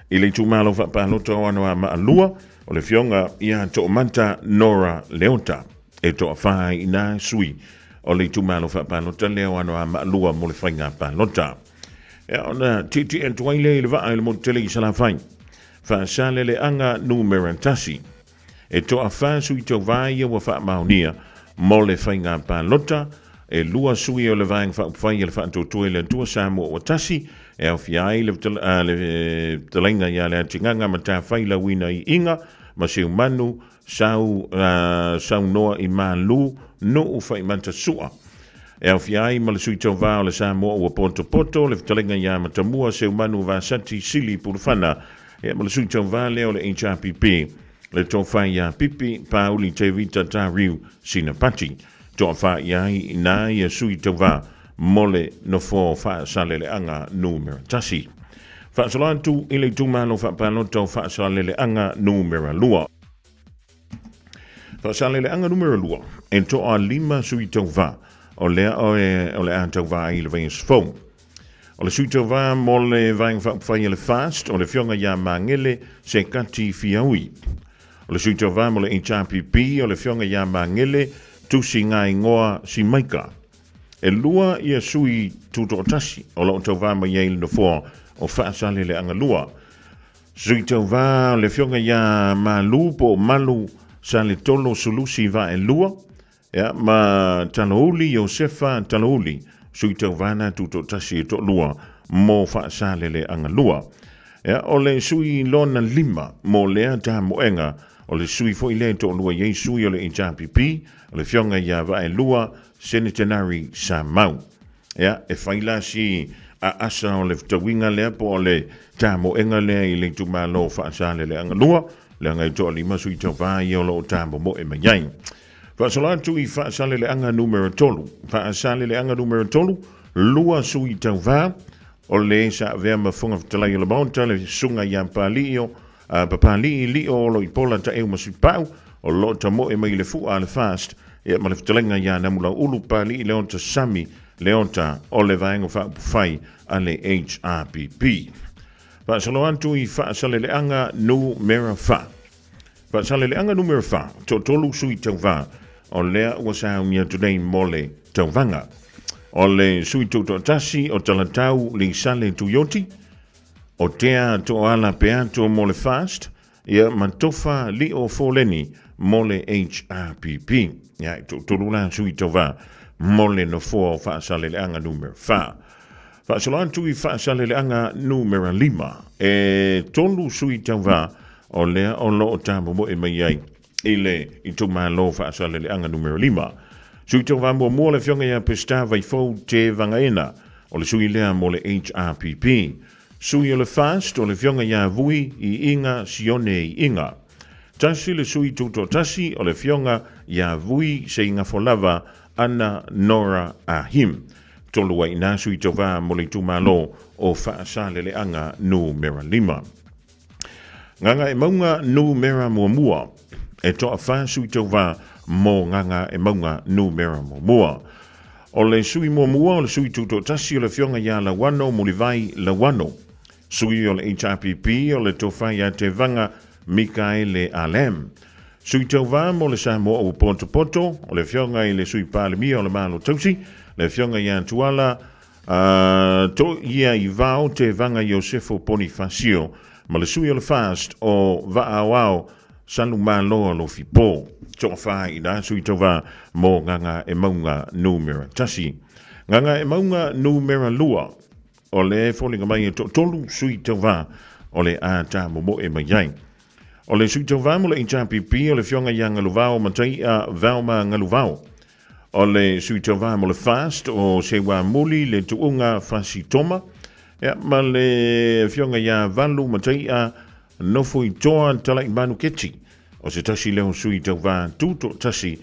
I le tūmalo whapalota o anoa maalua o le fionga ia toa manta Nora Leota. E toa whai ina sui o le tūmalo whapalota leo anoa maalua mo le whainga palota. Ia ona titi e tuaile le vaa le motele I salawhai. Whaasale le anga numerantasi. E toa wha sui tau vai wa wha maunia mo le whainga pālota e lua sui o le vaing whai le wha tōtoi le tua Samoa o tasi e au fiai le talenga ia le atinganga ma tā whaila wina I inga ma seu manu sau noa I malu no u whai manta sua. E au fiai ma le sui tau vai o le Samoa o poto le talenga ia ma tamua seu manu va sati sili purwhana e ma le sui tau vai leo le HRPP. Le tofa ia pipi pauli te vita ta riu sina pati. Tofa ia ina ia sui tova mole no fo fa sale le anga numero tasi. Fa solantu ile tumalo fa panoto fa sale le anga numero lua. Fa sale le anga numero lua. En to a lima sui tova o le antova ile vens fo. O le sui tova mole vaing fa ile fast o le fionga ia mangele se kati fiaui. O le sui tau vā mo le HRPP o le fionga ia mangele tusi ngai ngoa si maika. E lua ia sui tuto o tasi o lo tau vā mo yeil no fua o whaasale le anga lua. Sui tau vā le fionga ia malu po malu sa le tolo sulusi va e lua. Ya, ma Aoauli Josefa Aoauli sui tau vāna tuto tasi e to lua mo fa sa le anga lua. Ya, o le sui lona lima mo lea ta moenga o le sui fo ile to lua ye sui o le HRPP o le fionga ia va e lua Senatanari Samoa. Ya, e faila si a asa o le tawinga lea po o le ta moenga lea i le tumalo fa sa le anga lua le anga i to lima sui tau vā i o lo ta mo e mayai. Fasolatu i faasale le anga numero tolu. Faasale le anga numero tolu. Lua sui tau vā. O le sa vea mafunga fitalai o le maunta. Le sunga ia palio. Papali li o lo i pola ta eu masipau. O lo ta mo e mai le fua le fast. Ia ma le fitalenga ia namula ulu pali le onta sami. Le onta o le vaengo fa fai a le HRPP. Fasolatu i faasale le anga numero fa. Faasale le anga numero fa. Tolu sui tau vā. O lea ua sa unia tunei mole tauvanga. O le sui tuto tasi o talatau li sale tuyoti. O tea to ala peato mole fast. Ia mantofa li o foleni mole HRPP. Ia tulula sui tauva mole no fo fa sale le anga numero fa. Fa solantu i fa sale le anga numero 5. E tolu sui tauva o lea o lo o tamo mo e mai ai. Ile i tu malo fa sale le anga numero 5. Sui tau vamo mo le fionga ia pesta vai fau te vangaena o le sui lea mo le HRPP. Sui o le fast o le fionga ia vui i inga sione i inga. Tasi le sui tuto tasi o le fionga ia vui se inga folava ana nora a him. Tolu wa ina sui tau va mo le tu malo o fa sale le anga numero 5. Nganga e maunga numero mua. E toa wha sui tau wā mō nganga e maunga numera mō mua. O le sui mō mua o le sui tuto tasi o le fionga ia la wano mo le vai la wano. Sui o le HRPP o le towhai a te vanga Mikaele Alem. Sui tau wā mo le Samoa o Ponto Poto o le fionga i le sui pālemia o le malo tausi. Le fionga ia tuala to ia i vao te vanga Josefo Bonifacio. Ma le sui o le fast o Aoauli Sanu malo lo fipo. Toa whai ina sui tova mo nganga e maunga numera tasi. Nganga e maunga numera lua. O le fōlinga mai e tolu sui tova o le ata mo e mai. O le sui tova mo le HRPP o le fionga ia ngaluvao matai a vauma ngaluvao. O le sui tova mo le fast o se wa muli le tuunga fasi toma. Ma le fionga ia valu matai a no fui toa tala i manu keti. O se tasi leo sui tau vā tuto tasi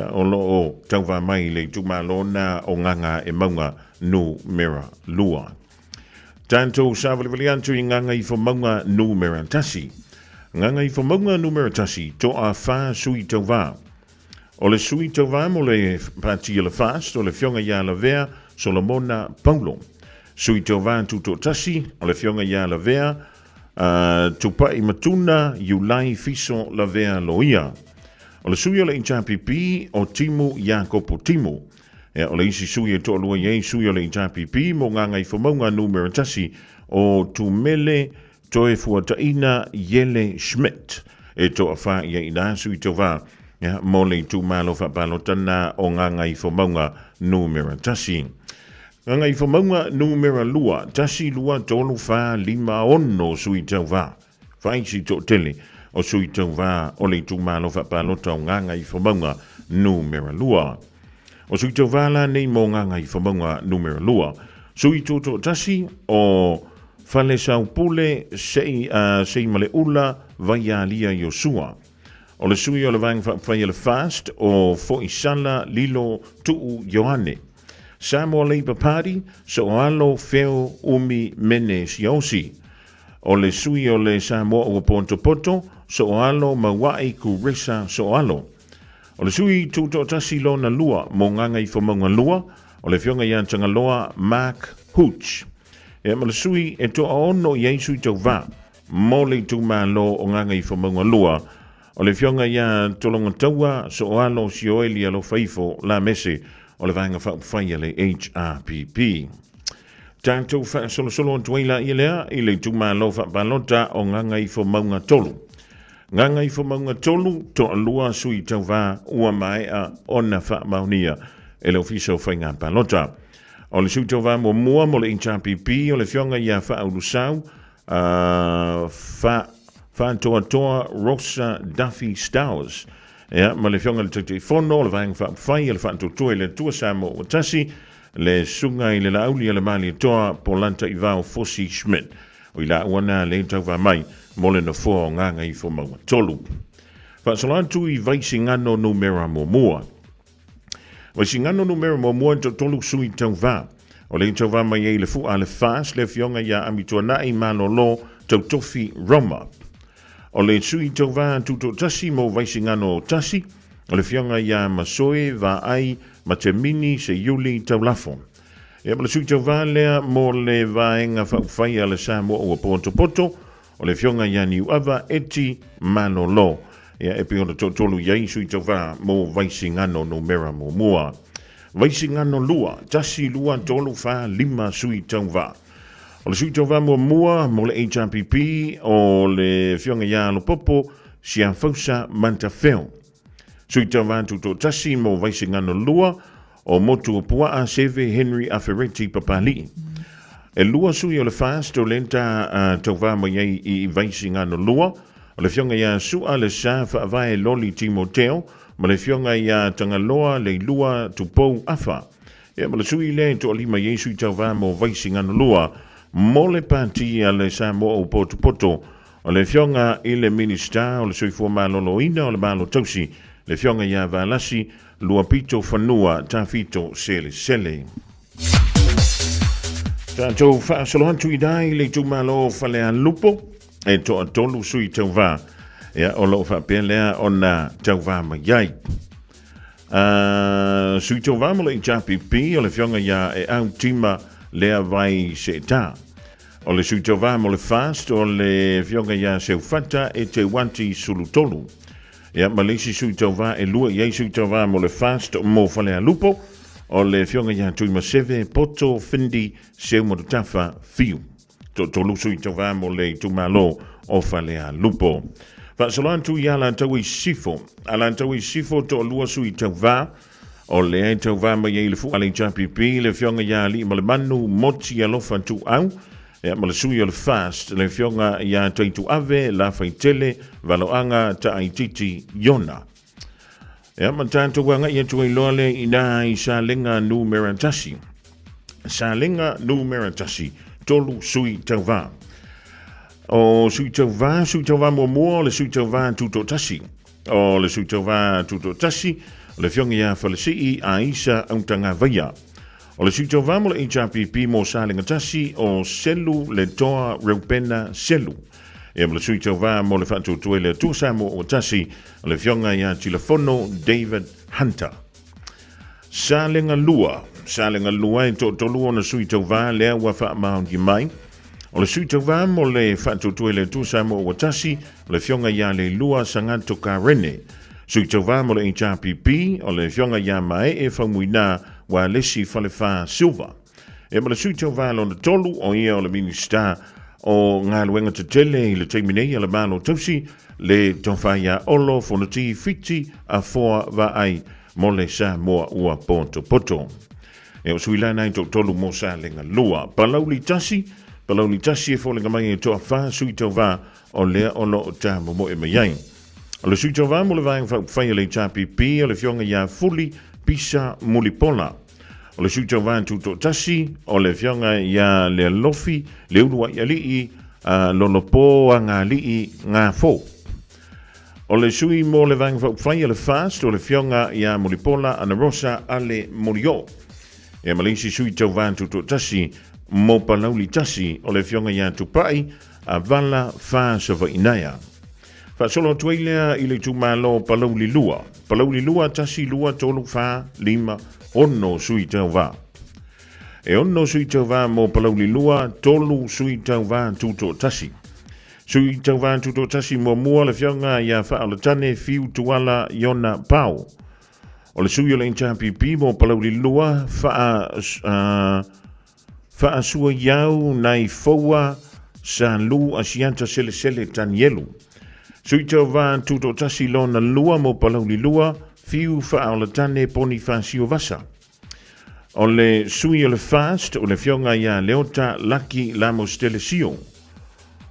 o lo o tau vā mai le tumalo na o nganga e maunga numera lua. Tanto savali antu i nganga i maunga numera tasi. Nganga i maunga numera tasi to a wha sui tau vā. O le sui tau vā mo le pati le fast o le fionga ia la vea Solomona Paulo. Sui tau vā tuto tasi o le fionga ia la vea tupa i matuna Iulai fiso la vea loia. O le sui o le HRPP o Timu Jacopo Timu. O le isi sui e to lua ye sui o le HRPP mo nganga i whamaunga numero tasi o Tumele toe fuataina Yele Schmidt. E to a wha ia ina sui to wā mo le tumalo whapalotana o nganga i whamaunga numero tasi. Nganga i whamaunga numera lua, tasi lua tolu wha 5 sui tau wā. Whaisi to tele o sui tau wā o le tumalo whapalota o nganga i whamaunga numera lua. O sui tau wā la nei mo nganga i whamaunga numera lua. Sui to tasi o whale sau pule sei male ula vai a lia Yosua. O le sui o le vang whai le fast o fo isala lilo tuu Yohane. Samoa Labour Party, so alo feo umi mene siosi. O le sui o le Samoa o Ponto Poto, so alo mawai ku resa so alo. O le sui tuto tasi lo na lua, mo nganga i whamonga lua, o le fionga i antanga loa Mark Hooch. E ma le sui e to ono i sui tau wā, mo le tu ma lo o nganga i whamonga lua, o le fionga i tolonga taua, so alo si oeli alo faifo la mese, o le vanga whai le HRPP. Tātou wha solo tuaila i lea, i le tūmalo wha balota o nganga i fo maunga tolu. Nganga i fo maunga tolu, to alua sui tau wā ua mai a ona wha maunia, e le ofiso whainga balota. O le sui tau wā mo mua mo le HRPP, o le fionga ia wha aulusau, wha toa Rosa Duffy Stowers. Ia, ma le fionga le tau fono, le vāinga wha whai, le wha tue le tua Samoa o tasi, le sunga i le Aoauli le mali toa polanta i vau Fosi Schmidt o i la uana le tau va mai mo le na fo nganga i fo maua tolu. Fa solantu i vaisi ngano numera mo mua. Vaisi ngano numera mo mua to tolu sui tau va. O le tau va mai e le fu a le fas le fionga ia amitua na i mano lo tau tofi Roma. O le sui tau va tuto tasi mo vaisi ngano tasi. O le fionga ia masoe va ai ma te mini se yuli tau lafo. E ma le sui tau vālea mo le vaenga whai a le Samoa o poto, o le fionga ia niu ava eti mano lo. Ia e pio na tolu iai sui tau vā mo vaisi ngano no mera mo mua. Vaisi ngano lua, tasi lua tolu wha lima sui tau vā. O le sui tau vā mo mua mo le HRPP o le fionga ia lo popo si a fausa manta feo. Sui tau vā tuto tasi mo vaisi ngano lua o motu o pua a seve Henry Aferetti papali. E lua sui o le fast o lenta tau vā mo iei i vaisi ngano lua. O le fionga ia sua le sa whaavae loli Timoteo, ma le fionga ia tangaloa le lua tupou afa. E ma le sui le to lima iei sui tau vā mo vaisi ngano lua, mo le pati a le Samoa o poto. O le fionga i le minista o le sui fua malolo ina o le malo tausi. Le fionga ia valasi lua pito fanua ta fito sele. Tātou whaasolohantu i dai le tūmalo whalea lupo e toa tolu sui tau vā. Ea o lo whapelea o na tau vā maiai. Sui tau vā mo le HRPP o le fionga ia e au tima lea vai se tā. O le sui tau vā mo le fast o le fionga ia se ufata e te wanti sulu tolu. Ia malisi sui tau vā e lua iei sui tau vā mo le fast mo whalea lupo o le fionga ia tui maseve poto findi seu mo tafa fiu. Tolu sui tau vā mo le tumalo o whalea lupo. Whaasolantu i ala tau i sifo. Ala tau i sifo to lua sui tau vā o le ai tau vā mai e le fu ale JPP le fionga ia li ma le manu moti alofa tu au. E ma le sui o le fast, le fionga ia taitu ave, la faitele, valoanga ta aititi yona. E ma tanto wanga ia tue loale ina i sa lenga nu meratasi. Sa lenga nu meratasi, tolu sui tau va. O sui tau va mo mua, le sui tau va tuto tasi. O le sui tau va tuto tasi, le fionga ia falesi a isa autanga vaya. O le sui tau vamo le HRPP mo salinga tasi o selu le toa reupena selu. E le sui tau vamo le whatu tue le tuasamo o tasi o le fionga ia telefono David Hunter. Salinga lua e tolu o na sui tau va lea wa wha maungi mai. O le sui tau vamo le whatu tue le tuasamo o tasi o le fionga ia le lua sangato ka rene. Sui tau vamo le HRPP o le fionga ia mai e whamuina wa lesi falefa silva. E ma le sui tau valo na tolu o ia o le minista o ngā luenga te tele i le teiminei a le malo tausi le tawhaya olo fonati fiti a foa va ai mo le Samoa ua poto. E o sui lana i tolu mo sa lenga lua. Palauli tasi e folenga mai e toa wha sui tau va o lea ono o ta mo e maiai. O le sui tau va mo le vaenga whai le JPP o le fionga ia fuli pisa mulipola. O le sui tau vā tuto tasi, o le fionga ia le lofi, le urua ia lii, lolopo a ngā lii ngā fō. O le sui mo le vanga whai le fast, o le fionga ia mulipola ana rosa ale morio. E malisi sui tau vā tuto tasi, mo palauli tasi, o le fionga ia tupai, a vala wha sava inaya. Solo tuailea i le tumalo palauli lua tasi lua tolu wha lima ono sui tau vā. E ono sui tau vā mo palauli lua tolu sui tau vā tuto tasi. Sui tau vā tuto tasi mo mua le fionga ia wha ala tane fiu tuala yona pau. O le sui o le HRPP mo palauli lua Whaasua iau nai foua sa lu asianta sele tanielu. Sui tau wā tuto tasi lona lua mo palauli lua, fiu whaola tane poni whaasio vasa. O le sui o le fast, o le fionga ia leota laki lamo stele sio.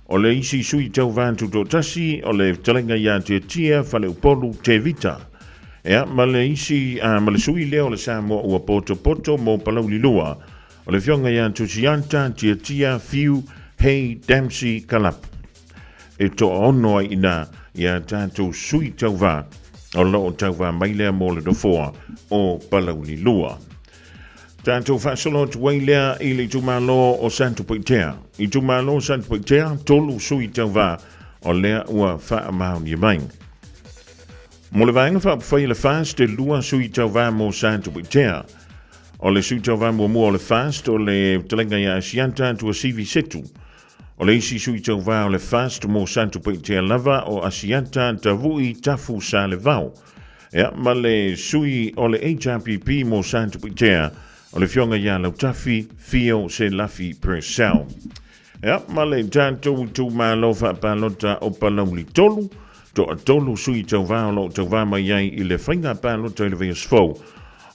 O le isi sui tau wā tuto tasi, o le talenga ia te tia, whale upolu te vita. Ea, ma le isi, ma le sui leo le Samoa ua poto mo palauli lua. O le fionga ia tusianta, tia, fiu, hei, damsi, kalap. E to ono ai ina ia tātou sui tau wā, o loo tau wā mailea mo le dofoa o palauli lua. Tātou whasolo tu wailea i le tumalo o Santo Poitea. I tumalo o Santo Poitea, tolu sui tau wā o lea ua wha mauni mai. Mo le vaenga wha whai le fast te lua sui tau wā mo Santo Poitea. O le sui tau wā mo le fast o le talenga ia asianta tua sivi setu. O le isi sui tau wā o le fast mo Santo Poitea lava o asianta tavui tafu sa le vau. Ea, ma le sui o le HRPP mo Santo Poitea o le fionga ia lau tafi fio se lafi per sao. Ea, ma le tātou tu malo wha palota o palauli tolu, to a tolu sui tau wā o lo tau wā mai ai i le whainga palota i le veas fau.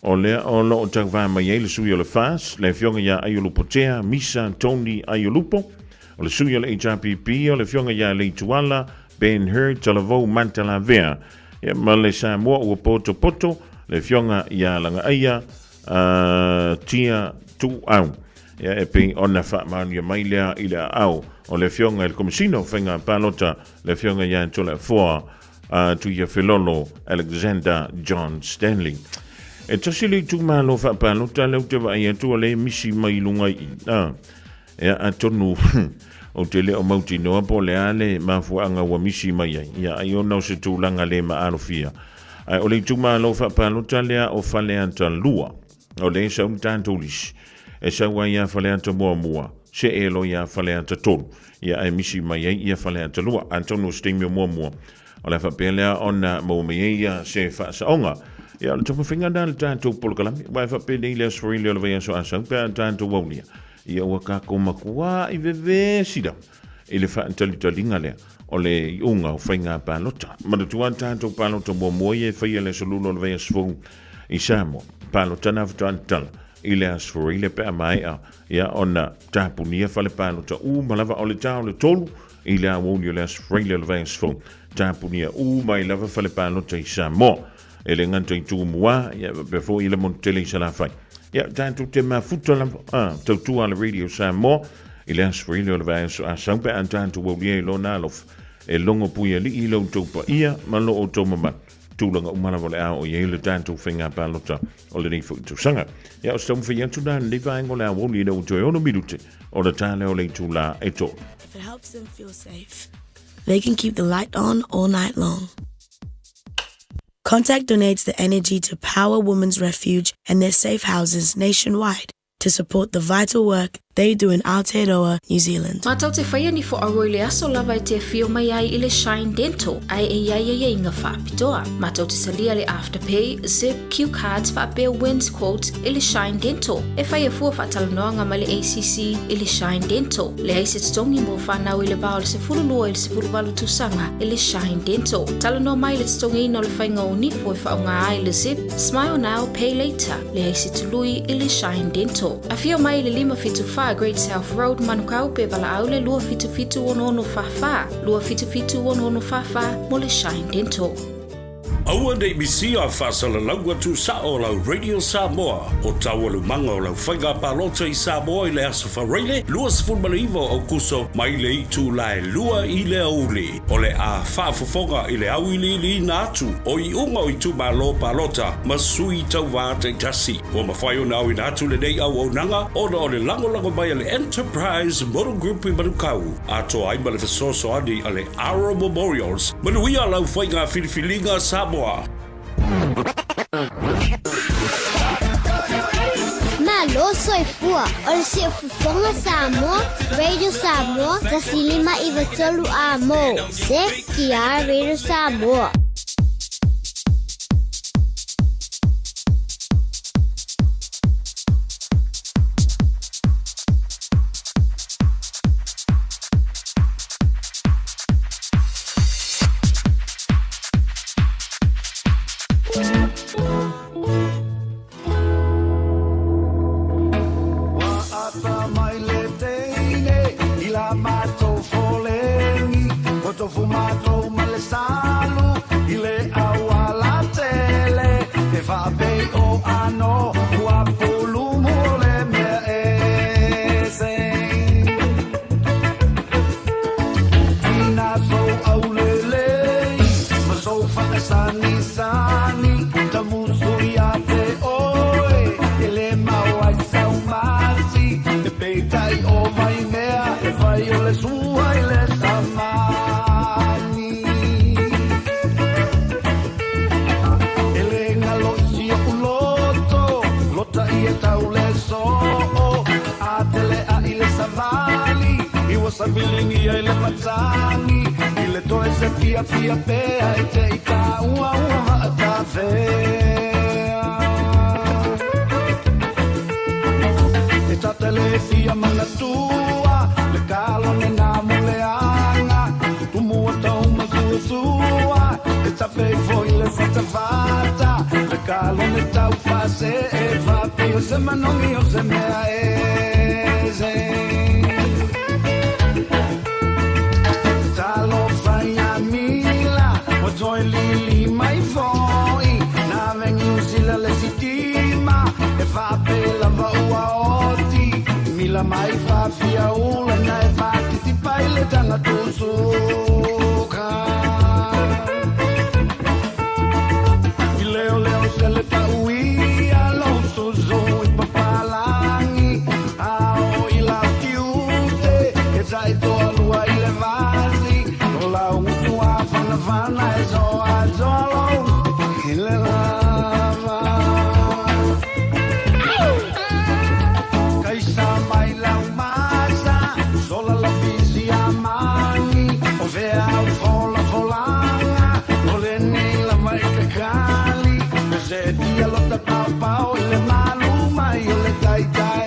O lea o lo tau wā mai ai le sui o le fast, le fionga ia Aiolupotea, Misa, Tony, Aiolupo. O le sui o le HRPP, o le fionga ia le tuala, Ben Hur, Talavou, Mantala Vea. Ia ma le Samoa ua poto, le fionga ia langa aia, tia tu au. Ia e pe ona wha maania mailea i le au. O le fionga il komisino whenga palota, le fionga ia tola foa, tu ia Filolo, Alexander John Stanley. E tasili tu malo wha palota, leu te wa ia tua le misi mai lunga i. Ea atonu o te leo mauti noa po le ale mafuanga wa misi mai ai. Ia ai ona o se tūlanga le maarofia. Ai o le tuma lo fa palota lea o fale anta lua. O le sa untantolis. E sa wa ia fale anta mua. Se elo ia fale anta tolu. Ia ai misi mai ai ia fale anta lua. Antonu stemio mua. O le fa pelea ona mo ia se fa saonga. Ia le topa whinga na le tātou polokalami. Wai fa pele i le asforile o le vea so asang pe tātou waunia. Ia ua kako makua i vewe sida. I le whaantalitaliga lea. O le iunga o whainga pālota. Manatua tātou pālota mua e whaia le solulo le vea sfou i Samoa. Pālota na whaantala. I le asforile pe amaea. Ia ona tāpunia whale pālota. Malawa o le tāo le tolu. I le Aoauli o le asforile le vea sfou. Tāpunia mai lava whale pālota i Samoa. E le nganta i tūmua. Ia befo i le montele i salawhai. Ia, tātou te mafuta tautua le radio Samoa, i le asforile o le vai asangpe an tātou waulia i lona alof, e longo puia li i lau taupa ia, ma lo o tau mamat, tūlanga umalawa le ao i e le tātou whenga pālota o le nifo i tūsanga. Ia, o stamu whi atu nā le vaengo le awoli i lau toi ono mirute, o le tāle o le tūla e tō. If it helps them feel safe, they can keep the light on all night long. Contact donates the energy to Power Women's Refuge and their safe houses nationwide to support the vital work they do in Aotearoa, New Zealand. Matau te whaia ni fo aroi aso lava te fio mai ai i le Shine Dental, ai e inga whaapitoa. Matau te salia le Afterpay, Zip, Q Cards, whaapea wins quotes i le Shine Dental. E whaia fua whaatalanoanga ma le ACC i le Shine Dental. Le aise tongi mo whanau i le vau le se fululua i le se fuluwalu tusanga i le Shine Dental. Talanoa mai le tongi ino le whainga o nifo i whaunga ai le Zip, Smile Now, Pay Later. Le aise tului i le Shine Dental. A fio mai le 5 Great South Road manukau pe bala aule lua fitu ono fafa. Lua fitu ono fafa mo le Shine Dental. Aua nei misi a whasala laua tu sa o lau Radio Samoa. O tawalu manga o lau whainga palota i Samoa i le aso whareile. Lua sifurmaliva o kuso mai le itu lai lua i le auli. O le a whaafofonga i le au i li na atu. O i unga o i tu malo palota ma sui tau wā te tasi. O ma whai o nau i na atu le nei au o nanga. O na o le lango mai le Enterprise Motor Group i manukau. A to ai ma le fasoso ani a le Ara Memorials. Manuia lau whainga filifilinga Samoa. Malo soy fua. Ol si Fofogamua Samoa, Radio Samoa, tasilima ivatolu amo. Se kia Radio Samoa. fumato male salu ile awala tele e fa be o ano wa pulu mole me ese tina so aulele ma so fa sani sani tamusu ya te oi ele maua sau masi te peitai o mai mea e vai o le sua i le samani ele ngalo si o loto lota i e tau le so a tele a i le savali i was a vilingi i le matani i le toe se fia fia pea e te i ka ua ua a ta vea e tatele fia mana tua le kalo ne na muleanga tu mua tau makusua e tape foi le fata le kalo ne tau fase e va pio se manongi o se mea eze talo fai a mila o toi lili mai foi na vengi usila le sitima e fa pela va ua oti mila mai fa fia ula na e fa ti paile tanga tu suka leo leo se le tauia lo suzu i papalangi ao i la tiute e sai to alua i le vasi o la utu a fana fana e so a zolo i le lava kaisa mai la masa sola la visi a mani o vea o fola folanga o le nei la mai cacali se dia lotta pau pau le maluma io le dai dai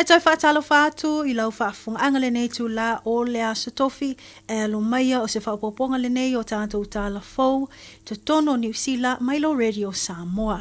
toi whaatalo whaatu i lau whaafunga le nei tu la o le aso tofi e lo maia o se whaapoponga le nei o tātou tāla fau te tono New Zealand Milo Radio Samoa.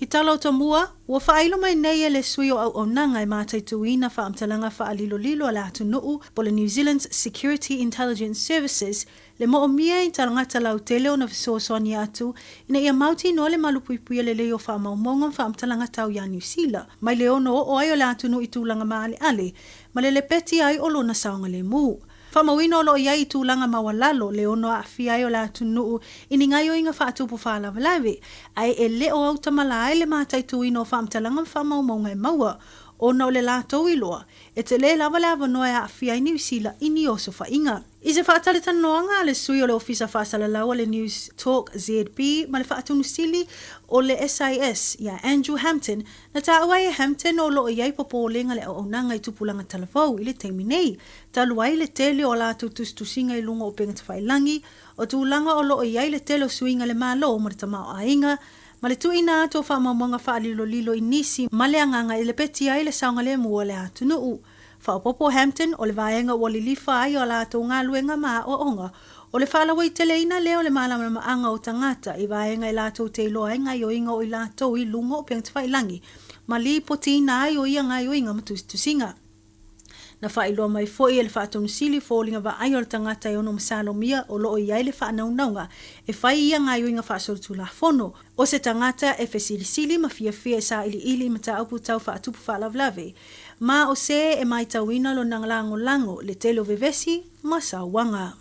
I talo to mua, ua whaailo mai nei e le sui o au nanga e mātai tuina whaamtalanga whaalilo lilo ala atu nuu po le New Zealand's Security Intelligence Services le mo o mia i tarangata lau tele o na visoasoni atu ina ia mauti no le malupuipuia le leo whaamaumonga whaamtalanga tau ya New Zealand. Mai le ono o ai o le atu nuu i tūlanga maale ale, ma le peti ai o lona saonga le mu. Whamawino lo iai i tūlanga mawalalo le ono a fiai o la tunuu ini ngai o inga whaatupu whaalawalawe ai e le o au tamalae le mātai tuino whaamtalanga whamaumonga e maua o na o le lātou iloa e te le lawalawa noa a fiai New Zealand ini o so whainga. I se whaatale tanoanga le sui o le ofisa whaasalalau le News Talk ZB ma le whaatunu sili o le SIS ia Andrew Hampton na tāuai e Hampton o loo iai popolenga le au nanga i tupulanga talafau i le teimi nei. Taluai le tele o la tustusinga i lunga o penga tawhailangi o tūlanga o loo iai le tele o suinga le malo o maritamao a inga Ma le tuina to whaamamonga whaalilo inisi ma le anganga i le peti ai le saunga le mua le atunuu. Whaopopo Hampton o le vaenga wali lifa ai o la ngā luenga maa o onga. O le whaalawa i teleina leo le malama maanga o tangata i vaenga i lātou te iloa ngai o inga o i lātou i lungo o piangtawhailangi. Ma li potina ai o ia ngai o inga matusinga. Na whailoa mai foi e le whaatonu sili fōlinga wa ai o le tangata i ono masalomia o loo i ai le whaanaunga e whai ia ngai o inga whaasorutu la fono. O se tangata e whesilisili ma fia sa ili ma ta aupu tau whaatupu whaalavlave. Ma o se e mai tauina lo nangalango le telo vevesi ma sa wanga.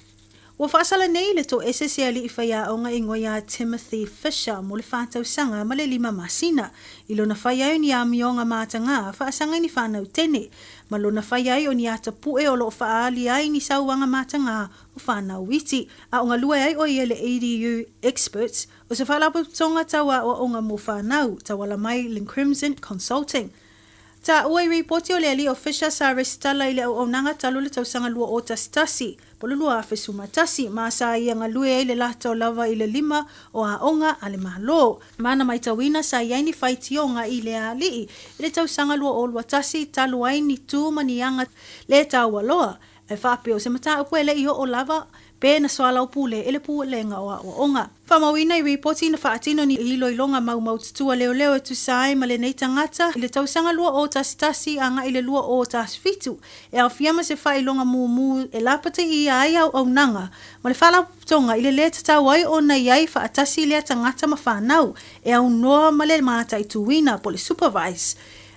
Wa whaasala nei le to esese ali i whaia o nga ingoia Timothy Fisher mo le whātau sanga ma le 5 masina. I lo na whaia o ni a mionga mātanga whaasanga ni whanau tene. Ma lo na whaia o ni ata pue o lo whaali ai ni sauwanga mātanga o whanau witi. A o nga lua ai o ia le ADU experts o se whalapu tonga tawa o nga mo whanau tawala mai Lynn Crimson Consulting. Ta ua i reporti o le ali o Fisher sa restala i le au nanga talo le tausanga lua o tasi. Polo lua a fesuma tasi, maa sa ia nga lue ai le lata o lava i le 5 o a onga a le malo. Mana mai tawina sa iaini whaiti o nga i le alii. I le tausanga lua o lua tasi, talo ai ni tūma ni anga le taua loa. E whapeo se mata upue le iho o lava, pe na swala o pule ele pu le nga o onga. Whamawina i reporti na whaatino ni ilo ilonga mau tutua leo tu sai ma le nei tangata i le tausanga lua o tasi anga i le lua o tas fitu. E au fiama se wha ilonga mu e lapata i ai au nanga. Ma le whala tonga i le le tatau ai o na iai whaatasi le tangata ma whanau. E au noa ma le mata i tuwina po le supervise.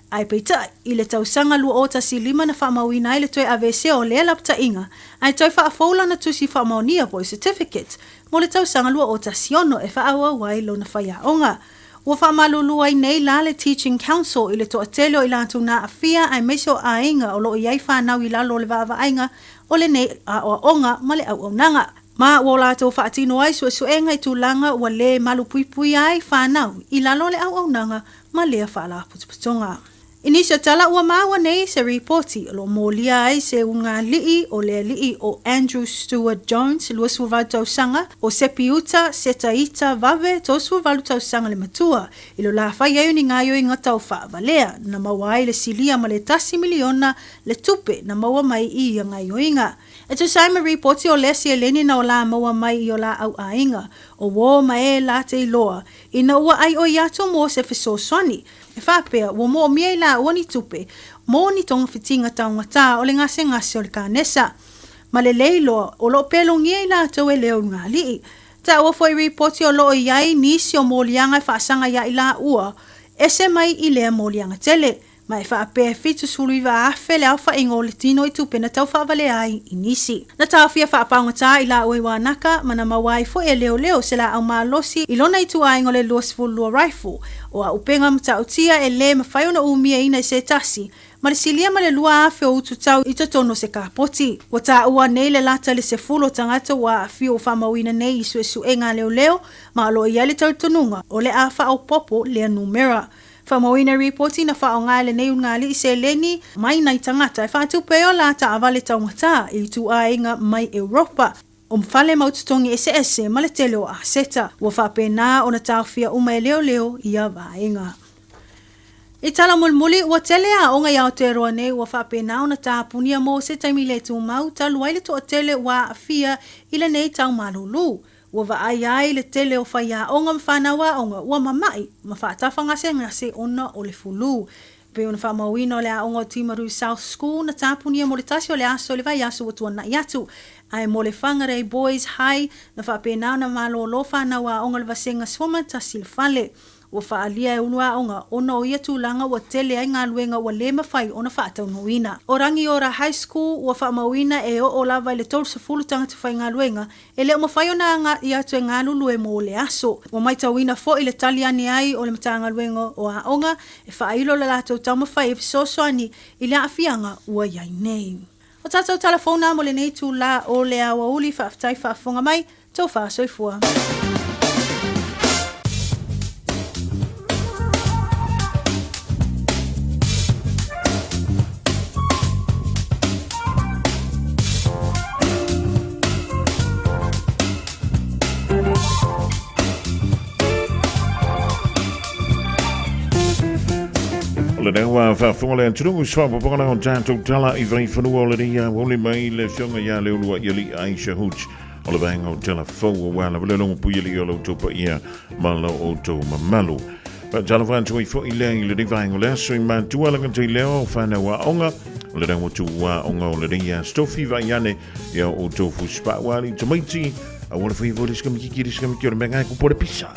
Ai peita, i le tausanga lua o tasi 5 na whamawina i le toi AVC o le lapta inga. Ai toi whaafoula na tusi whamaunia po i certificate. Mo le tausanga lua o tasi ono e whaaua wai lo na whaiaonga. Ua whaamalulu ai nei la le Teaching Council i le toa teleo i lātou na awhia ai meso a inga o lo i ai whanau i lalo le vava ainga o le nei a o onga ma le au nanga. Ma ua lātou whaatino ai suenga i tūlanga ua le malu pui ai whanau i lalo le au nanga ma lea whaala putuputonga. Inisha tala ua maua nei se reporti lo molia ai se unga lii o le lii o Andrew Stewart Jones lua suvalu tausanga o Sepiuta Setaita Vave to suvalu tausanga le matua ilo la whai au ni ngaio i ngatau whaavalea na maua ai le silia ma le tasi miliona le tupe na maua mai i ngaio inga. E tu saima reporti o lesi e leni na o la maua mai i o la au ainga o wo mai la te iloa ina ua ai o iato mo se fesoswani. E whapea, ua mo mia i la ua ni tupe, mo ni tonga whitinga taungata o le ngase o le kānesa. Ma le leilo, o lo pelo ngia i la tau e leo ngā lii. Ta ua foi reporti o lo iai nisi o molianga i whaasanga ia i la ua, ese mai i lea molianga tele. Ma e whaapea fitu sulu i wa afe le au whaingo le tino i tupe na tau whaavale ai i nisi. Na tau fia whaapaungata i la ua i wānaka, mana mawai fo e leo se la au malosi i lona i tu aingo le luasful lua rifle. O a upenga mta utia e le mawhaiona umia ina i se tasi. Ma le silia ma le lua afe o utu tau i tono se kāpoti. Wa ta ua nei le lata le se fulo tangata wa fio o whamawina nei i suenga leo, ma alo i ale tau tonunga o le afa au popo le numera. Whamawina reporti na wha o ngāle nei ungali i se leni mai nai tangata e whātu peo la ta avale taungata i tu ainga mai Europa. O mwhale maututongi ese ma le tele o aseta. Ua whapena o na tauwhia uma e leo i a vaenga. I tala mulmuli ua tele a o ngai Aotearoa nei ua whapena o na tāpunia mo se taimi le tu mau talu ai le toa tele wa awhia i le nei tau malulu. Ua ai le tele o whaia o ngā mwhanawa o ngā ua mamai ma whaatawha ngase ona o le fulu. Pe ona whamawina o le a o ngā Timaru South School na tāpunia mo le tasi o le aso le vai aso watua na iatu. Ai mo le whangarei Boys High na whapena na malo o lo whanawa o ngā le vasenga swama tasi le whale. Ua whaalia e unua o ngā ona o ia tūlanga ua tele ai ngā luenga ua le mawhai ona whaataunuina. O rangi ora high school ua whaamawina e o lava i le tolu sa fulu tangata whai ngā luenga e le o mawhai ona ngā i atu e ngā lulu e mo le aso. Ua mai tauina fo i le taliani ai o le mata ngā luenga o a onga e whaailo le lato tau mawhai e fisosoani i le afianga ua iai nei. O tātou telefona mo le nei tū la o le Aoauli whaaftai whaafonga mai tau whaasoifua. le dewa fa fole tru swa po pona on tanto tala I vai fanu ole dia ole mai le fionga ya le ulu yeli Aisha Hooch ole bang o tela fo wala le long pu yeli ole to pa ia malo o to mamalu pa tala van tu fo ile le divang ole so man tu ala kan te leo fa na wa onga le dewa tu wa onga ole dia stofi va yane ya o to fu spa wali tomaiti I want to feel this coming kiki this coming kyo menga ko por pizza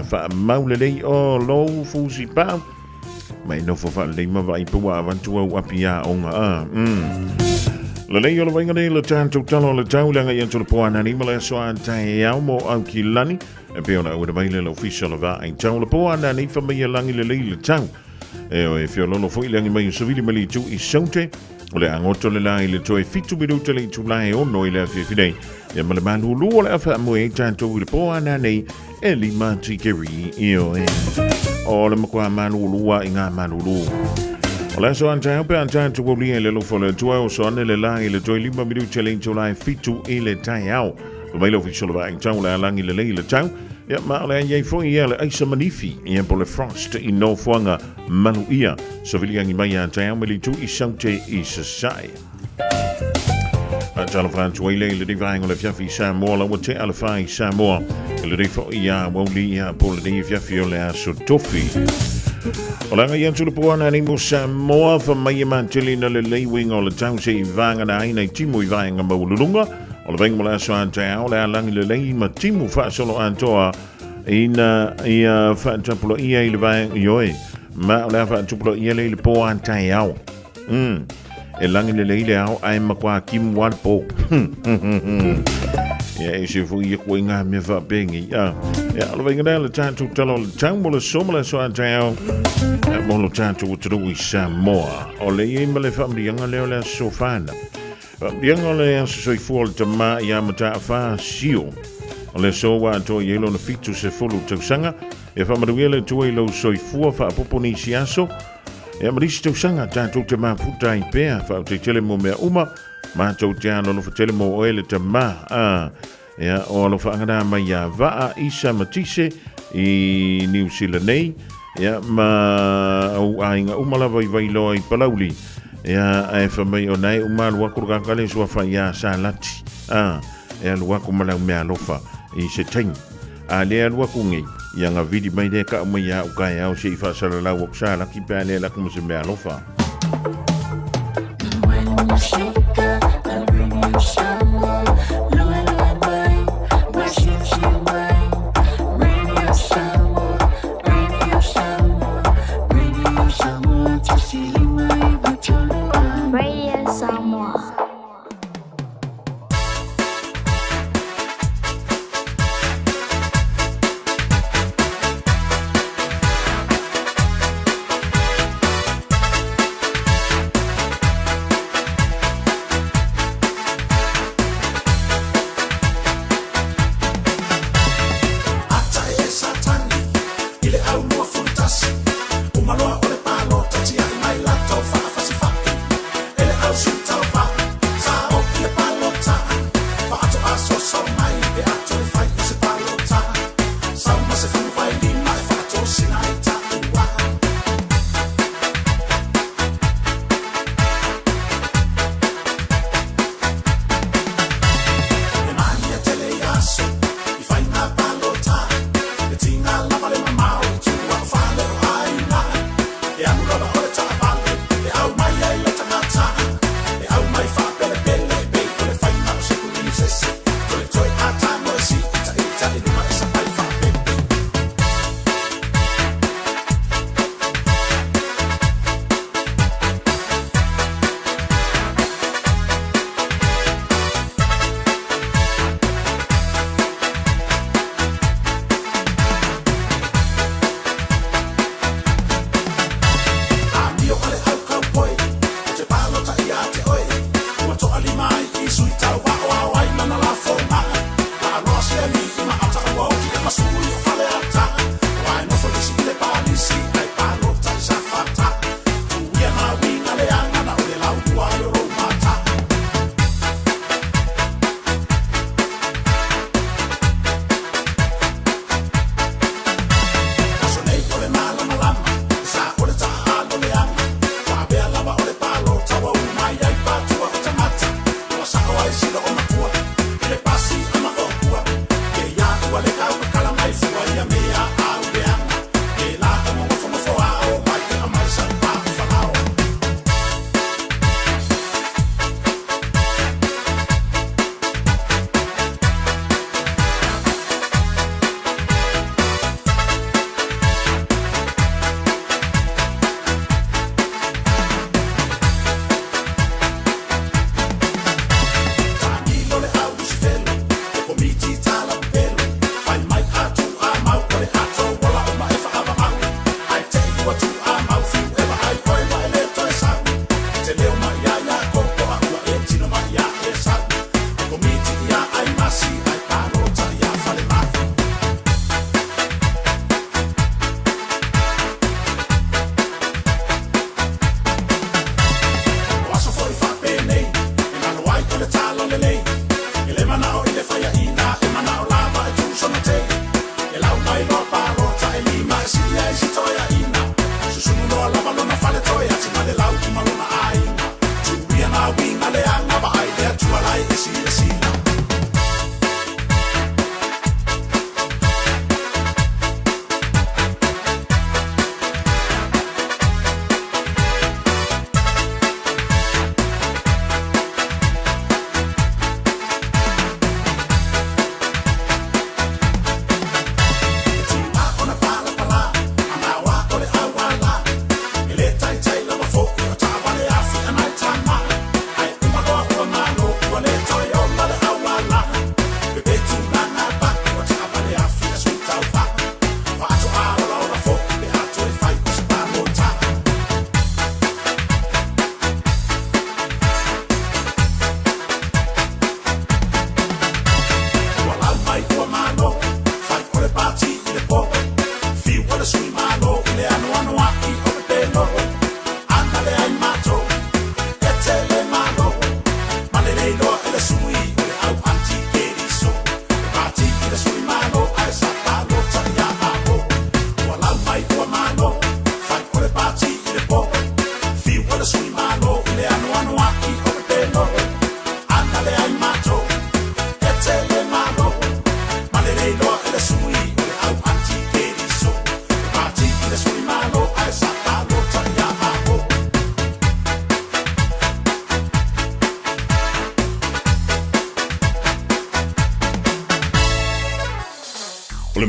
fa maule le o lo fu si pa mai no fa le ma vai po wa van tu wa pia onga le le yo le venga le tanto talo le tau langa yento le po ana ni mala so antai ya mo au kilani e pe ona o le official va ai tau le po ana ni fa me langi le tau e fio lo foi langi mai so vili mali tu I sonte ole angoto le la ile toi fitu minuto le tu la e ono ile fidei ya mala manu lu le fa mo e tanto le po ana nei e li manti keri io o le makwa manu lu wa inga manu lu ole so anta pe anta tu ko li le lo fo le tu o so ne le la ile toi lima minuto le tu la fitu ile tai au lo mai lo official va in tau la langi le tau ja maar le jy foi ele eisa manifi en por le frost in no fuanga manuia so vil yang mai anta au meli tu I sante I sai Tala Frans Wele le divang le fiafi Samoa la wote ala fai Samoa le rifo ia woli ia por le fiafi le aso tofi Ola nga yan tulu po na ni mo Samoa fa mai mantili na le leiwing o le tau se vanga na ina timu vanga ma ulunga o le veng mo la so anta o le lang le lei ma timu fa solo antoa ina ia fa tapulo ia le vang yoi ma la fa tapulo ia le po anta yao e langi le leile au ai makwa kim wan po ya e se fu ye ko nga me va bengi ya lo venga le tanto talo le tango le somala so antao mo lo tanto utru Samoa o le yima le famili nga le sofana yanga le so fu te ma ya mata fa sio o le so wa to yelo no fitu se fulu te sanga e fa maduele to lo so fu fa poponi siaso e maristo sanga tanto te ma puta I pe fa te tele mo me uma ma to tiano no tele mo ele te ma ya o lo fa ngana ma ya va isa matise I New Zealand nei ya ma au ainga uma la vai lo I Palauli ya e fa mai o nei uma lo ku ka kale so fa ya salati e lo ku mala me alofa I se teng ale lo ku ngi yang vidi mai de ka mai ya u ka ya o se fa sala la wo sala ki pa le la ku se me alofa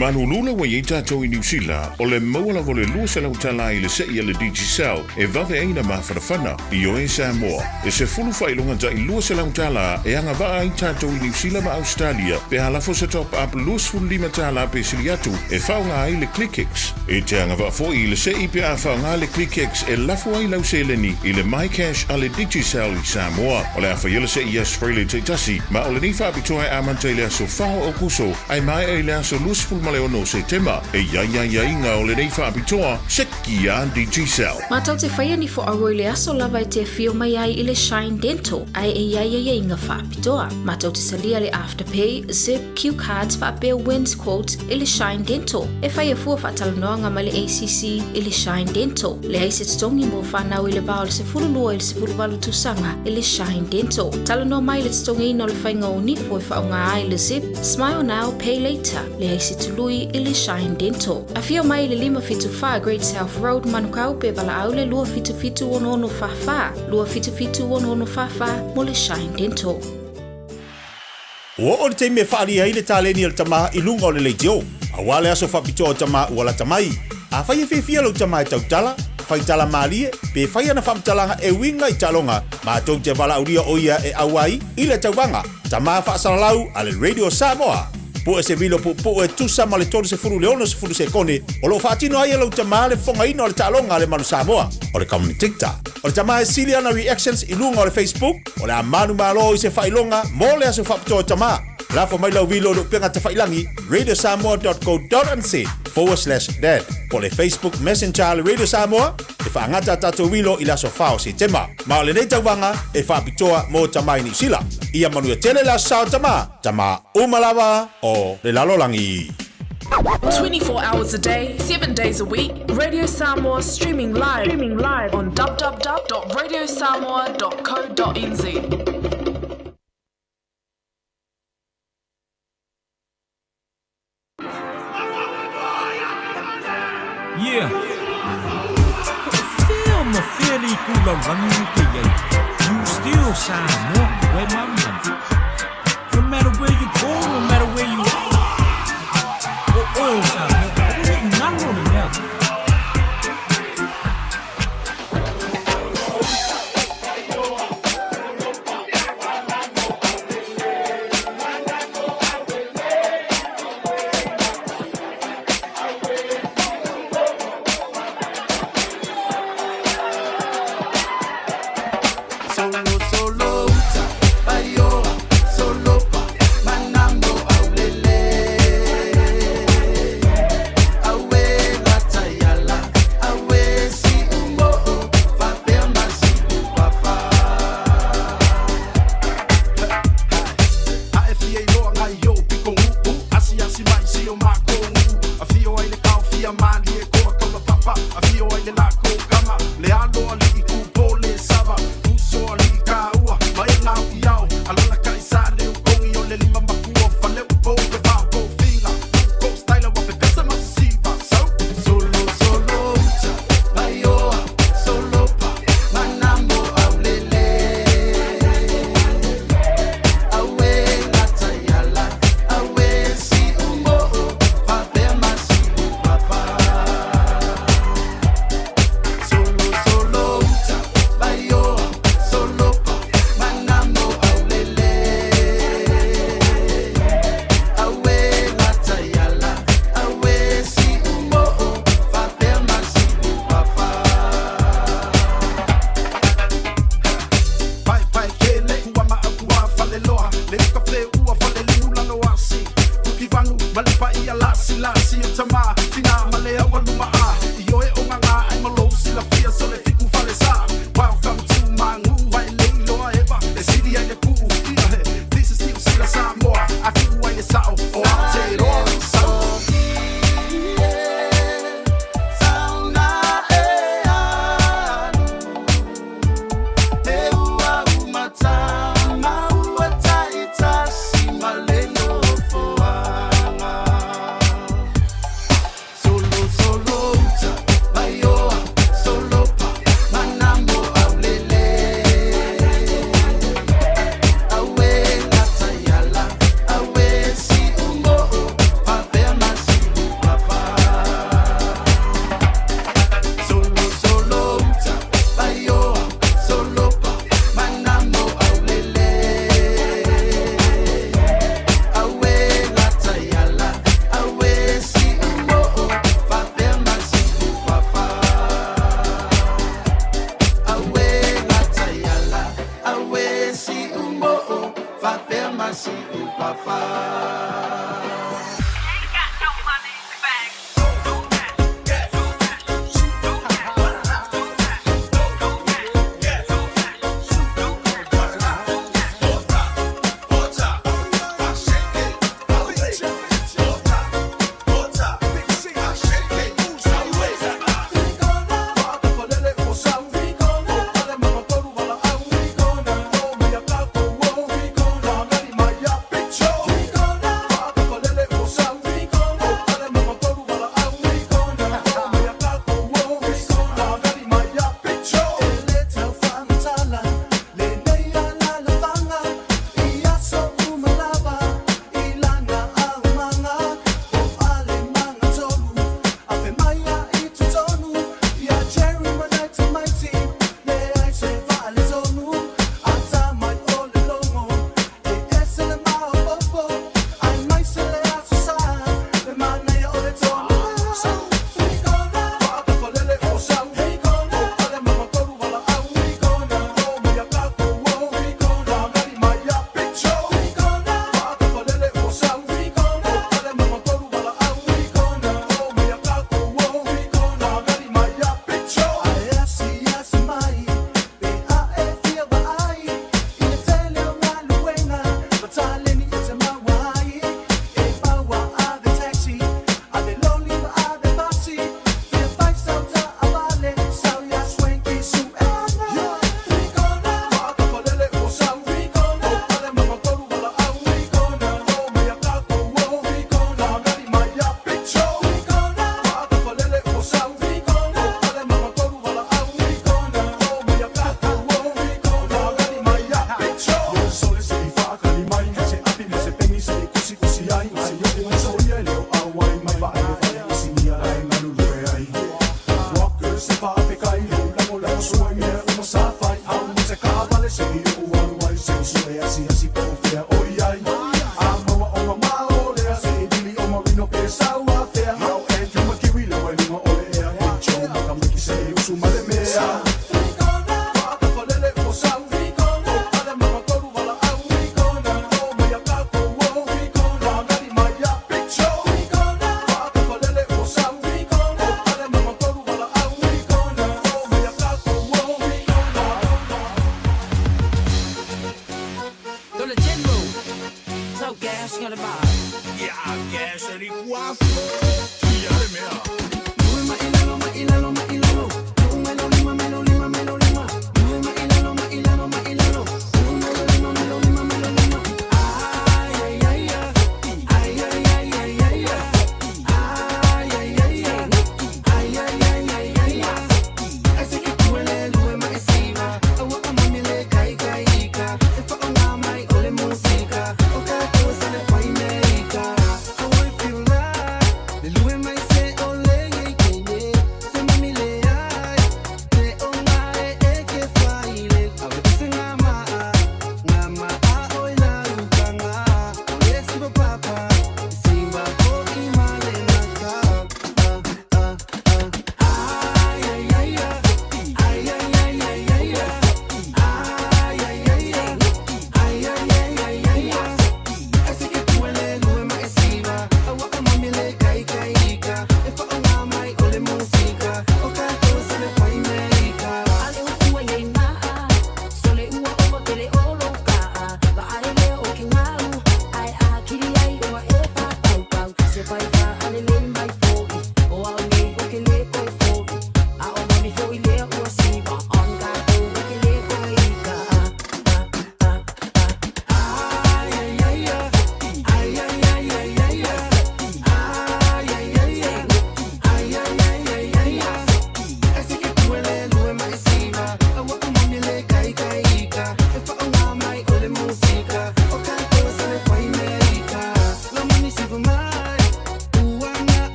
manulula wa ye tātou I New Zealand o le maua vo le lua se lau tala I le sei le Digicel e vave aina mawhanawhana I o Samoa. E se fulu whailonga ta I lua se lau tala e anga waa I tātou I New Zealand ma Australia pe halafo se top up luas fulu lima tala pe siliatu e whaunga ai le ClickX. E te anga waa fo I le sei pe a whaunga le ClickX e lafo ai lau seleni I le MyCash a le Digicel I Samoa. O le awhaiele sei I Australia te tasi ma o le ni whaapitoa e amante le aso whao o kuso ai mai e le aso luas fulu male ono se tema e ia inga o le nei whaapitoa se kia Digicel. Mātou te whaia ni fo aroi le aso lava te whio mai ai I le Shine Dental ai e ia inga whaapitoa. Mātou te salia le Afterpay, Zip, Q Cards whaapea wins quotes I le Shine Dental. E whaia fua whaatalanoanga ma le ACC I le Shine Dental. Le aise tongi mo whanau I le bao le se furulua I le se furuwalu tusanga I le Shine Dental. Talanoa mai le tongi ino le whainga o nifo e whaunga ai le Zip, Smile Now, Pay Later. Le aise tului I le Shine Dental. A whio mai le 575 Great South Road manukau pe wala au le lua fitu ono whawha. Lua fitu ono whawha mo le Shine Dental. Ua o le teime whaari ai le tāleni al tama I lunga o le leitio. A wale aso whapito o tama ua tamai. A whaia whiwhia lau tama e tautala, whai tala maalie, pe whaia na whamtalanga e winga I talonga, ma tau te wala auria o ia e Aoauli I le tauwanga. Tama whaasalau a le Radio Samoa. Po e se vilo po e tusa ma le tolu se furu leono se furu se kone, o lo whaatino ai lau tama le whonga ino le talonga le manu Samoa, o le kamuni TikTok. O le tama e siliana reactions I lunga o le Facebook, o le amanu malo I se whailonga, mo le aso whapito o tama. Lafo mai lau vilo lo penga te whailangi, radiosamoa.co.nz/dad. Po le Facebook Messenger le Radio Samoa, e whaangata tato vilo I laso whao se tema. Ma o le nei tauwanga, e whapitoa mo tamai ni sila. Ia manu e tele la sao tama umalawa o le lalolangi. 24 hours a day, 7 days a week, Radio Samoa streaming live on www.radiosamoa.co.nz. Yeah. Feel my feeling kula rangi ke ye. You still Samoa, where my man. No matter where you go, no matter where you are. Oh, Samoa, I didn't know that.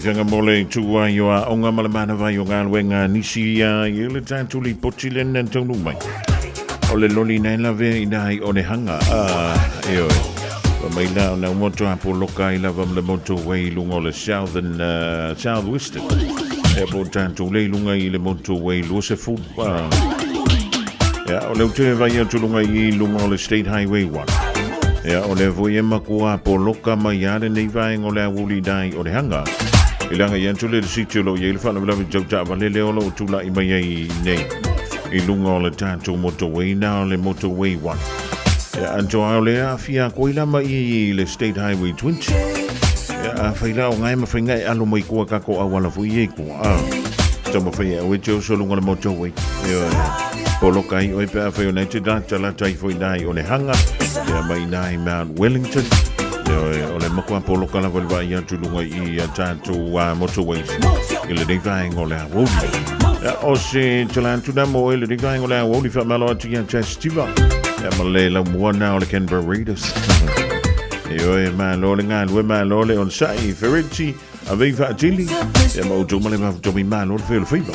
Whanga mole tua i o onga malamana vai o ngā luenga nisi i le tātuli potilen and tonu mai. O le loli nei lave i nai o ne hanga. E oi. Wa mai la o na umoto a poloka i lava le motorway lunga o le southwestern. E po tātou le lunga i le motorway lua se fu. O le ute vai o tulunga i lunga o le State Highway 1. O le voi e makua poloka mai ale nei vai o le Aouli dai o le hanga. Ilanga yantu le sitio ye le fana la jauta va le leolo tula I mai ai nei I lunga o le tātou motorway na le motorway 1 anto a le afia koila mai le State Highway 20 a faila o ngai mawhinga e alo mai kua kako a wala fui e kua tamo whai a wecho so lunga le motorway poloka I oi pia whai o nei te data la tai fui nai o le hanga mai nai Mount Wellington o le makua poloka la wale vai atu lunga I a tātou motorways I le rewai o le Aouli o se talantu na mo le rewai o le Aouli wha malo atu ia testiva ma le la muana o le Canberra Raiders oe malo le ngā lue malo le on sai Ferretti a vei wha atili ma utu ma le mawtomi malo le whelo whiba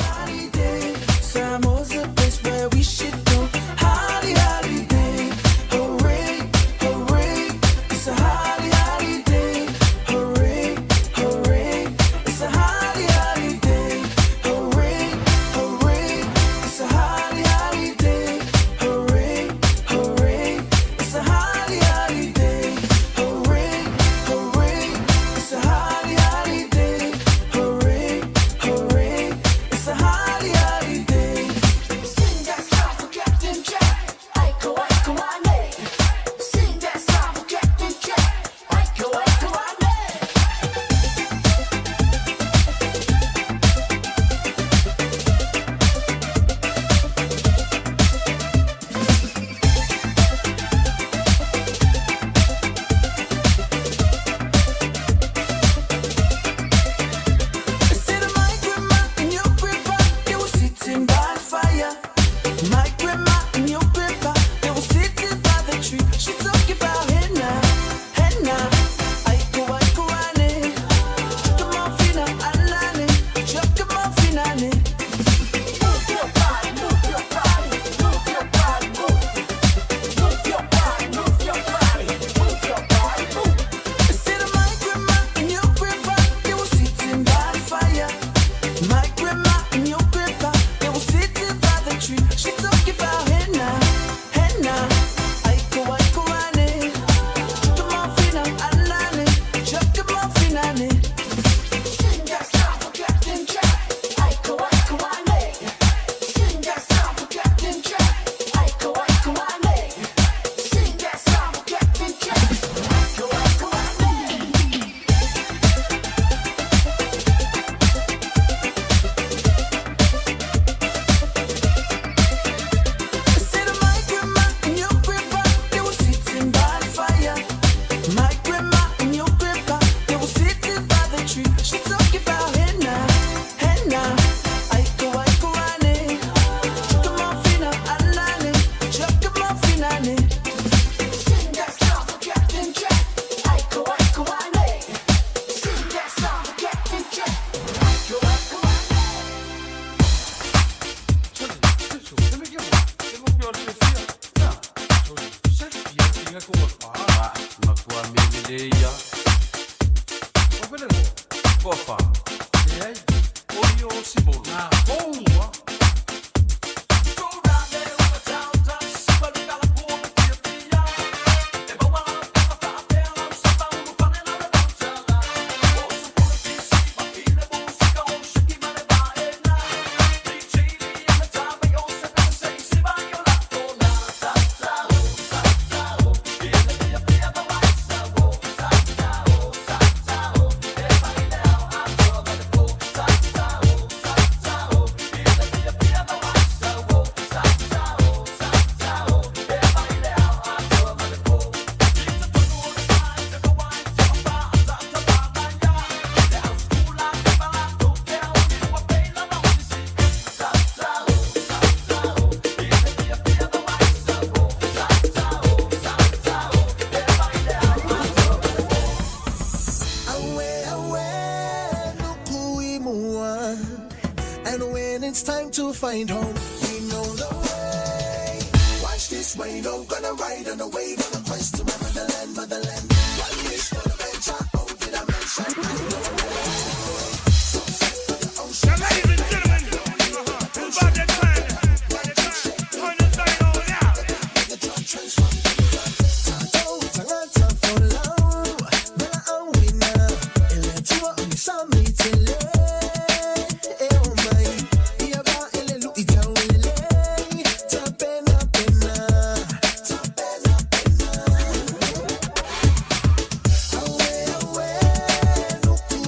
And when it's time to find home, we know the way. Watch this way, no, gonna ride on the wave on a quest to my motherland, motherland. One wish for the venture, oh, did I mention? I know so set for the ocean. Now, ladies and gentlemen, who's about that time? Turn this thing on now. The drug transform. Tangata for long, but I'm winner. Ele tua unisami tele. Oh my, iaba ele lu itawele. Tapena pena, tapena pena. Awe awe, nuku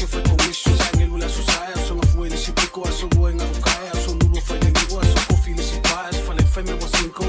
fue commisso sangue lula susaya so nga fuele si pico aso buena ukaya so nulo fa de mi so coffee si pass fa le femme was cinco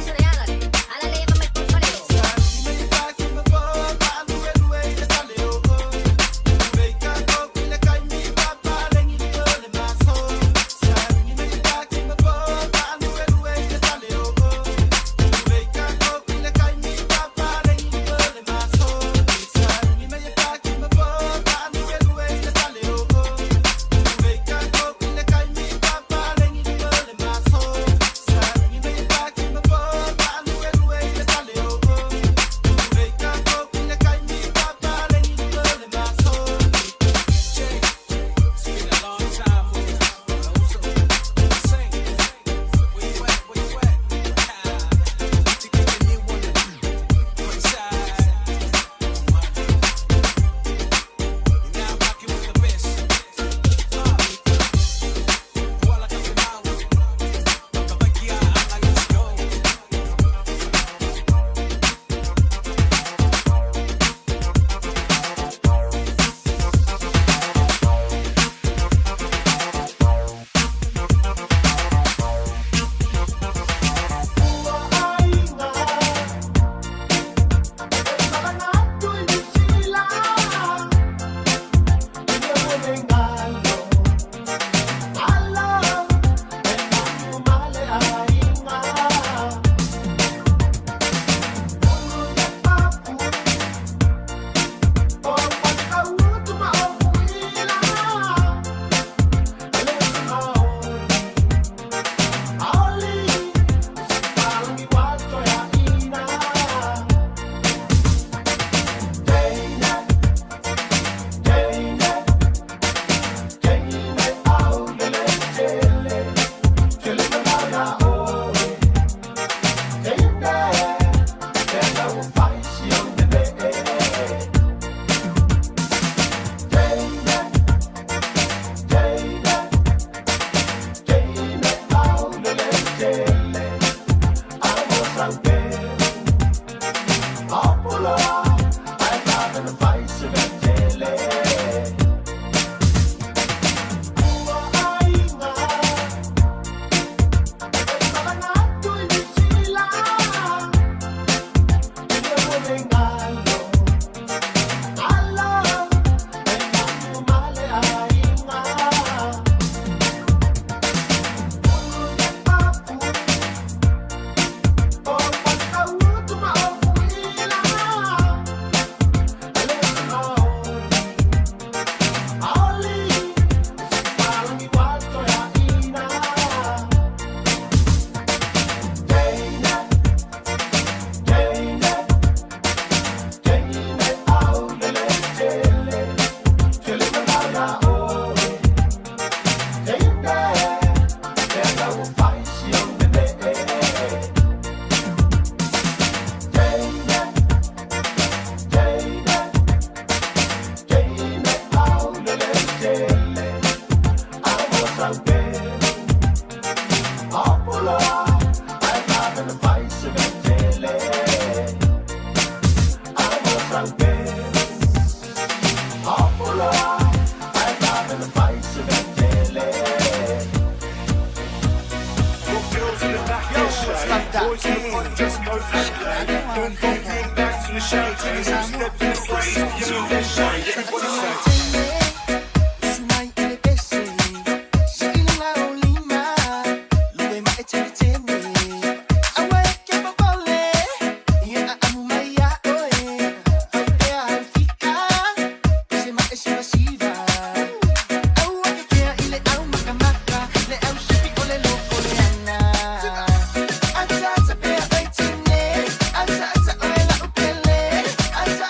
I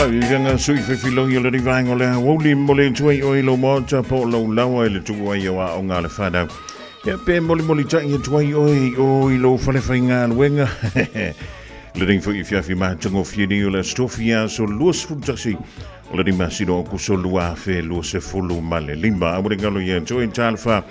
Yang sui whiwhilongi o le rivang o le Aoauli mo le tuai o ilo mo ta po lau lawa le tuai o a o ngā le whanau. Ia pe moli tai e tuai o ilo whalewhainga luenga. Le ring fwy fiafi mātango fieni o le stofia so luas futasi. O le rima sino o kuso lua fe luas e fulu male lima. Amore ngalo ia join talfa.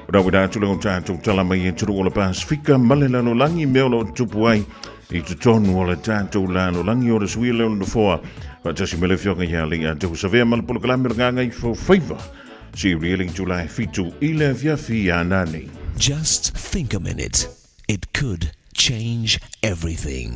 Rawida tula o tātou talamai e turu o le Pasifika male lano langi meolo tupu ai. I te tonu o le tātou lano langi o le sui leo na foa. Tasi mele fionga ia linga te husavea malapolo kalame nganga I fo faiva. Si reeling July fitu I le fiafi anani. Just think a minute. It could change everything.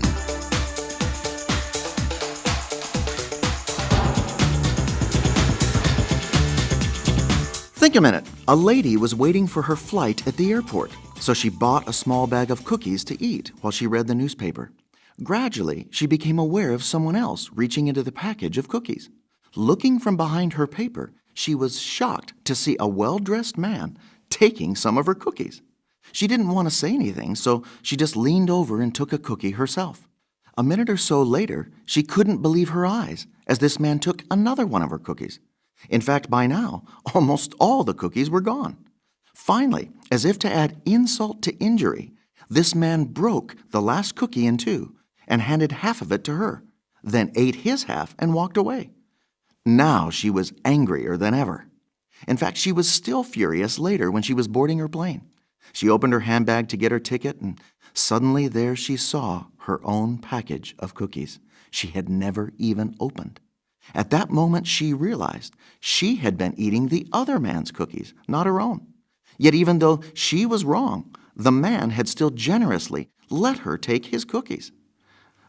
Think a minute. A lady was waiting for her flight at the airport, so she bought a small bag of cookies to eat while she read the newspaper. Gradually, she became aware of someone else reaching into the package of cookies. Looking from behind her paper, she was shocked to see a well-dressed man taking some of her cookies. She didn't want to say anything, so she just leaned over and took a cookie herself. A minute or so later, she couldn't believe her eyes as this man took another one of her cookies. In fact, by now, almost all the cookies were gone. Finally, as if to add insult to injury, this man broke the last cookie in two and handed half of it to her, then ate his half and walked away. Now she was angrier than ever. In fact, she was still furious later when she was boarding her plane. She opened her handbag to get her ticket, and suddenly there she saw her own package of cookies she had never even opened. At that moment, she realized she had been eating the other man's cookies, not her own. Yet even though she was wrong, the man had still generously let her take his cookies.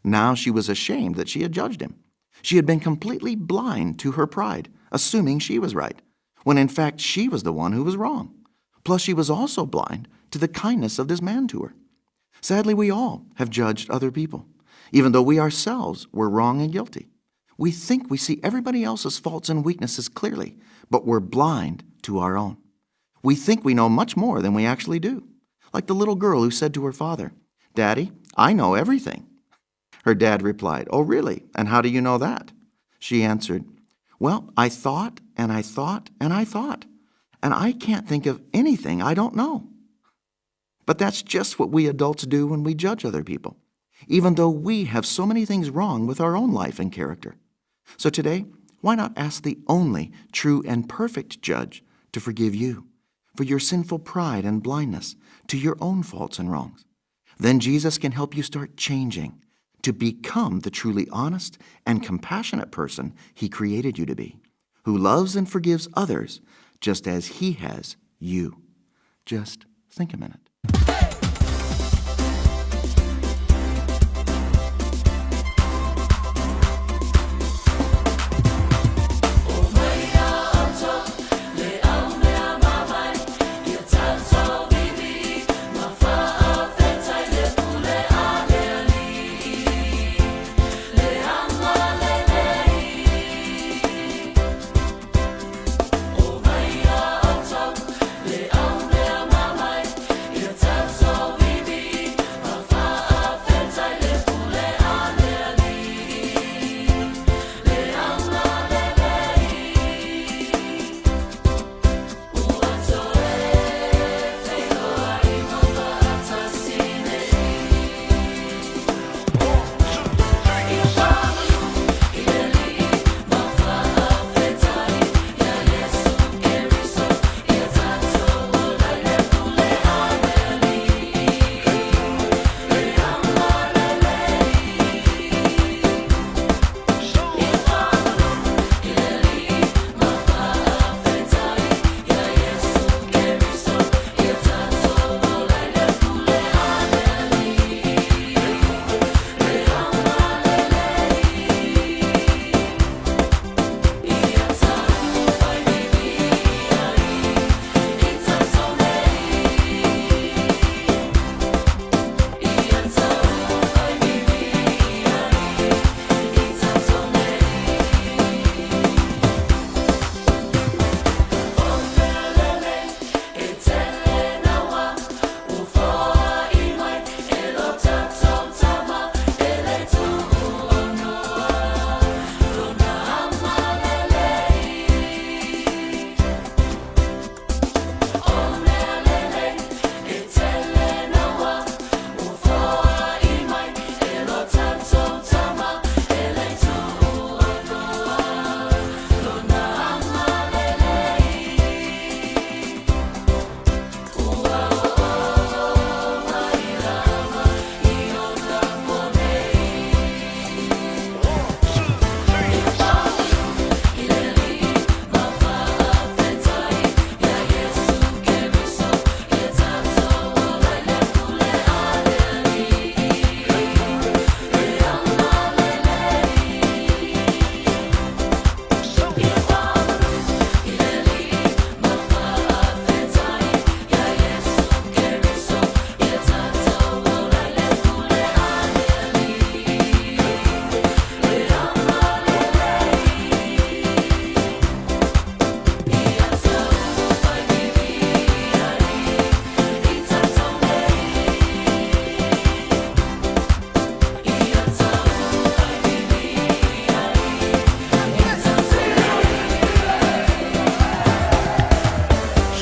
Now she was ashamed that she had judged him. She had been completely blind to her pride, assuming she was right, when in fact she was the one who was wrong. Plus, she was also blind to the kindness of this man to her. Sadly, we all have judged other people, even though we ourselves were wrong and guilty. We think we see everybody else's faults and weaknesses clearly, but we're blind to our own. We think we know much more than we actually do. Like the little girl who said to her father, "Daddy, I know everything." Her dad replied, "Oh, really? And how do you know that?" She answered, "Well, I thought, and I thought, and I thought, and I can't think of anything I don't know." But that's just what we adults do when we judge other people, even though we have so many things wrong with our own life and character. So today, why not ask the only true and perfect judge to forgive you for your sinful pride and blindness to your own faults and wrongs? Then Jesus can help you start changing to become the truly honest and compassionate person He created you to be, who loves and forgives others just as He has you. Just think a minute.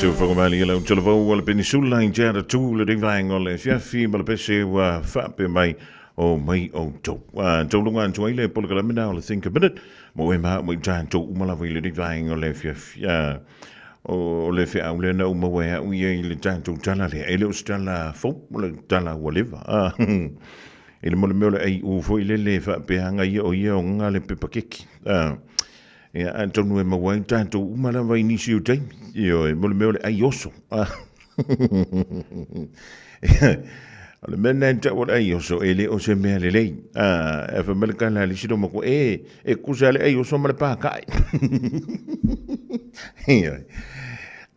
So Fofogamua lau telefou o le peninsula in jara tu le ringainga le fiafi ma le pese wa whape mai o mai o tau. Tau lunga antu ai le polika mina o le think a minute. Mo e maa mo i tātou umalawa i le ringainga le fiafi. O le fia au le na umawe au i le tātou tala le. E le o stala fau le tala walewa. E le mole meo le ai u fo i le le whape hanga i o ngā le pepa keki. Ia antonu e mawai tātou umalawa i nisi o taimi. Io e mole meo le ai oso. Le mena e tau ai oso e le o se mea le lei. E fa mele kala le siro mako e kusa le ai oso male pākai.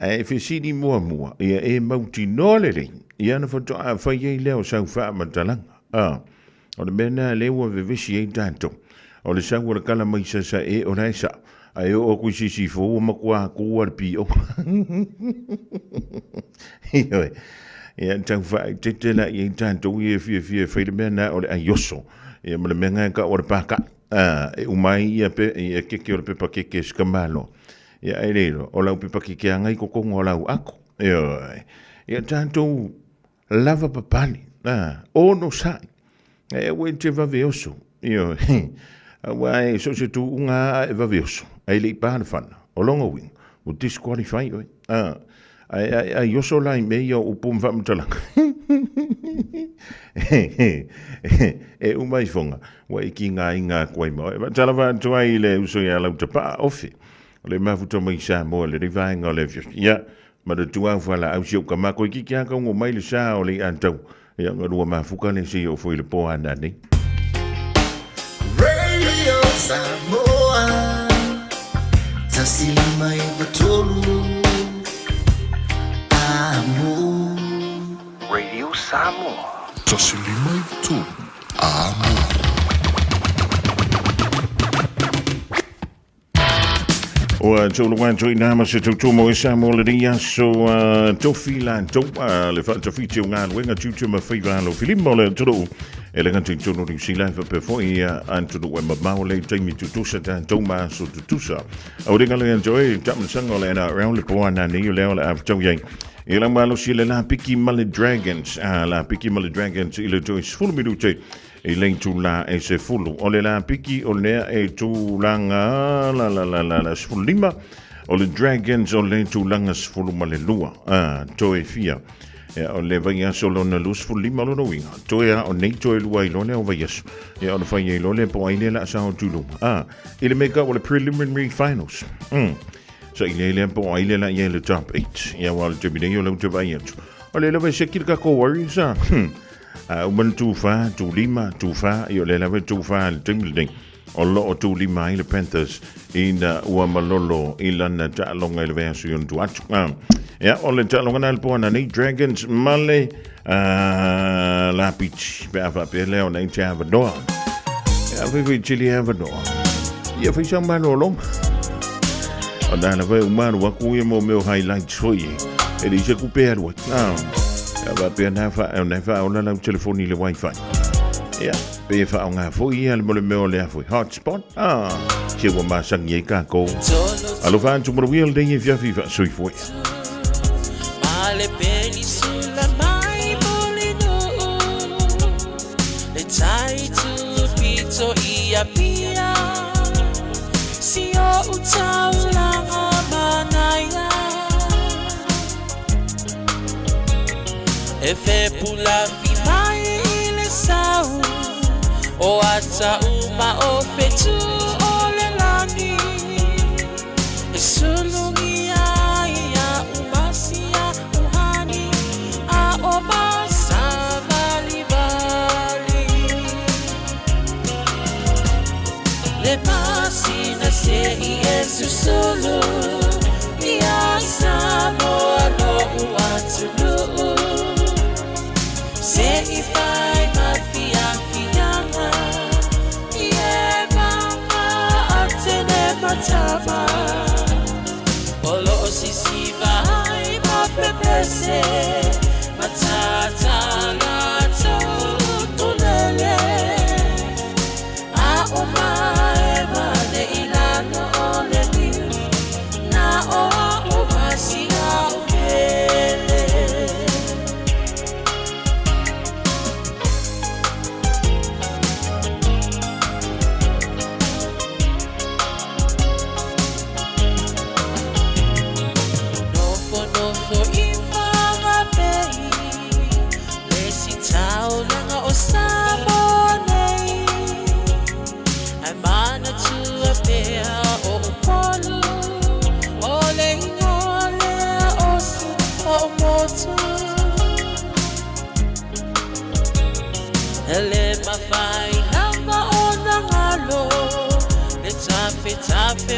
E fesini mua mua. Ia e mauti no le lei. Ia na fato a fai ei leo sau wha matalanga. O le mena le ua vevesi e tātou. O le sau ora kala mai sa e o raisa. Ai o kui sisi fo o makua kua pi o. Ia tau whai te tela i tātou i e fia whaile mea na o le aioso. Ia ma le mea ngai ka o le pāka. E umai ia keke o le pepa keke skamalo. Ia e reiro, o lau pepa keke a ngai kokongo o lau ako. Ia tātou lava papali. O no sai. E ue te vave oso. Ia Wai so se tu unga e vavioso. Ai le pāna whana. O longa wing. O disqualify oi. Ai yoso lai mei o upum whamtalanga. E umai whonga. Wai ki ngā inga kwai mo. E talawa tuai le uso ia lau te paa ofi. O le mafuta mai Samoa le rivainga o le fios. Ia, ma le tuau whala au siu ka mako i ki kia ka ungo mai le saa o le antau. Ia ngarua mafuka le si o fwoi le poa nani. Radio Samoa, tasilima ivatolu, amo. Radio Samoa. Tasilima ivatolu, amo. O tolu wanto i nama se tau mo e Samoa le ria so tofi lan tau le fa tofi te ngā luenga tutu ma whaiva alo filimo le tolu. E le gantu tono ni sila fa pe foi antu no ma maule taimi tutusa tau ma so tutusa. O ringa le enjoy tamu sanga le na round le poana ni le le after yang. E la malo sila la piki male dragons la piki male dragons ile to is full minute. E len tu la e se fulu. O le la piki o le e tu langa la sfulima. O le dragons o le tu langa sfulu male lua. To e fia. O le vai aso lona lus fulima lona winga. Toea o nei toe lua i lone o vai aso. O le whai e lone po aine la sa o tulu. Ile meka o le preliminary finals. So ile po aine la i le top 8. Ia wale te bine i o lau te vai atu. O le lawe se kirka ko Warriors Uman tufa, tu lima, tufa. I o le lawe tufa le tingling. O lo o tu lima i le Panthers. Ina ua malolo i lana ta longa i le veasu yon tu atu. Ja, o le talonga na poana nei Dragons male la pitch pe ava pe leo nei te ava doa. Ja, we chili ava doa. Ia fai sa mano long. O na na vai umano wa ku mo meu highlights foi. E di se ku pe arwa. Ja, va pe na fa o na telefoni le wifi. Ja, pe fa nga foi al mo le meu le foi hotspot. Se wa ma sang ye ka ko. Alo fa tu mo wil de ye via viva sui foi. Le peninsula mai molino le tai tu pito ia pia si o utaula manaya e fe pula fi mai le sau o ata uma o fetu o le lani e sulungi le pasina se Yesu solo ia Samoa no uatulu se ifai mafia fianga ie mama atene matama olo sisiva ai mapepese matata lato tunele a oma na o o whawhai langa o na ngalo. Le tape tape